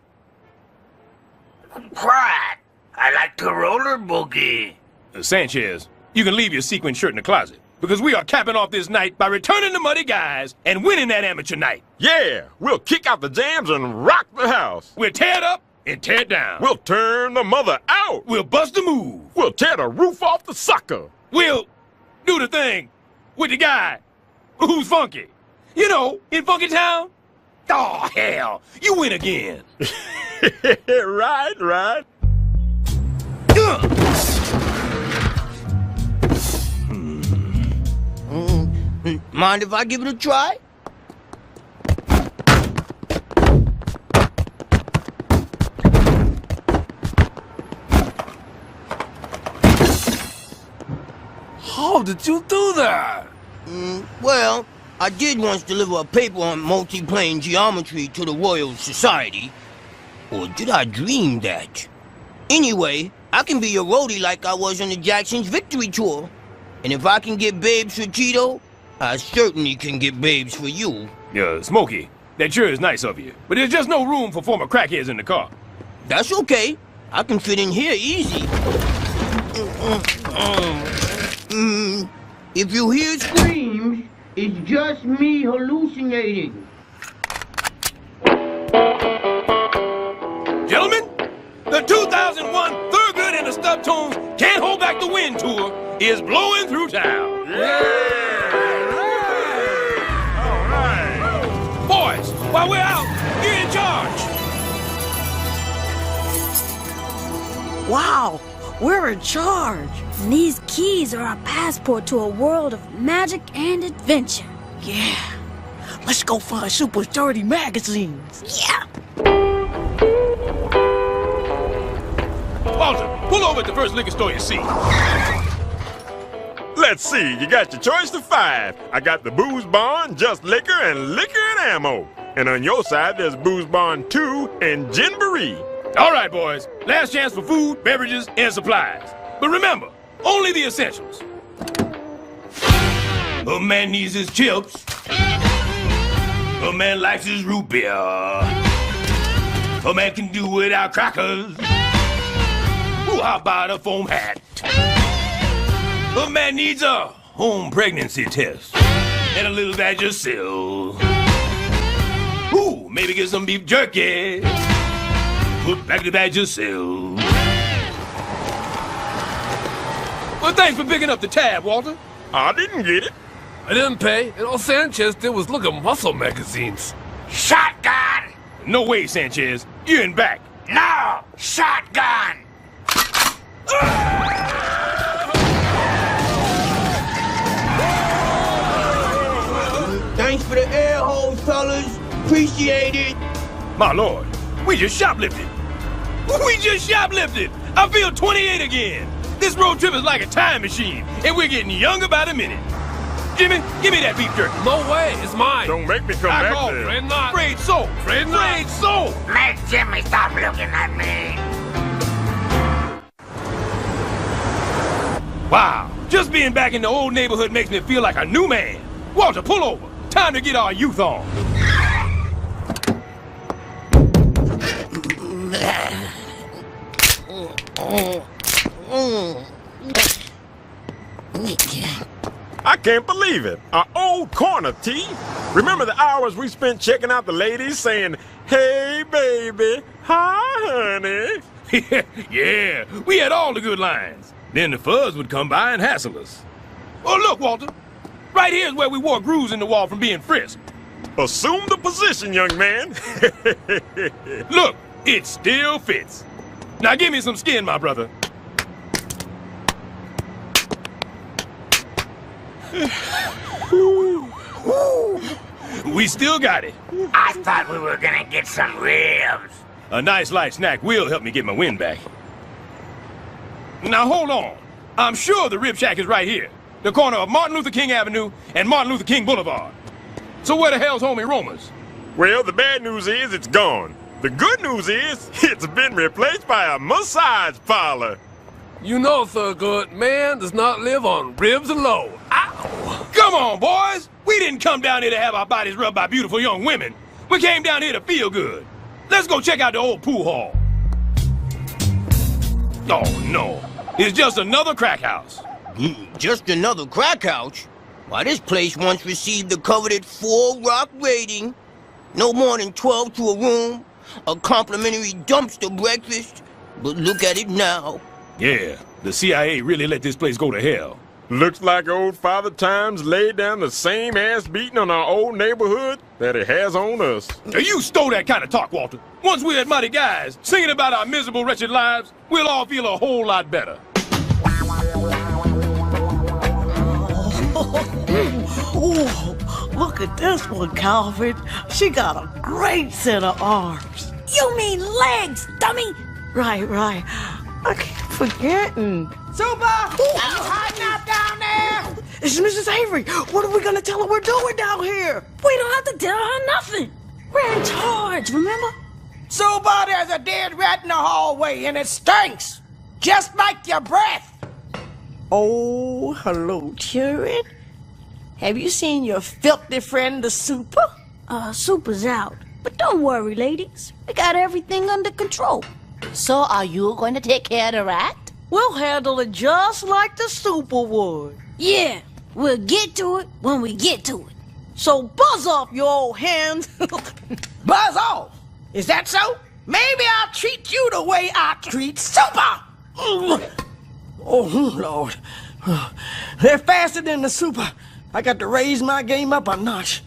Quiet. I like to roller boogie. Sanchez, you can leave your sequin shirt in the closet, because we are capping off this night by returning to Muddy Guys and winning that amateur night. Yeah, we'll kick out the jams and rock the house. We'll tear it up and tear it down. We'll turn the mother out. We'll bust the move. We'll tear the roof off the sucker. We'll do the thing with the guy who's funky. You know, in Funky Town. Oh, hell, you win again. Right. Mind if I give it a try? How did you do that? Well, I did once deliver a paper on multi-plane geometry to the Royal Society. Or did I dream that? Anyway, I can be your roadie like I was on the Jackson's Victory Tour. And if I can get babes for Cheeto, I certainly can get babes for you. Yeah, Smokey, that sure is nice of you. But there's just no room for former crackheads in the car. That's okay. I can fit in here easy. If you hear screams, it's just me hallucinating. Gentlemen, the 2001 Thurgood and the Stubbtones Can't Hold Back the Wind tour is blowing through town. Boys, while we're out, you're in charge. Wow, we're in charge. And these keys are our passport to a world of magic and adventure. Yeah. Let's go find Super's dirty magazines. Yeah. Walter, pull over at the first liquor store you see. Let's see, you got your choice of 5. I got the Booze Barn, Just Liquor, and Liquor and Ammo. And on your side, there's Booze Barn 2 and Ginbaree. All right, boys. Last chance for food, beverages, and supplies. But remember, only the essentials. A man needs his chips. A man likes his root beer. A man can do without crackers. Ooh, how about a foam hat? A man needs a home pregnancy test. And a little Vagisil. Ooh, maybe get some beef jerky. Put back the Vagisil. Well, thanks for picking up the tab, Walter. I didn't get it. I didn't pay, and all Sanchez did was look at muscle magazines. Shotgun! No way, Sanchez. You're in back. No! Shotgun! Thanks for the air holes, fellas. Appreciate it. My lord, we just shoplifted. We just shoplifted. I feel 28 again. This road trip is like a time machine, and we're getting younger by the minute. Jimmy, give me that beef jerky. No way, it's mine. Don't make me come back there. Afraid not. Afraid so. Afraid not. Afraid so. Make Jimmy stop looking at me. Wow, just being back in the old neighborhood makes me feel like a new man. Walter, pull over. Time to get our youth on. I can't believe it. Our old corner, T. Remember the hours we spent checking out the ladies saying, "Hey, baby. Hi, honey." Yeah, we had all the good lines. Then the fuzz would come by and hassle us. Oh, look, Walter. Right here's where we wore grooves in the wall from being frisked. Assume the position, young man. Look, it still fits. Now give me some skin, my brother. We still got it. I thought we were gonna get some ribs. A nice light snack will help me get my wind back. Now hold on. I'm sure the Rib Shack is right here. The corner of Martin Luther King Avenue and Martin Luther King Boulevard. So where the hell's homie Romer's? Well, the bad news is it's gone. The good news is it's been replaced by a massage parlor. You know, Thurgood, man does not live on ribs alone. Ow! Come on, boys! We didn't come down here to have our bodies rubbed by beautiful young women. We came down here to feel good. Let's go check out the old pool hall. Oh, no. It's just another crack house. Just another crack house? Why, this place once received the coveted 4-rock rating. No more than 12 to a room, a complimentary dumpster breakfast. But look at it now. Yeah, the CIA really let this place go to hell. Looks like old Father Time's laid down the same ass beating on our old neighborhood that it has on us. Now you stole that kind of talk, Walter. Once we're muddy guys, singing about our miserable, wretched lives, we'll all feel a whole lot better. Oh, look at this one, Calvin. She got a great set of arms. You mean legs, dummy? Right. I keep forgetting. Super! You hiding out down there? It's Mrs. Avery. What are we gonna tell her we're doing down here? We don't have to tell her nothing. We're in charge, remember? Super, there's a dead rat in the hallway and it stinks. Just like your breath. Oh, hello, children. Have you seen your filthy friend, the Super? Super's out. But don't worry, ladies. We got everything under control. So are you going to take care of the rat? We'll handle it just like the Super would. Yeah, we'll get to it when we get to it. So buzz off, you old hands. Buzz off? Is that so? Maybe I'll treat you the way I treat Super. Oh, Lord. They're faster than the Super. I got to raise my game up a notch.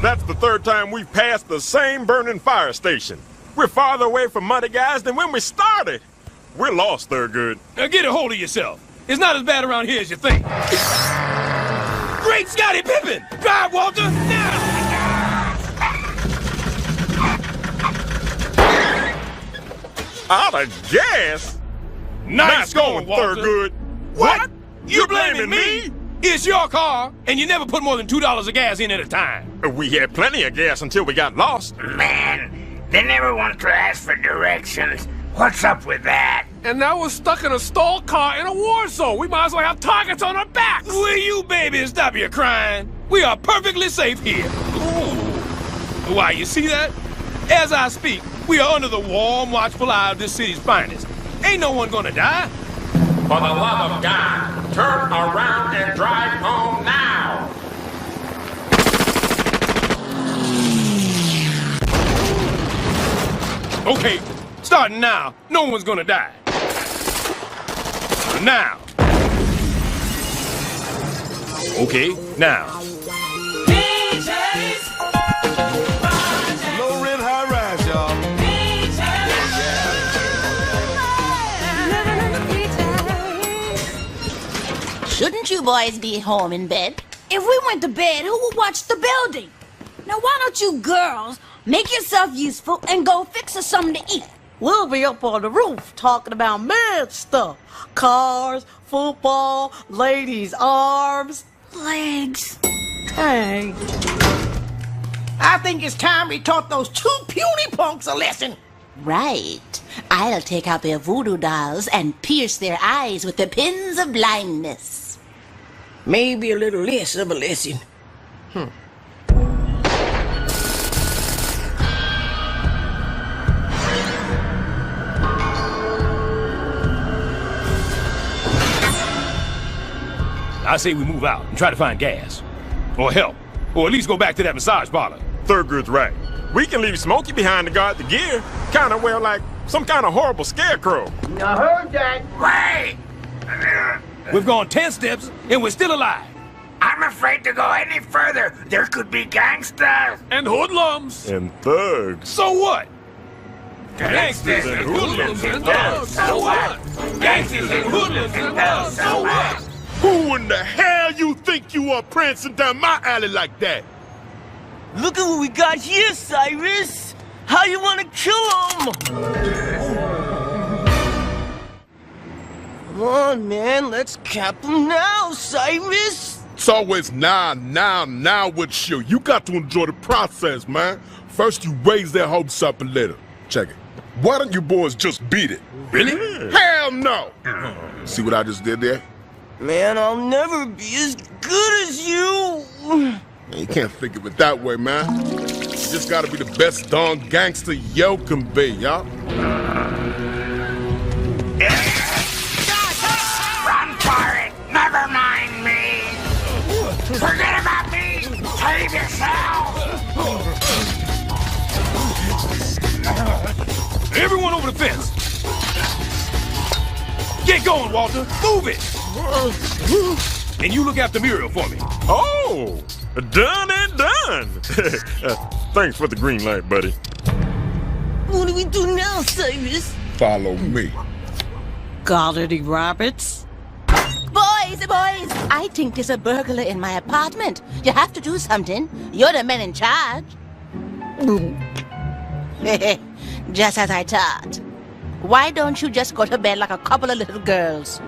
That's the third time we've passed the same burning fire station. We're farther away from Muddy Guys than when we started. We're lost, Thurgood. Now get a hold of yourself. It's not as bad around here as you think. Great Scotty Pippen! Drive, Walter, now! Out of gas? Nice going, Walter. Thurgood. What? You blaming me? It's your car, and you never put more than $2 of gas in at a time. We had plenty of gas until we got lost. Man, they never want to ask for directions. What's up with that? And now we're stuck in a stalled car in a war zone. We might as well have targets on our backs. Will you, baby, stop your crying? We are perfectly safe here. Ooh. Why, you see that? As I speak, we are under the warm, watchful eye of this city's finest. Ain't no one gonna die. For the love of God, turn around and drive home now! Okay, starting now, no one's gonna die. Now. Okay, now. Low rent, high rise, y'all. Shouldn't you boys be home in bed? If we went to bed, who would watch the building? Now why don't you girls make yourself useful and go fix us something to eat? We'll be up on the roof talking about mad stuff. Cars, football, ladies' arms. Legs. Dang. I think it's time we taught those two puny punks a lesson. Right. I'll take out their voodoo dolls and pierce their eyes with the pins of blindness. Maybe a little less of a lesson. I say we move out and try to find gas. Or help. Or at least go back to that massage parlor. Thurgood's right. We can leave Smokey behind to guard the gear. Kind of, well, like some kind of horrible scarecrow. I heard that. Wait! We've gone 10 steps, and we're still alive. I'm afraid to go any further. There could be gangsters. And hoodlums. And thugs. So what? Gangsters and hoodlums and thugs. So what? Gangsters and hoodlums and thugs. So what? Who in the hell you think you are prancing down my alley like that? Look at what we got here, Cyrus. How you want to kill him? Come on, man. Let's cap him now, Cyrus. It's always now with you. You got to enjoy the process, man. First you raise their hopes up and later. Check it. Why don't you boys just beat it? Really? Hell no! See what I just did there? Man, I'll never be as good as you. You can't think of it that way, man. You just gotta be the best darn gangster yo can be, y'all. Run for it. Never mind me. Forget about me. Save yourself. Everyone over the fence. Get going, Walter. Move it. And you look after Muriel for me. Oh, done and done. Thanks for the green light, buddy. What do we do now, Cyrus? Follow me. Got any rabbits? Boys, I think there's a burglar in my apartment. You have to do something. You're the men in charge. Just as I thought. Why don't you just go to bed like a couple of little girls?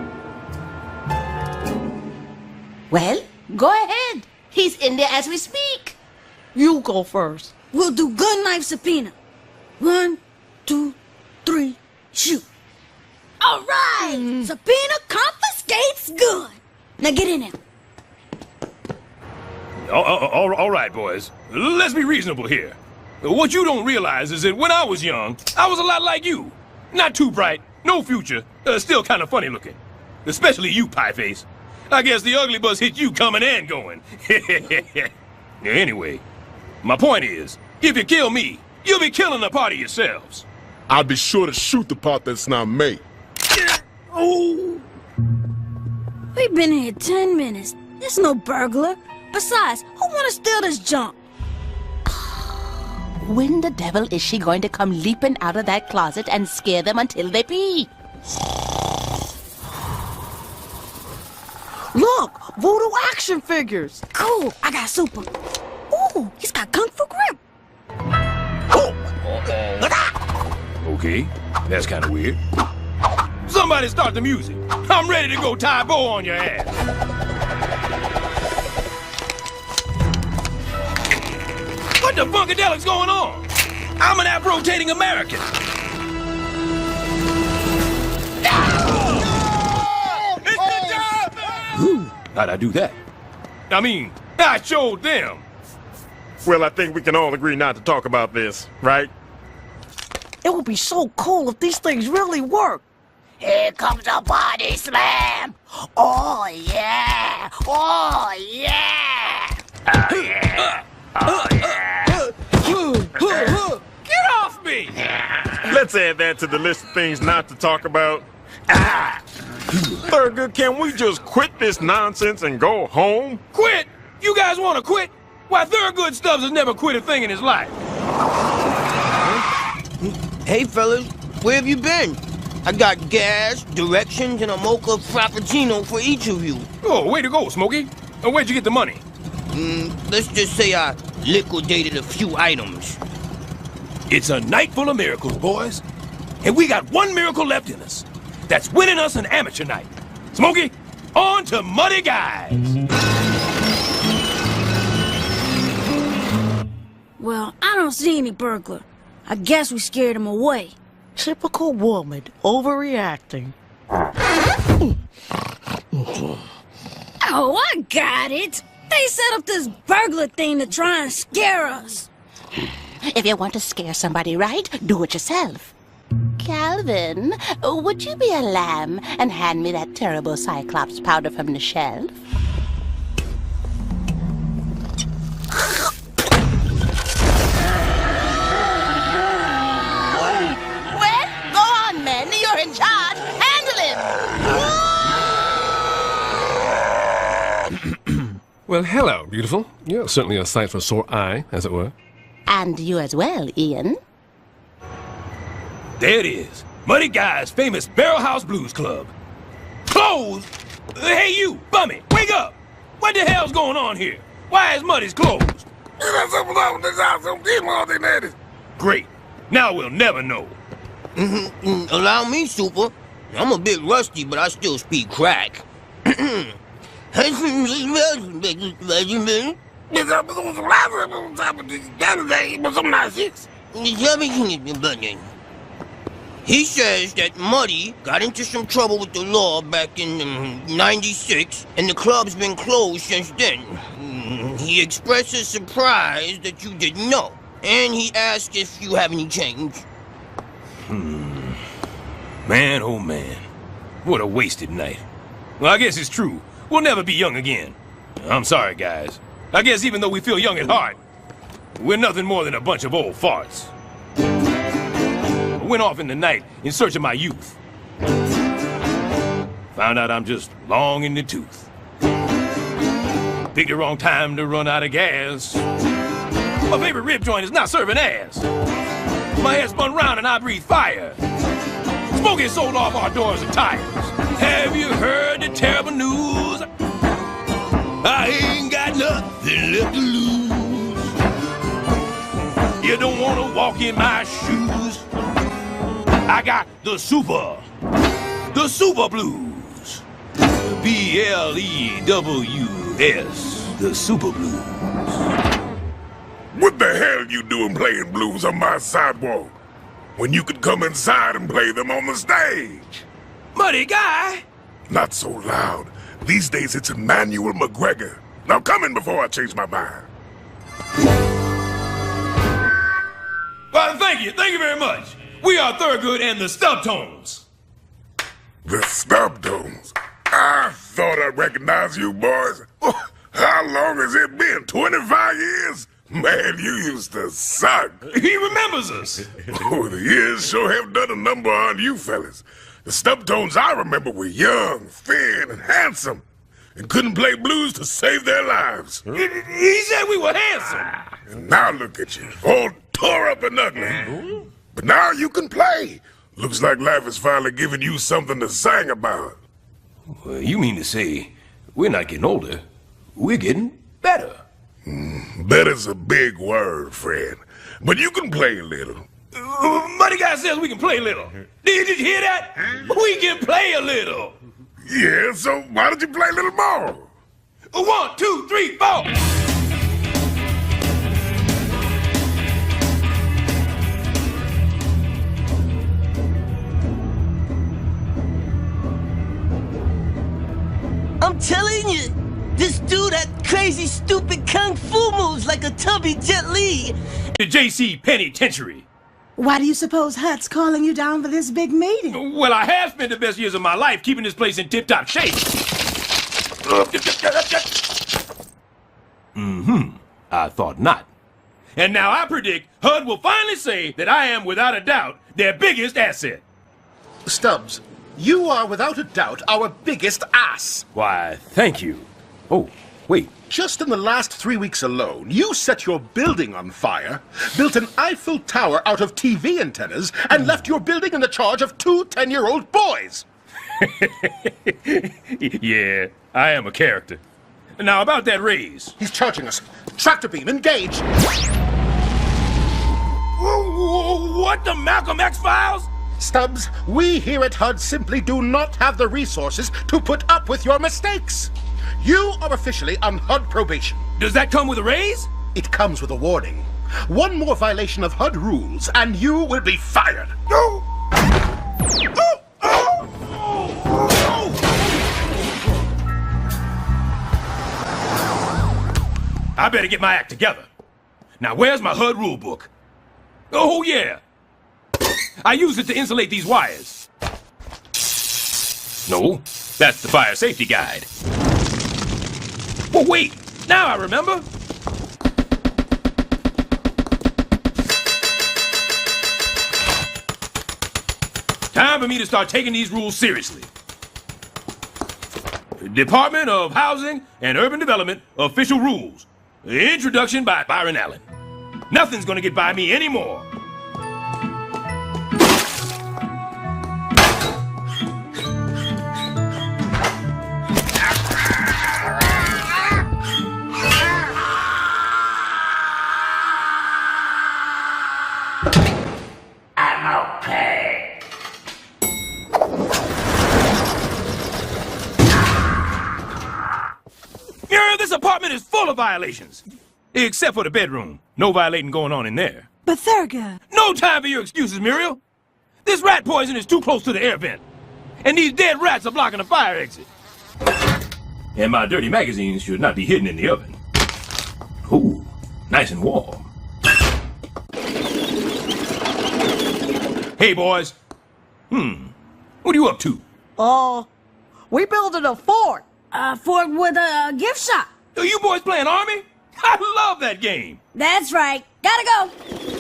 Well, go ahead. He's in there as we speak. You go first. We'll do gun knife subpoena. 1, 2, 3, shoot. All right! Subpoena confiscates gun. Now get in there. All right, boys. Let's be reasonable here. What you don't realize is that when I was young, I was a lot like you. Not too bright, no future, still kind of funny looking. Especially you, Pieface. I guess the ugly bus hit you coming and going. Anyway, my point is, if you kill me, you'll be killing the party yourselves. I'll be sure to shoot the part that's not me. Oh! We've been here 10 minutes. There's no burglar. Besides, who want to steal this junk? When the devil is she going to come leaping out of that closet and scare them until they pee? Look, voodoo action figures. Cool, I got super. Ooh, he's got kung fu grip. Okay, that's kind of weird. Somebody start the music. I'm ready to go tie a bow on your ass. What the funkadelic's going on? I'm an app-rotating American. How'd I do that? I mean, I showed them. Well, I think we can all agree not to talk about this, right? It would be so cool if these things really work. Here comes a body slam. Oh, yeah. Oh, yeah. Oh, yeah. Oh, yeah. Get off me! Let's add that to the list of things not to talk about. Thurgood, can we just quit this nonsense and go home? Quit? You guys want to quit? Why, Thurgood Stubbs has never quit a thing in his life. Hey, fellas, where have you been? I got gas, directions, and a mocha frappuccino for each of you. Oh, way to go, Smokey. Where'd you get the money? Let's just say I liquidated a few items. It's a night full of miracles, boys. And we got one miracle left in us. That's winning us an amateur night. Smokey, on to Muddy Guys. Well, I don't see any burglar. I guess we scared him away. Typical woman, overreacting. Oh, I got it. They set up this burglar thing to try and scare us. If you want to scare somebody right, do it yourself. Calvin, would you be a lamb and hand me that terrible Cyclops powder from the shelf? in charge. Handle him! Well, hello, beautiful. You're certainly a sight for sore eye, as it were. And you as well, Ian. There it is. Muddy Guy's famous Barrel House Blues Club. Closed? Hey, you, bummy, wake up! What the hell's going on here? Why is Muddy's closed? Great. Now we'll never know. Allow me, Super. I'm a bit rusty, but I still speak crack. He says that Muddy got into some trouble with the law back in '96, and the club's been closed since then. He expresses surprise that you didn't know, and he asks if you have any change. Man, oh man. What a wasted night. Well, I guess it's true. We'll never be young again. I'm sorry, guys. I guess even though we feel young at heart, we're nothing more than a bunch of old farts. I went off in the night in search of my youth. Found out I'm just long in the tooth. Picked the wrong time to run out of gas. My favorite rib joint is not serving ass. My head spun round and I breathed fire. Smokey sold off our doors and tires. Have you heard the terrible news? I ain't got nothing left to lose. You don't want to walk in my shoes. I got the super blues. BLEWS, the super blues. What the hell you doing playing blues on my sidewalk when you could come inside and play them on the stage? Muddy Guy! Not so loud. These days it's Emmanuel McGregor. Now come in before I change my mind. Well, thank you very much. We are Thurgood and the Stubtones. The Stubtones? I thought I recognized you boys. Oh, how long has it been? 25 years? Man, you used to suck. He remembers us. Oh, the years sure have done a number on you fellas. The Stubtones I remember were young, thin, and handsome, and couldn't play blues to save their lives. He said we were handsome. And now look at you, all tore up and ugly. But now you can play. Looks like life is finally giving you something to sing about. Well, you mean to say we're not getting older, we're getting better. Better's a big word, friend. But you can play a little. Muddy Guy says we can play a little. Did you hear that? We can play a little. Yeah, so why don't you play a little more? 1, 2, 3, 4. I'm telling you, this dude had crazy, stupid kung fu moves like a tubby Jet Li. The J.C. Penitentiary. Why do you suppose Hut's calling you down for this big meeting? Well, I have spent the best years of my life keeping this place in tip-top shape. I thought not. And now I predict HUD will finally say that I am, without a doubt, their biggest asset. Stubbs, you are without a doubt our biggest ass. Why, thank you. Oh, wait. Just in the last 3 weeks alone, you set your building on fire, built an Eiffel Tower out of TV antennas, and left your building in the charge of 2 10-year-old boys. Yeah, I am a character. Now, about that raise. He's charging us. Tractor beam, engage. What, the Malcolm X Files? Stubbs, we here at HUD simply do not have the resources to put up with your mistakes. You are officially on HUD probation. Does that come with a raise? It comes with a warning. One more violation of HUD rules, and you will be fired. No! I better get my act together. Now, where's my HUD rule book? Oh, yeah. I use it to insulate these wires. No, that's the fire safety guide. Well, wait. Now I remember. Time for me to start taking these rules seriously. Department of Housing and Urban Development official rules. Introduction by Byron Allen. Nothing's gonna get by me anymore. I'm okay. Muriel, this apartment is full of violations. Except for the bedroom. No violating going on in there. But Thurgood. No time for your excuses, Muriel. This rat poison is too close to the air vent. And these dead rats are blocking the fire exit. And my dirty magazines should not be hidden in the oven. Ooh, nice and warm. Hey, boys. What are you up to? We building a fort. A fort with a gift shop. Are you boys playing Army? I love that game. That's right. Gotta go.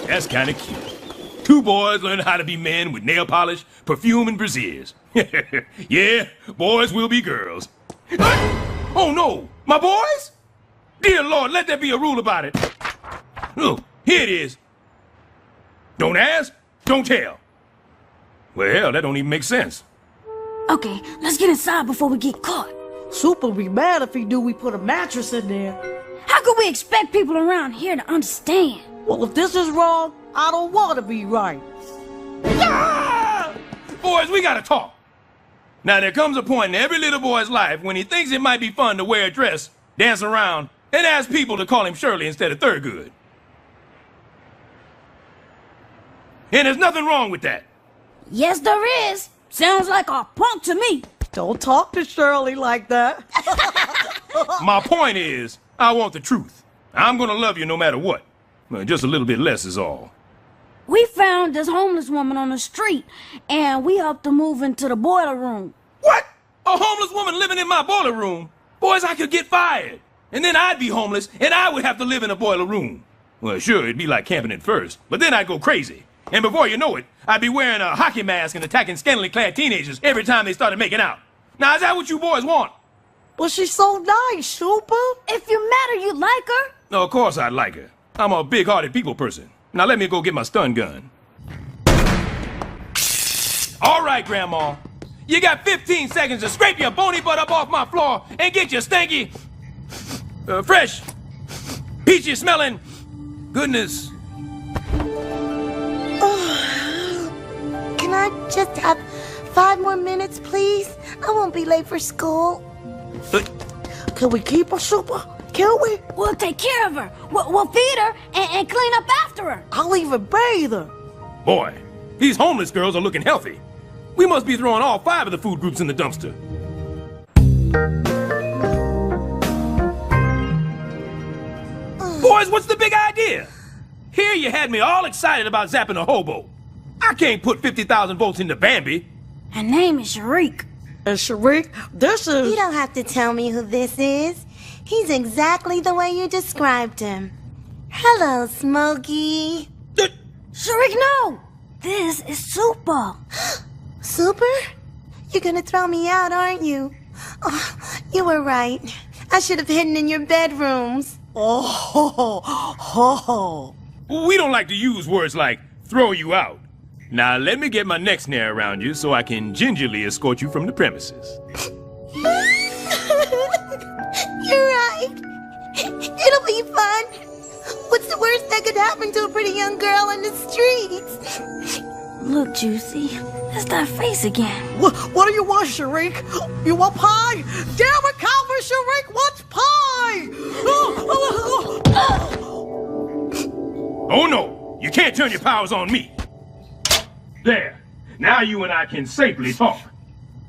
That's kind of cute. Two boys learn how to be men with nail polish, perfume, and brassieres. Yeah, boys will be girls. Oh no, my boys? Dear Lord, let there be a rule about it. Look, here it is. Don't ask, don't tell. Well, that don't even make sense. Okay, let's get inside before we get caught. Super'll be mad if he knew we put a mattress in there. How could we expect people around here to understand? Well, if this is wrong, I don't want to be right. Ah! Boys, we gotta talk. Now, there comes a point in every little boy's life when he thinks it might be fun to wear a dress, dance around, and ask people to call him Shirley instead of Thurgood. And there's nothing wrong with that. Yes, there is. Sounds like a punk to me. Don't talk to Shirley like that. My point is, I want the truth. I'm gonna love you no matter what. Just a little bit less is all. We found this homeless woman on the street, and we helped her move into the boiler room. What? A homeless woman living in my boiler room? Boys, I could get fired. And then I'd be homeless, and I would have to live in a boiler room. Well, sure, it'd be like camping at first, but then I'd go crazy. And before you know it, I'd be wearing a hockey mask and attacking scantily clad teenagers every time they started making out. Now, is that what you boys want? But she's so nice, Super. If you met her, you'd like her. No, of course I'd like her. I'm a big-hearted people person. Now let me go get my stun gun. All right, Grandma. You got 15 seconds to scrape your bony butt up off my floor and get your stanky, fresh, peachy smelling goodness. Can I just have 5 more minutes, please? I won't be late for school. Can we keep her, Super? Can we? We'll take care of her. We'll feed her and clean up after her. I'll even bathe her. Boy, these homeless girls are looking healthy. We must be throwing all 5 of the food groups in the dumpster. Boys, what's the big idea? Here you had me all excited about zapping a hobo. I can't put 50,000 volts into Bambi. Her name is Sharik. And Sharik, this is... You don't have to tell me who this is. He's exactly the way you described him. Hello, Smokey. Sharik, no! This is Super. Super? You're gonna throw me out, aren't you? Oh, you were right. I should have hidden in your bedrooms. Oh. We don't like to use words like throw you out. Now let me get my neck snare around you so I can gingerly escort you from the premises. You're right. It'll be fun. What's the worst that could happen to a pretty young girl in the streets? Look, Juicy. That's that face again. What do you want, Sharik? You want pie? Damn it, Calvin, Sharik wants pie! Oh no, you can't turn your powers on me. There, now you and I can safely talk.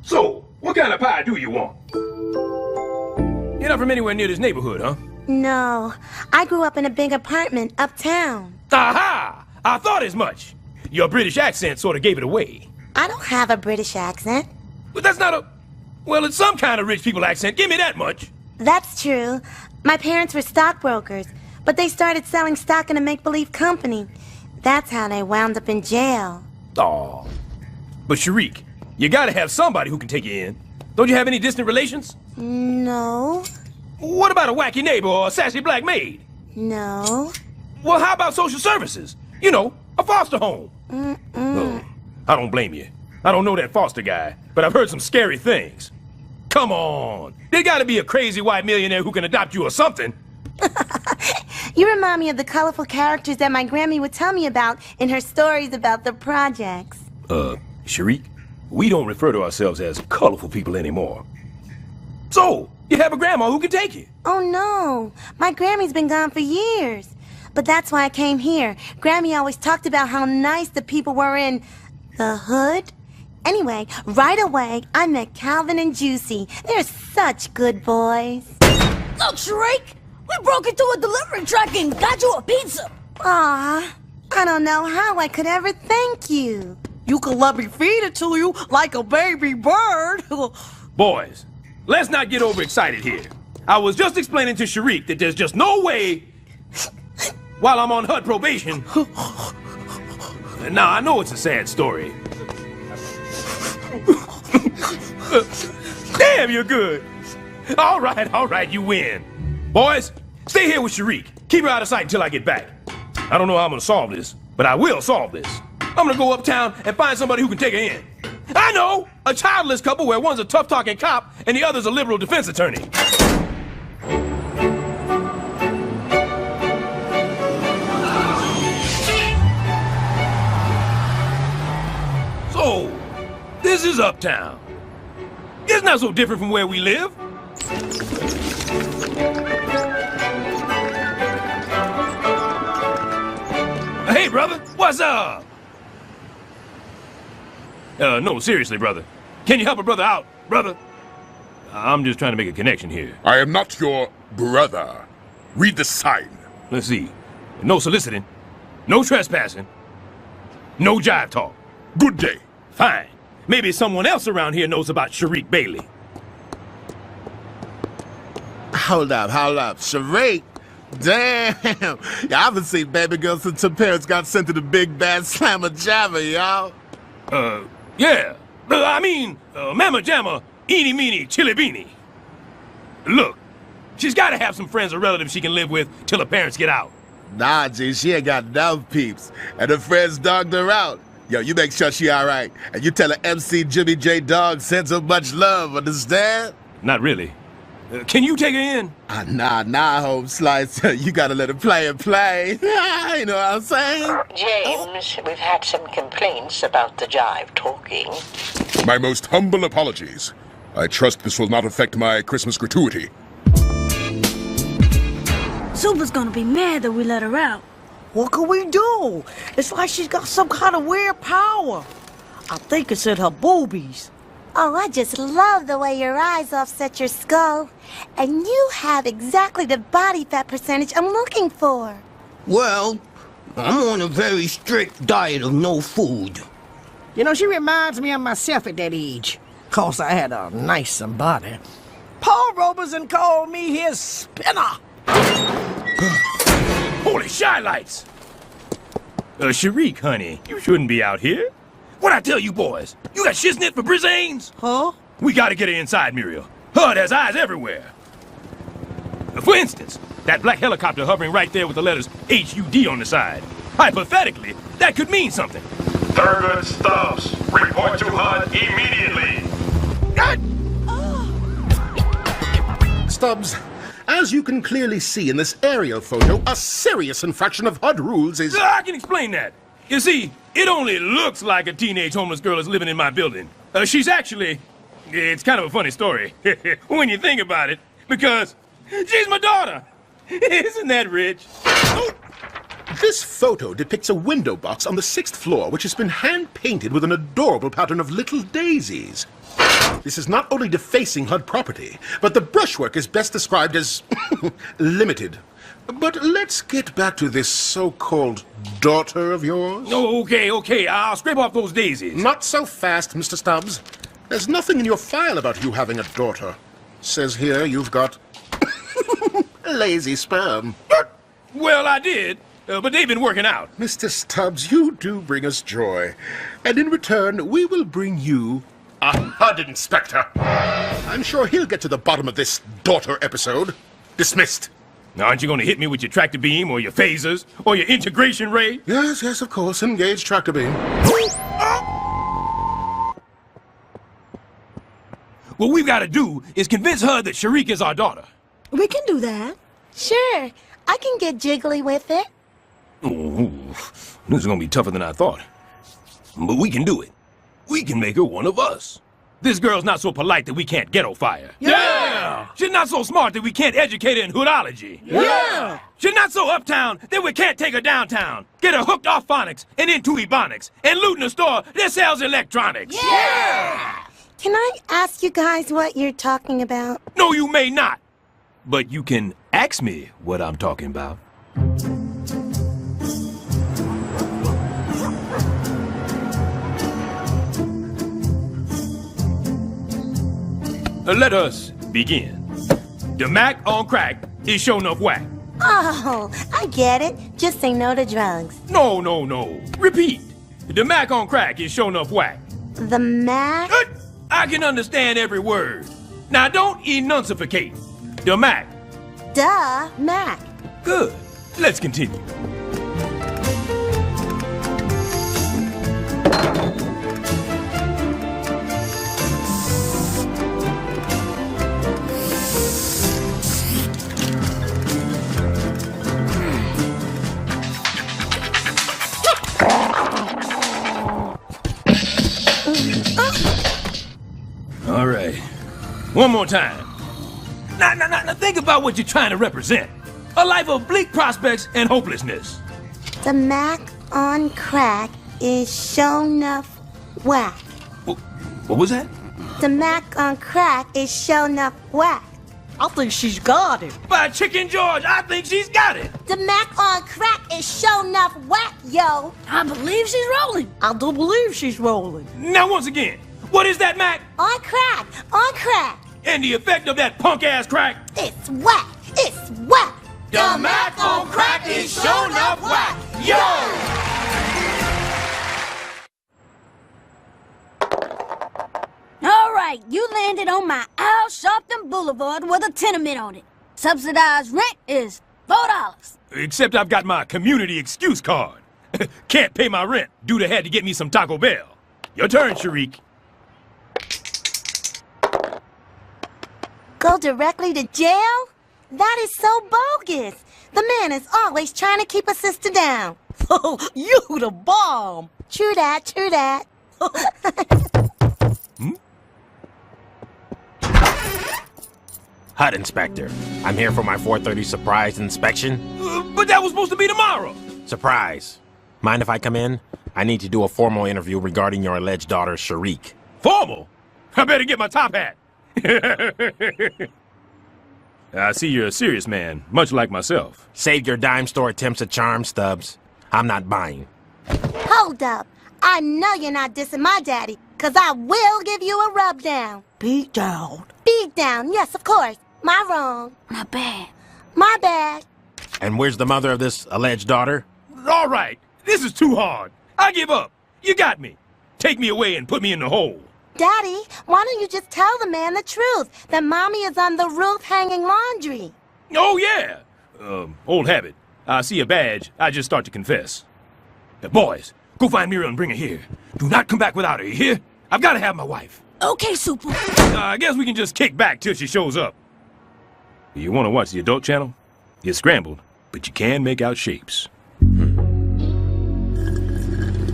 So, what kind of pie do you want? You're not from anywhere near this neighborhood, huh? No, I grew up in a big apartment uptown. Aha! I thought as much. Your British accent sort of gave it away. I don't have a British accent. But that's not a... Well, it's some kind of rich people accent. Give me that much. That's true. My parents were stockbrokers, but they started selling stock in a make-believe company. That's how they wound up in jail. Aw. But Sharik, you gotta have somebody who can take you in. Don't you have any distant relations? No. What about a wacky neighbor or a sassy black maid? No. Well, how about social services? You know, a foster home. Mm-mm. Oh, I don't blame you. I don't know that foster guy, but I've heard some scary things. Come on. There gotta be a crazy white millionaire who can adopt you or something. You remind me of the colorful characters that my Grammy would tell me about in her stories about the projects. Sharik, we don't refer to ourselves as colorful people anymore. So, you have a grandma who can take you. Oh no, my Grammy's been gone for years. But that's why I came here. Grammy always talked about how nice the people were in the hood. Anyway, right away, I met Calvin and Juicy. They're such good boys. Look, Sharik, we broke into a delivery truck and got you a pizza. Aw, I don't know how I could ever thank you. You could let me feed it to you like a baby bird. Boys, let's not get overexcited here. I was just explaining to Sharik that there's just no way, while I'm on HUD probation. Now, I know it's a sad story. Damn, you're good. All right, you win. Boys, stay here with Sharik. Keep her out of sight until I get back. I don't know how I'm gonna solve this, but I will solve this. I'm gonna go uptown and find somebody who can take her in. I know! A childless couple where one's a tough-talking cop and the other's a liberal defense attorney. So, this is uptown. It's not so different from where we live. Hey, brother, what's up? No, seriously, brother. Can you help a brother out, brother? I'm just trying to make a connection here. I am not your brother. Read the sign. Let's see. No soliciting, no trespassing, no jive talk. Good day. Fine. Maybe someone else around here knows about Sharik Bailey. Hold up. Sharik? Damn. I haven't seen baby girl since her parents got sent to the big bad slammer jammer, y'all. Yeah. Mamma Jamma, eeny meeny, chili beanie. Look, she's gotta have some friends or relatives she can live with till her parents get out. Nah, G, she ain't got enough peeps. And her friends dogged her out. Yo, you make sure she all right. And you tell her MC Jimmy J. Dog sends her much love, understand? Not really. Can you take her in? Nah, Home Slice. You gotta let her play. You know what I'm saying? James, we've had some complaints about the jive talking. My most humble apologies. I trust this will not affect my Christmas gratuity. Super's gonna be mad that we let her out. What can we do? It's like she's got some kind of weird power. I think it's in her boobies. Oh, I just love the way your eyes offset your skull. And you have exactly the body fat percentage I'm looking for. Well, I'm on a very strict diet of no food. You know, she reminds me of myself at that age. 'Cause I had a nice body. Paul Robeson called me his spinner. Holy shylights! Sharik, honey, you shouldn't be out here. What'd I tell you boys? You got shiznit for Brizanes? Huh? We gotta get her inside, Muriel. HUD has eyes everywhere. For instance, that black helicopter hovering right there with the letters HUD on the side. Hypothetically, that could mean something. Thurgood Stubbs, report to HUD immediately. Stubbs, as you can clearly see in this aerial photo, a serious infraction of HUD rules is... I can explain that. You see, it only looks like a teenage homeless girl is living in my building. She's actually... It's kind of a funny story, when you think about it, because she's my daughter. Isn't that rich? This photo depicts a window box on the 6th floor, which has been hand-painted with an adorable pattern of little daisies. This is not only defacing HUD property, but the brushwork is best described as limited. But let's get back to this so-called daughter of yours. Oh, okay, I'll scrape off those daisies. Not so fast, Mr. Stubbs. There's nothing in your file about you having a daughter. Says here you've got lazy sperm. Well, I did. but they've been working out. Mr. Stubbs, you do bring us joy. And in return, we will bring you a HUD inspector. I'm sure he'll get to the bottom of this daughter episode. Dismissed. Now, aren't you going to hit me with your tractor beam or your phasers or your integration ray? Yes, of course. Engage tractor beam. What we've got to do is convince her that Sharik is our daughter. We can do that. Sure, I can get jiggly with it. Ooh, this is going to be tougher than I thought. But we can do it. We can make her one of us. This girl's not so polite that we can't ghetto fire. Yeah! She's not so smart that we can't educate her in hoodology. Yeah! She's not so uptown that we can't take her downtown. Get her hooked off phonics and into ebonics and looting a store that sells electronics. Yeah! Can I ask you guys what you're talking about? No, you may not. But you can ask me what I'm talking about. Let us begin. The Mac on crack is sure enough whack. Oh, I get it. Just say no to drugs. No. Repeat. The Mac on crack is sure enough whack. The Mac? I can understand every word. Now don't enuncificate. The Mac. Duh, Mac. Good. Let's continue. All right. One more time. Now think about what you're trying to represent. A life of bleak prospects and hopelessness. The Mac on crack is sure enough whack. What was that? The Mac on crack is sure enough whack. I think she's got it. By Chicken George, I think she's got it. The Mac on crack is sure enough whack, yo. I believe she's rolling. I do believe she's rolling. Now once again, what is that, Mac? On crack, on crack. And the effect of that punk-ass crack? It's whack, it's whack. The Mac on crack is sure enough whack, yo! All right, you landed on my Al Sharpton Boulevard with a tenement on it. Subsidized rent is $4. Except I've got my community excuse card. Can't pay my rent. Dude had to get me some Taco Bell. Your turn, Sharik. Go directly to jail? That is so bogus. The man is always trying to keep a sister down. You the bomb. True that, true that. HUD inspector. I'm here for my 4:30 surprise inspection. But that was supposed to be tomorrow. Surprise. Mind if I come in? I need to do a formal interview regarding your alleged daughter, Sharik. Formal? I better get my top hat. I see you're a serious man, much like myself. Saved your dime store attempts at charm, Stubbs. I'm not buying. Hold up. I know you're not dissing my daddy, because I will give you a rub down. Beat down. Beat down, yes, of course. My wrong. My bad. My bad. And where's the mother of this alleged daughter? All right, this is too hard. I give up. You got me. Take me away and put me in the hole. Daddy, why don't you just tell the man the truth, that Mommy is on the roof hanging laundry? Oh, yeah. Old habit. I see a badge, I just start to confess. Boys, go find Muriel and bring her here. Do not come back without her, you hear? I've got to have my wife. Okay, Super. I guess we can just kick back till she shows up. You want to watch the adult channel? It's scrambled, but you can make out shapes.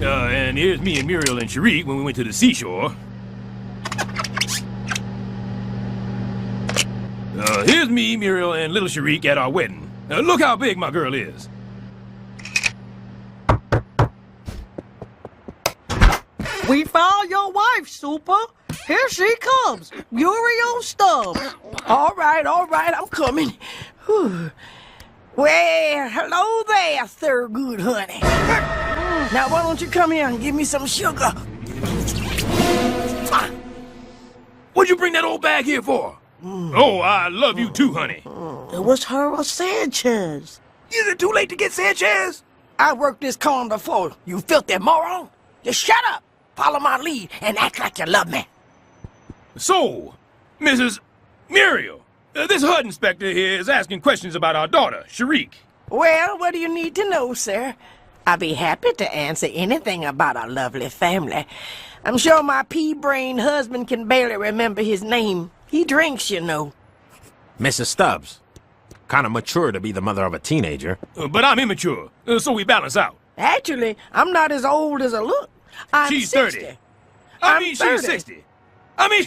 And here's me and Muriel and Sharik when we went to the seashore. Here's me, Muriel, and little Sharik at our wedding. Look how big my girl is. We found your wife, Super. Here she comes. Muriel Stubbs. All right, I'm coming. Whew. Well, hello there, Thurgood, honey. Now, why don't you come here and give me some sugar? What'd you bring that old bag here for? Oh, I love you too, honey. It was her or Sanchez. Is it too late to get Sanchez? I worked this corner before, you filthy moron. Just shut up, follow my lead, and act like you love me. So, Mrs. Muriel, this HUD inspector here is asking questions about our daughter, Sharik. Well, what do you need to know, sir? I'll be happy to answer anything about our lovely family. I'm sure my pea-brained husband can barely remember his name. He drinks, you know. Mrs. Stubbs. Kind of mature to be the mother of a teenager. But I'm immature, so we balance out. Actually, I'm not as old as I look. I'm She's 60. 30. I'm She's 30. 60.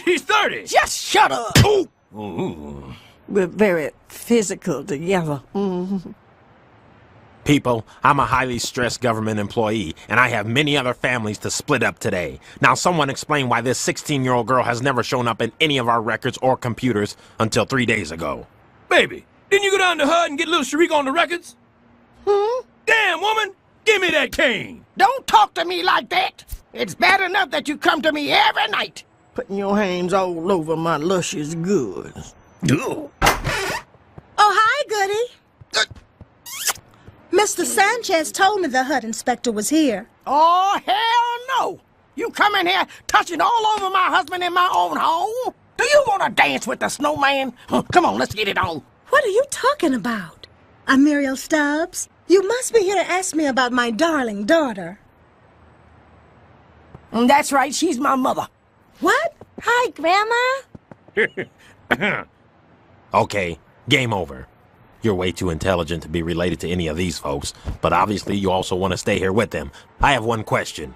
She's 30. Just shut up. Oh. Ooh. We're very physical together. People, I'm a highly stressed government employee, and I have many other families to split up today. Now, someone explain why this 16-year-old girl has never shown up in any of our records or computers until 3 days ago. Baby, didn't you go down to HUD and get little Sharik on the records? Damn, woman! Give me that cane! Don't talk to me like that! It's bad enough that you come to me every night, putting your hands all over my luscious goods. Oh, hi, Goody. Mr. Sanchez told me the HUD inspector was here. Oh, hell no! You come in here touching all over my husband in my own home? Do you want to dance with the snowman? Come on, let's get it on. What are you talking about? I'm Muriel Stubbs. You must be here to ask me about my darling daughter. That's right, she's my mother. What? Hi, Grandma. Okay, game over. You're way too intelligent to be related to any of these folks, but obviously you also want to stay here with them. I have one question.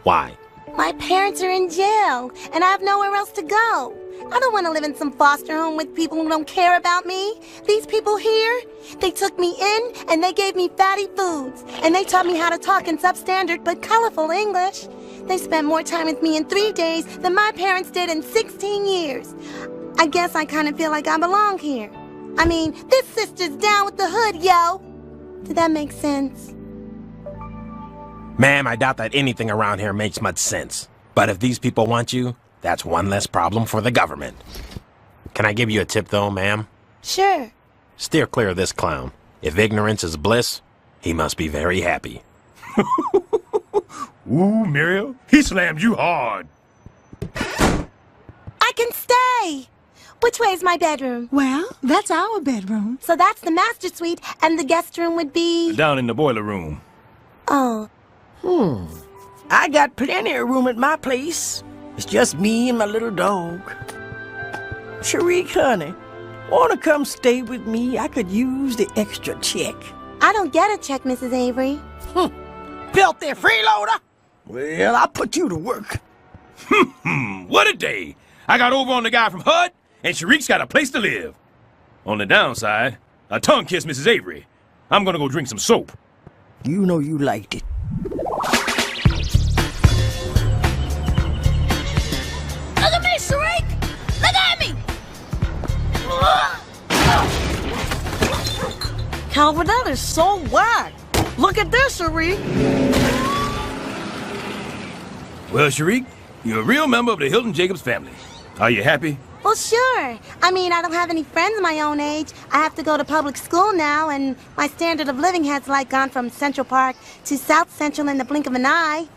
Why? My parents are in jail, and I have nowhere else to go. I don't want to live in some foster home with people who don't care about me. These people here, they took me in, and they gave me fatty foods, and they taught me how to talk in substandard but colorful English. They spent more time with me in 3 days than my parents did in 16 years. I guess I kind of feel like I belong here. I mean, this sister's down with the hood, yo. Did that make sense? Ma'am, I doubt that anything around here makes much sense. But if these people want you, that's one less problem for the government. Can I give you a tip, though, ma'am? Sure. Steer clear of this clown. If ignorance is bliss, he must be very happy. Ooh, Muriel, he slammed you hard. I can stay. Which way is my bedroom? Well, that's our bedroom. So that's the master suite, and the guest room would be... Down in the boiler room. Oh. I got plenty of room at my place. It's just me and my little dog. Sharik, honey, wanna come stay with me? I could use the extra check. I don't get a check, Mrs. Avery. Filthy freeloader! Well, I'll put you to work. What a day! I got over on the guy from HUD, and Sharik's got a place to live. On the downside, a tongue kiss Mrs. Avery. I'm gonna go drink some soap. You know you liked it. Look at me, Sharik! Look at me! Calvin, that is so whack. Look at this, Sharik. Well, Sharik, you're a real member of the Hilton Jacobs family. Are you happy? Well, sure. I mean, I don't have any friends my own age. I have to go to public school now, and my standard of living has, like, gone from Central Park to South Central in the blink of an eye.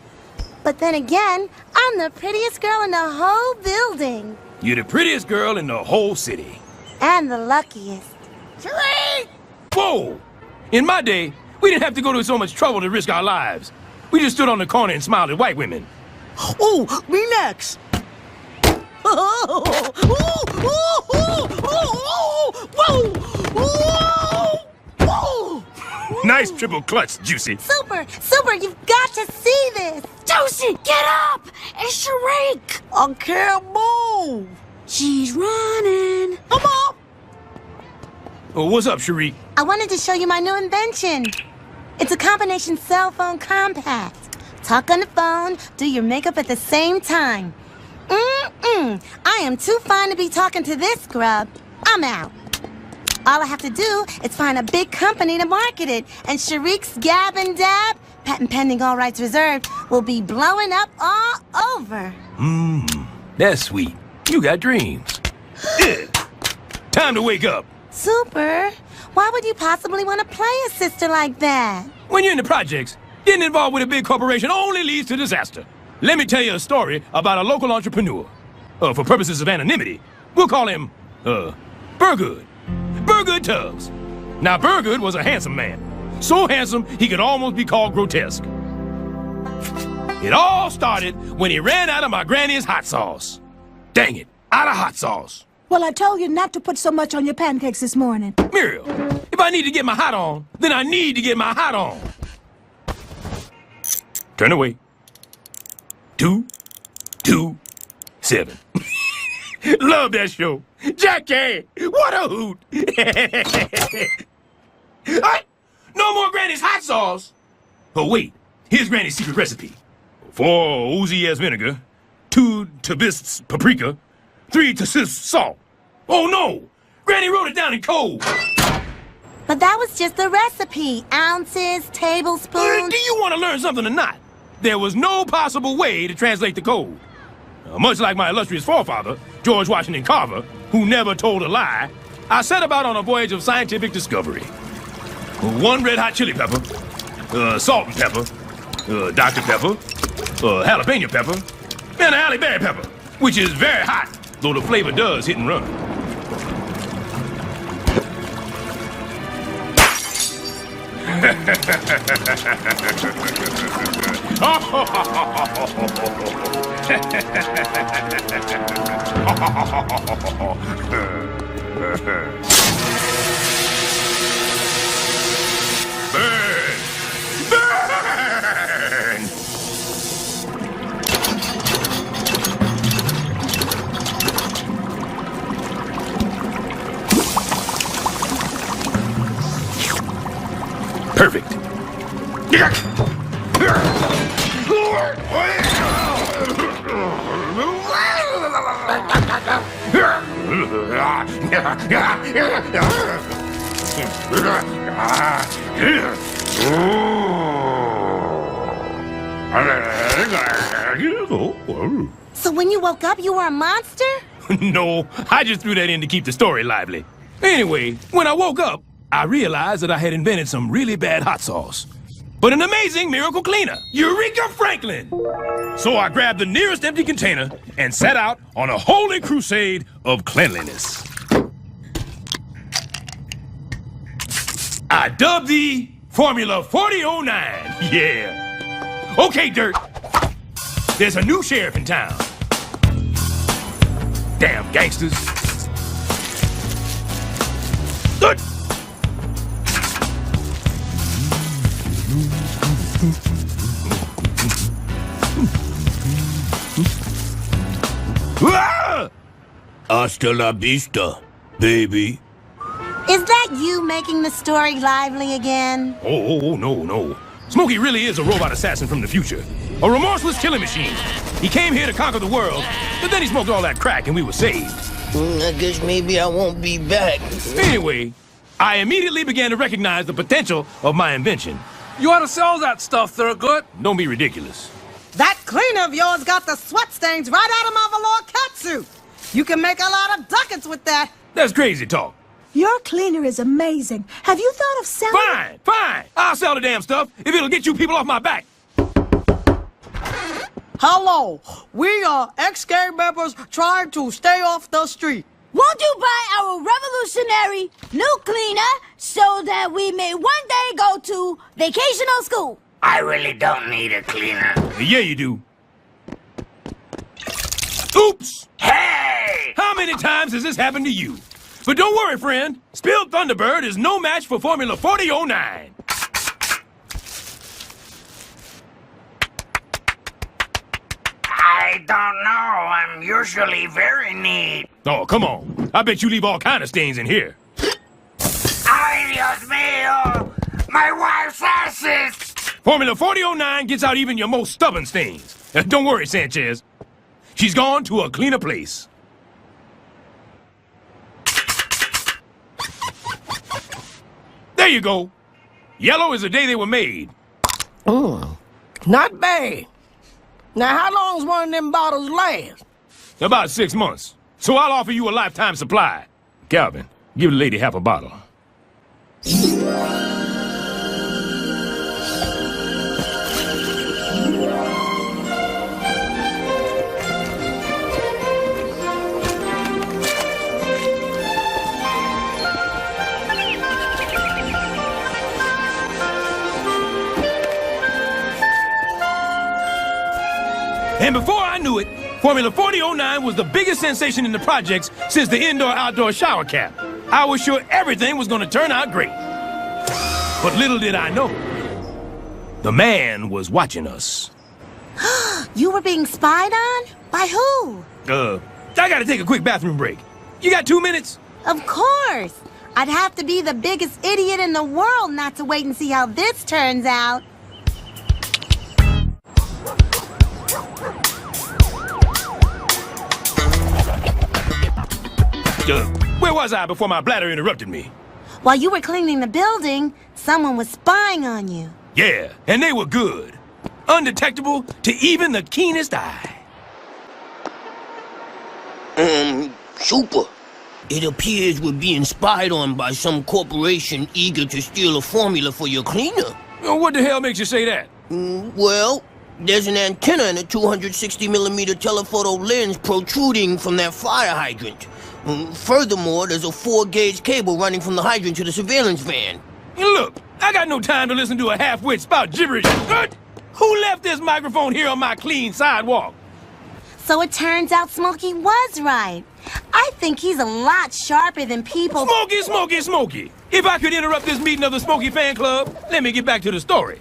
But then again, I'm the prettiest girl in the whole building. You're the prettiest girl in the whole city. And the luckiest. Sharik! Whoa! In my day, we didn't have to go to so much trouble to risk our lives. We just stood on the corner and smiled at white women. Ooh, me next. Nice triple clutch, Juicy. Super, super, you've got to see this. Juicy, get up! It's Sharik! I can't move. She's running. Come on. Oh, what's up, Sharik? I wanted to show you my new invention. It's a combination cell phone compact. Talk on the phone, do your makeup at the same time. I am too fine to be talking to this scrub. I'm out. All I have to do is find a big company to market it, and Sharik's Gab and Dab, patent pending, all rights reserved, will be blowing up all over. That's sweet. You got dreams. Yeah. Time to wake up. Super. Why would you possibly want to play a sister like that? When you're in the projects, getting involved with a big corporation only leads to disaster. Let me tell you a story about a local entrepreneur. For purposes of anonymity, we'll call him, Burgood. Burgood Tubbs. Now, Burgood was a handsome man. So handsome, he could almost be called grotesque. It all started when he ran out of my granny's hot sauce. Dang it, out of hot sauce. Well, I told you not to put so much on your pancakes this morning. Muriel, if I need to get my hot on, then I need to get my hot on. Turn away. 2, 2, 7. Love that show. Jackie, what a hoot. No more Granny's hot sauce. Oh, wait. Here's Granny's secret recipe. 4 Uzi vinegar, 2 Tabisks paprika, 3 Tassis salt. Oh, no. Granny wrote it down in code. But that was just the recipe. Ounces, tablespoons. Do you want to learn something or not? There was no possible way to translate the code. Much like my illustrious forefather, George Washington Carver, who never told a lie, I set about on a voyage of scientific discovery. 1 red hot chili pepper, salt and pepper, Dr. Pepper, jalapeno pepper, and a Halle Berry pepper, which is very hot, though the flavor does hit and run. Burn! Burn! Perfect. So when you woke up, you were a monster? No, I just threw that in to keep the story lively. Anyway, when I woke up, I realized that I had invented some really bad hot sauce. But an amazing miracle cleaner, Eureka Franklin! So I grabbed the nearest empty container and set out on a holy crusade of cleanliness. I dubbed the Formula 4009. Yeah. Okay, Dirt. There's a new sheriff in town. Damn gangsters. Good. Hasta la vista, baby. Is that you making the story lively again? Oh, no. Smokey really is a robot assassin from the future. A remorseless killing machine. He came here to conquer the world, but then he smoked all that crack and we were saved. I guess maybe I won't be back. Anyway, I immediately began to recognize the potential of my invention. You ought to sell that stuff, Thurgood. Don't be ridiculous. That cleaner of yours got the sweat stains right out of my velour catsuit. You can make a lot of ducats with that. That's crazy talk. Your cleaner is amazing. Have you thought of selling? Fine. I'll sell the damn stuff if it'll get you people off my back. Hello, we are ex-gang members trying to stay off the street. Won't you buy our revolutionary new cleaner so that we may one day go to vacational school? I really don't need a cleaner. Yeah, you do. Oops! Hey! How many times has this happened to you? But don't worry, friend. Spilled Thunderbird is no match for Formula 4009. I don't know. I'm usually very neat. Oh, come on. I bet you leave all kind of stains in here. Ay, Dios mío! My wife's asses! Formula 4009 gets out even your most stubborn stains. Don't worry, Sanchez. She's gone to a cleaner place. There you go. Yellow is the day they were made. Not bad. Now, how long's one of them bottles last? About 6 months. So I'll offer you a lifetime supply. Calvin, give the lady half a bottle. And before I knew it, Formula 4009 was the biggest sensation in the projects since the indoor-outdoor shower cap. I was sure everything was going to turn out great. But little did I know, the man was watching us. You were being spied on? By who? I gotta take a quick bathroom break. You got 2 minutes? Of course. I'd have to be the biggest idiot in the world not to wait and see how this turns out. Where was I before my bladder interrupted me? While you were cleaning the building, someone was spying on you. Yeah, and they were good. Undetectable to even the keenest eye. Super. It appears we're being spied on by some corporation eager to steal a formula for your cleaner. What the hell makes you say that? Well, there's an antenna and a 260mm telephoto lens protruding from that fire hydrant. Furthermore, there's a 4-gauge cable running from the hydrant to the surveillance van. Look, I got no time to listen to a half-wit spout gibberish. Who left this microphone here on my clean sidewalk? So it turns out Smokey was right. I think he's a lot sharper than people... Smokey! If I could interrupt this meeting of the Smokey fan club, let me get back to the story.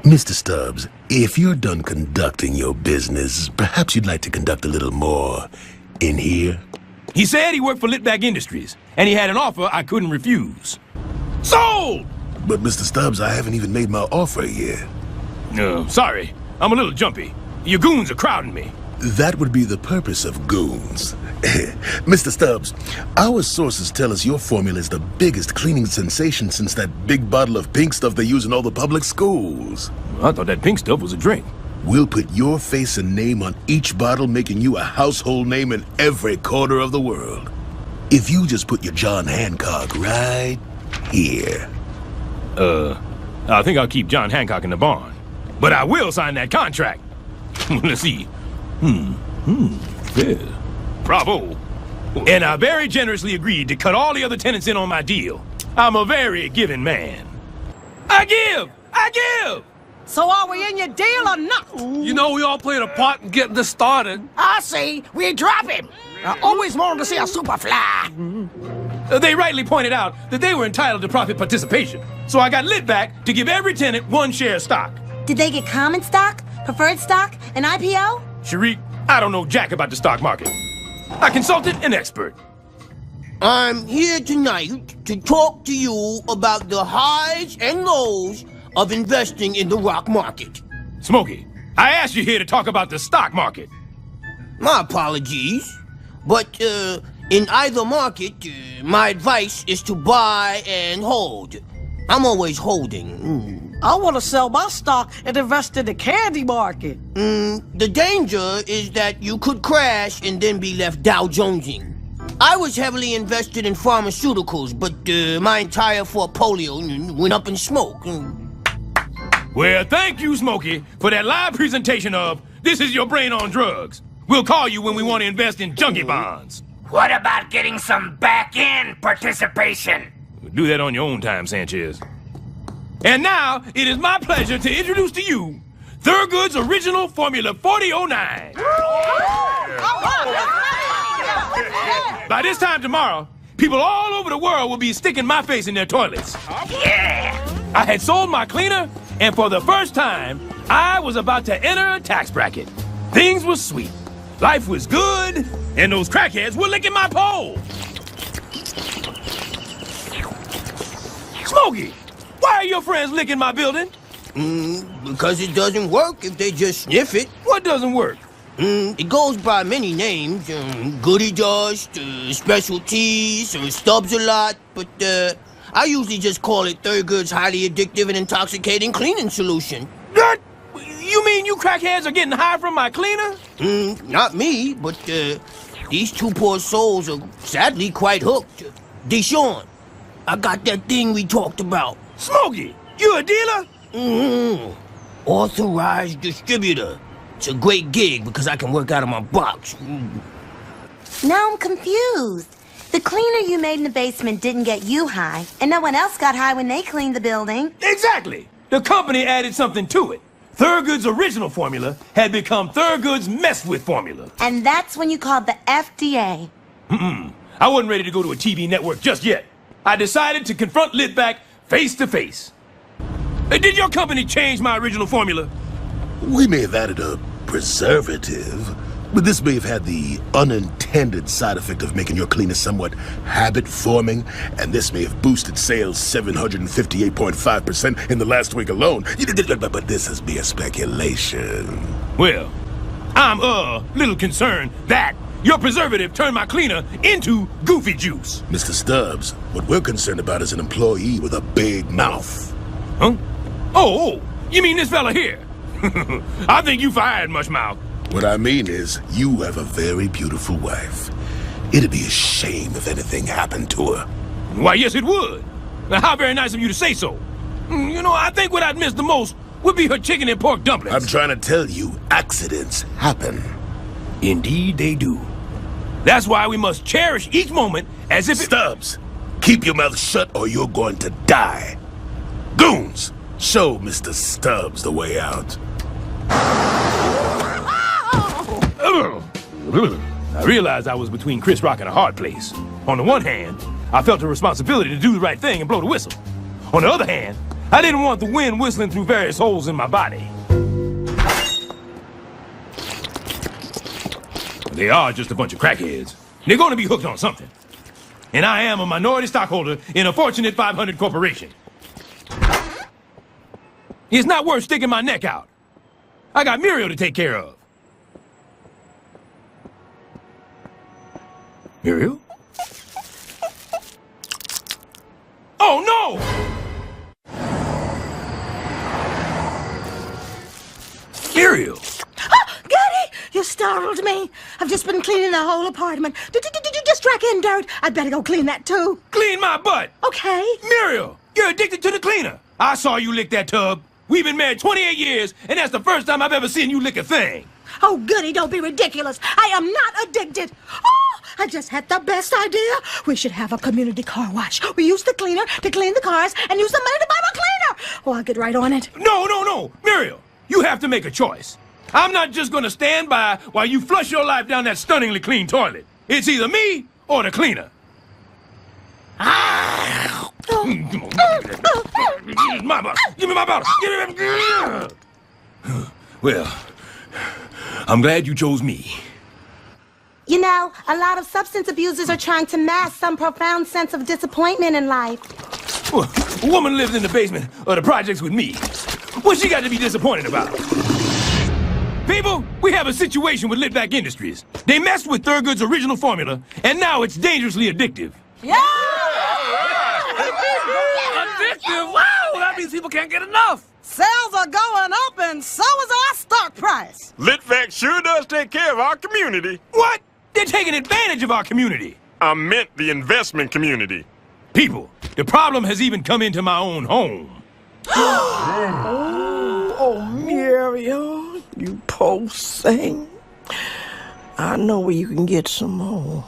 Mr. Stubbs, if you're done conducting your business, perhaps you'd like to conduct a little more in here? He said he worked for Litvack Industries, and he had an offer I couldn't refuse. Sold! But, Mr. Stubbs, I haven't even made my offer yet. Sorry. I'm a little jumpy. Your goons are crowding me. That would be the purpose of goons. Mr. Stubbs, our sources tell us your formula is the biggest cleaning sensation since that big bottle of pink stuff they use in all the public schools. I thought that pink stuff was a drink. We'll put your face and name on each bottle, making you a household name in every corner of the world. If you just put your John Hancock right here. I think I'll keep John Hancock in the barn. But I will sign that contract. Let's see. Yeah. Bravo. And I very generously agreed to cut all the other tenants in on my deal. I'm a very giving man. I give! So are we in your deal or not? You know, we all played a part in getting this started. I see. We drop him. I always wanted to see a Superfly. They rightly pointed out that they were entitled to profit participation. So I got Litvack to give every tenant 1 share of stock. Did they get common stock, preferred stock, an IPO? Sharik, I don't know jack about the stock market. I consulted an expert. I'm here tonight to talk to you about the highs and lows of investing in the rock market. Smokey, I asked you here to talk about the stock market. My apologies, but in either market, my advice is to buy and hold. I'm always holding. I want to sell my stock and invest in the candy market. The danger is that you could crash and then be left Dow Jonesing. I was heavily invested in pharmaceuticals, but my entire portfolio went up in smoke. Well, thank you, Smokey, for that live presentation of This Is Your Brain on Drugs. We'll call you when we want to invest in junkie bonds. What about getting some back-end participation? Do that on your own time, Sanchez. And now, it is my pleasure to introduce to you Thurgood's original Formula 4009. By this time tomorrow, people all over the world will be sticking my face in their toilets. Yeah! I had sold my cleaner, and for the first time, I was about to enter a tax bracket. Things were sweet. Life was good, and those crackheads were licking my pole. Smokey, why are your friends licking my building? Because it doesn't work if they just sniff it. What doesn't work? It goes by many names. Goody Dust, Specialties, Stubbs a lot, but I usually just call it Thurgood's highly addictive and intoxicating cleaning solution. You mean mean you crackheads are getting high from my cleaner? Not me, but these two poor souls are sadly quite hooked. Deshaun, I got that thing we talked about. Smokey, you a dealer? Authorized distributor. It's a great gig because I can work out of my box. Now I'm confused. The cleaner you made in the basement didn't get you high, and no one else got high when they cleaned the building. Exactly. The company added something to it. Thurgood's original formula had become Thurgood's messed with formula. And that's when you called the FDA. I wasn't ready to go to a TV network just yet. I decided to confront Litvack face to face. Did your company change my original formula? We may have added a preservative, but this may have had the unintended side effect of making your cleaner somewhat habit-forming, and this may have boosted sales 758.5% in the last week alone. But this is mere speculation. Well, I'm a little concerned that your preservative turned my cleaner into goofy juice. Mr. Stubbs, what we're concerned about is an employee with a big mouth. Huh? Oh, you mean this fella here? I think you fired, Mushmouth. What I mean is, you have a very beautiful wife. It'd be a shame if anything happened to her. Why, yes, it would. Now, how very nice of you to say so. You know, I think what I'd miss the most would be her chicken and pork dumplings. I'm trying to tell you, accidents happen. Indeed they do. That's why we must cherish each moment as if Stubbs, keep your mouth shut or you're going to die. Goons, show Mr. Stubbs the way out. I realized I was between Chris Rock and a hard place. On the one hand, I felt a responsibility to do the right thing and blow the whistle. On the other hand, I didn't want the wind whistling through various holes in my body. They are just a bunch of crackheads. They're going to be hooked on something. And I am a minority stockholder in a Fortunate 500 corporation. It's not worth sticking my neck out. I got Muriel to take care of. Muriel? Oh, no! Muriel! Goody! You startled me. I've just been cleaning the whole apartment. Did you just track in dirt? I'd better go clean that too. Clean my butt! Okay. Muriel, you're addicted to the cleaner. I saw you lick that tub. We've been married 28 years, and that's the first time I've ever seen you lick a thing. Oh, Goody, don't be ridiculous. I am not addicted. Oh, I just had the best idea. We should have a community car wash. We use the cleaner to clean the cars and use the money to buy my cleaner. Oh, I'll get right on it. No. Muriel, you have to make a choice. I'm not just going to stand by while you flush your life down that stunningly clean toilet. It's either me or the cleaner. My bottle. Give me my bottle. Give me. Well, I'm glad you chose me. You know, a lot of substance abusers are trying to mask some profound sense of disappointment in life. Well, a woman lives in the basement of the projects with me. What's she got to be disappointed about? People, we have a situation with Litvack Industries. They messed with Thurgood's original formula, and now it's dangerously addictive. Yeah! Addictive? Wow! That means people can't get enough. Sales are going up, and so is our stock price. Litvack sure does take care of our community. What? They're taking advantage of our community. I meant the investment community. People, the problem has even come into my own home. Oh, Muriel, you poor thing. I know where you can get some more.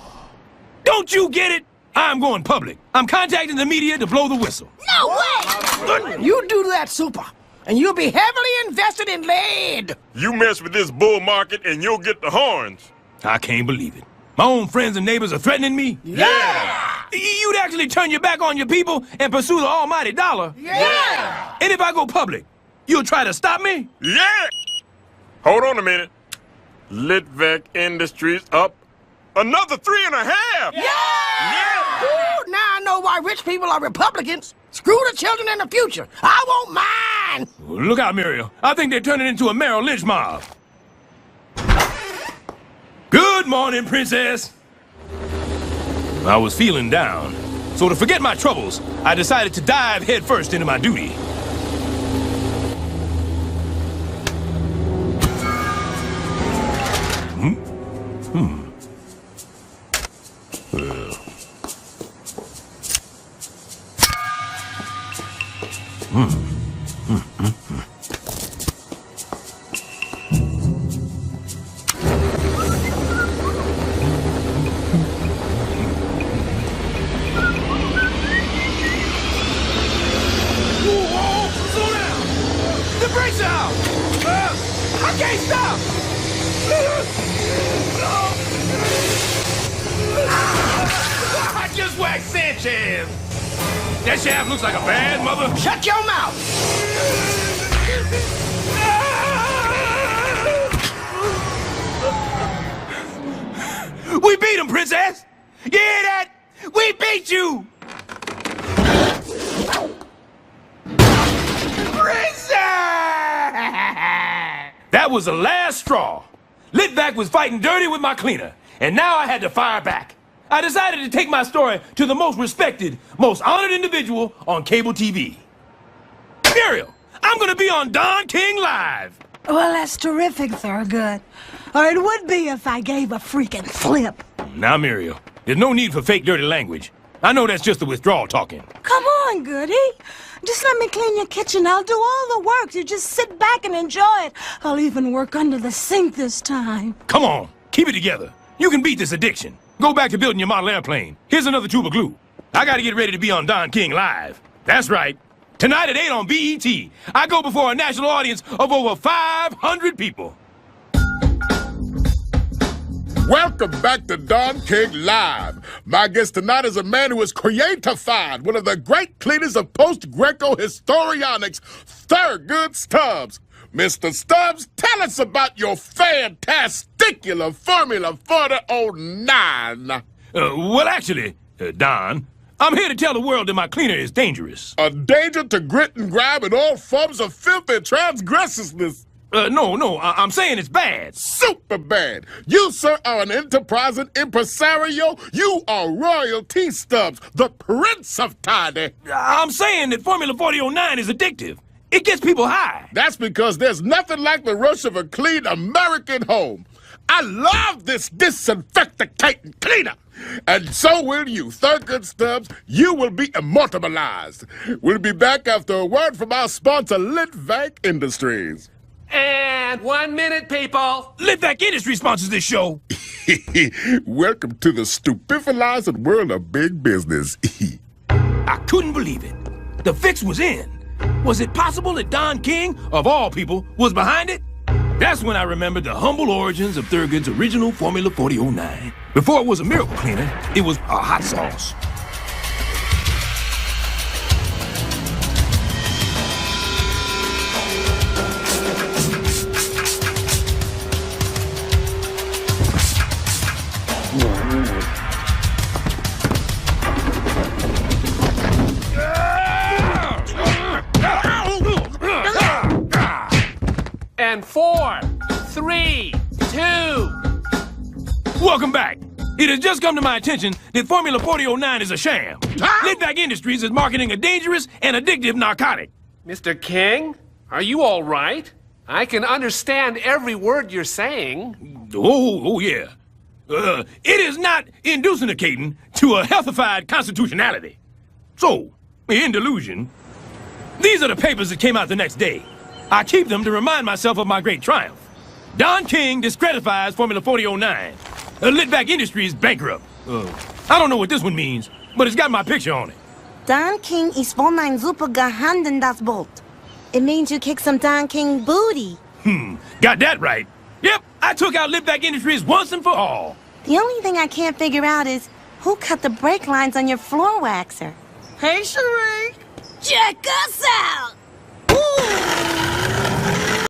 Don't you get it? I'm going public. I'm contacting the media to blow the whistle. No way! You do that, Super, and you'll be heavily invested in lead. You mess with this bull market and you'll get the horns. I can't believe it. My own friends and neighbors are threatening me? Yeah! You'd actually turn your back on your people and pursue the almighty dollar? Yeah! And if I go public, you'll try to stop me? Yeah! Hold on a minute. Litvack Industries up another 3.5. Yeah! Ooh, now I know why rich people are Republicans. Screw the children in the future. I won't mind. Look out, Muriel. I think they're turning into a Merrill Lynch mob. Good morning, Princess. I was feeling down, so to forget my troubles, I decided to dive headfirst into my duty. Slow down! The brakes are out! I can't stop! I just whacked Sanchez! That shaft looks like a bad mother. Shut your mouth! We beat him, Princess! You hear that? We beat you! Princess! That was the last straw. Litvak was fighting dirty with my cleaner, and now I had to fire back. I decided to take my story to the most respected, most honored individual on cable TV. Muriel, I'm gonna be on Don King Live. Well, that's terrific, Thurgood. Or it would be if I gave a freaking flip. Now, Muriel, there's no need for fake dirty language. I know that's just the withdrawal talking. Come on, Goody. Just let me clean your kitchen. I'll do all the work. You just sit back and enjoy it. I'll even work under the sink this time. Come on, keep it together. You can beat this addiction. Go back to building your model airplane. Here's another tube of glue. I gotta get ready to be on Don King Live. That's right. Tonight at 8 on BET, I go before a national audience of over 500 people. Welcome back to Don King Live. My guest tonight is a man who has creatified one of the great cleaners of post-Greco historionics, Thurgood Stubbs. Mr. Stubbs, tell us about your fantasticular Formula 4009. Well, actually, Don, I'm here to tell the world that my cleaner is dangerous. A danger to grit and grime and all forms of filthy transgressousness. No, I'm saying it's bad. Super bad. You, sir, are an enterprising impresario. You are Royalty Stubbs, the Prince of Tidy. I'm saying that Formula 4009 is addictive. It gets people high. That's because there's nothing like the rush of a clean American home. I love this disinfectating cleaner. And so will you, Thurgood Stubbs. You will be immortalized. We'll be back after a word from our sponsor, Litvak Industries. And 1 minute, people. Litvak Industries sponsors this show. Welcome to the stupefizing world of big business. I couldn't believe it. The fix was in. Was it possible that Don King, of all people, was behind it? That's when I remembered the humble origins of Thurgood's original Formula 4009. Before it was a miracle cleaner, it was a hot sauce. And 4, 3, 2. Welcome back. It has just come to my attention that Formula 4009 is a sham. Litvak Industries is marketing a dangerous and addictive narcotic. Mr. King, are you all right? I can understand every word you're saying. Oh, yeah. It is not inducinacating to a healthified constitutionality. So, in delusion, these are the papers that came out the next day. I keep them to remind myself of my great triumph. Don King discredifies Formula 4009. Litvak Industries bankrupt. I don't know what this one means, but it's got my picture on it. Don King ist von ein super gehandelt das Boot. It means you kick some Don King booty. Got that right. Yep, I took out Litvak Industries once and for all. The only thing I can't figure out is who cut the brake lines on your floor waxer. Hey, Cherie. Check us out! Ooh.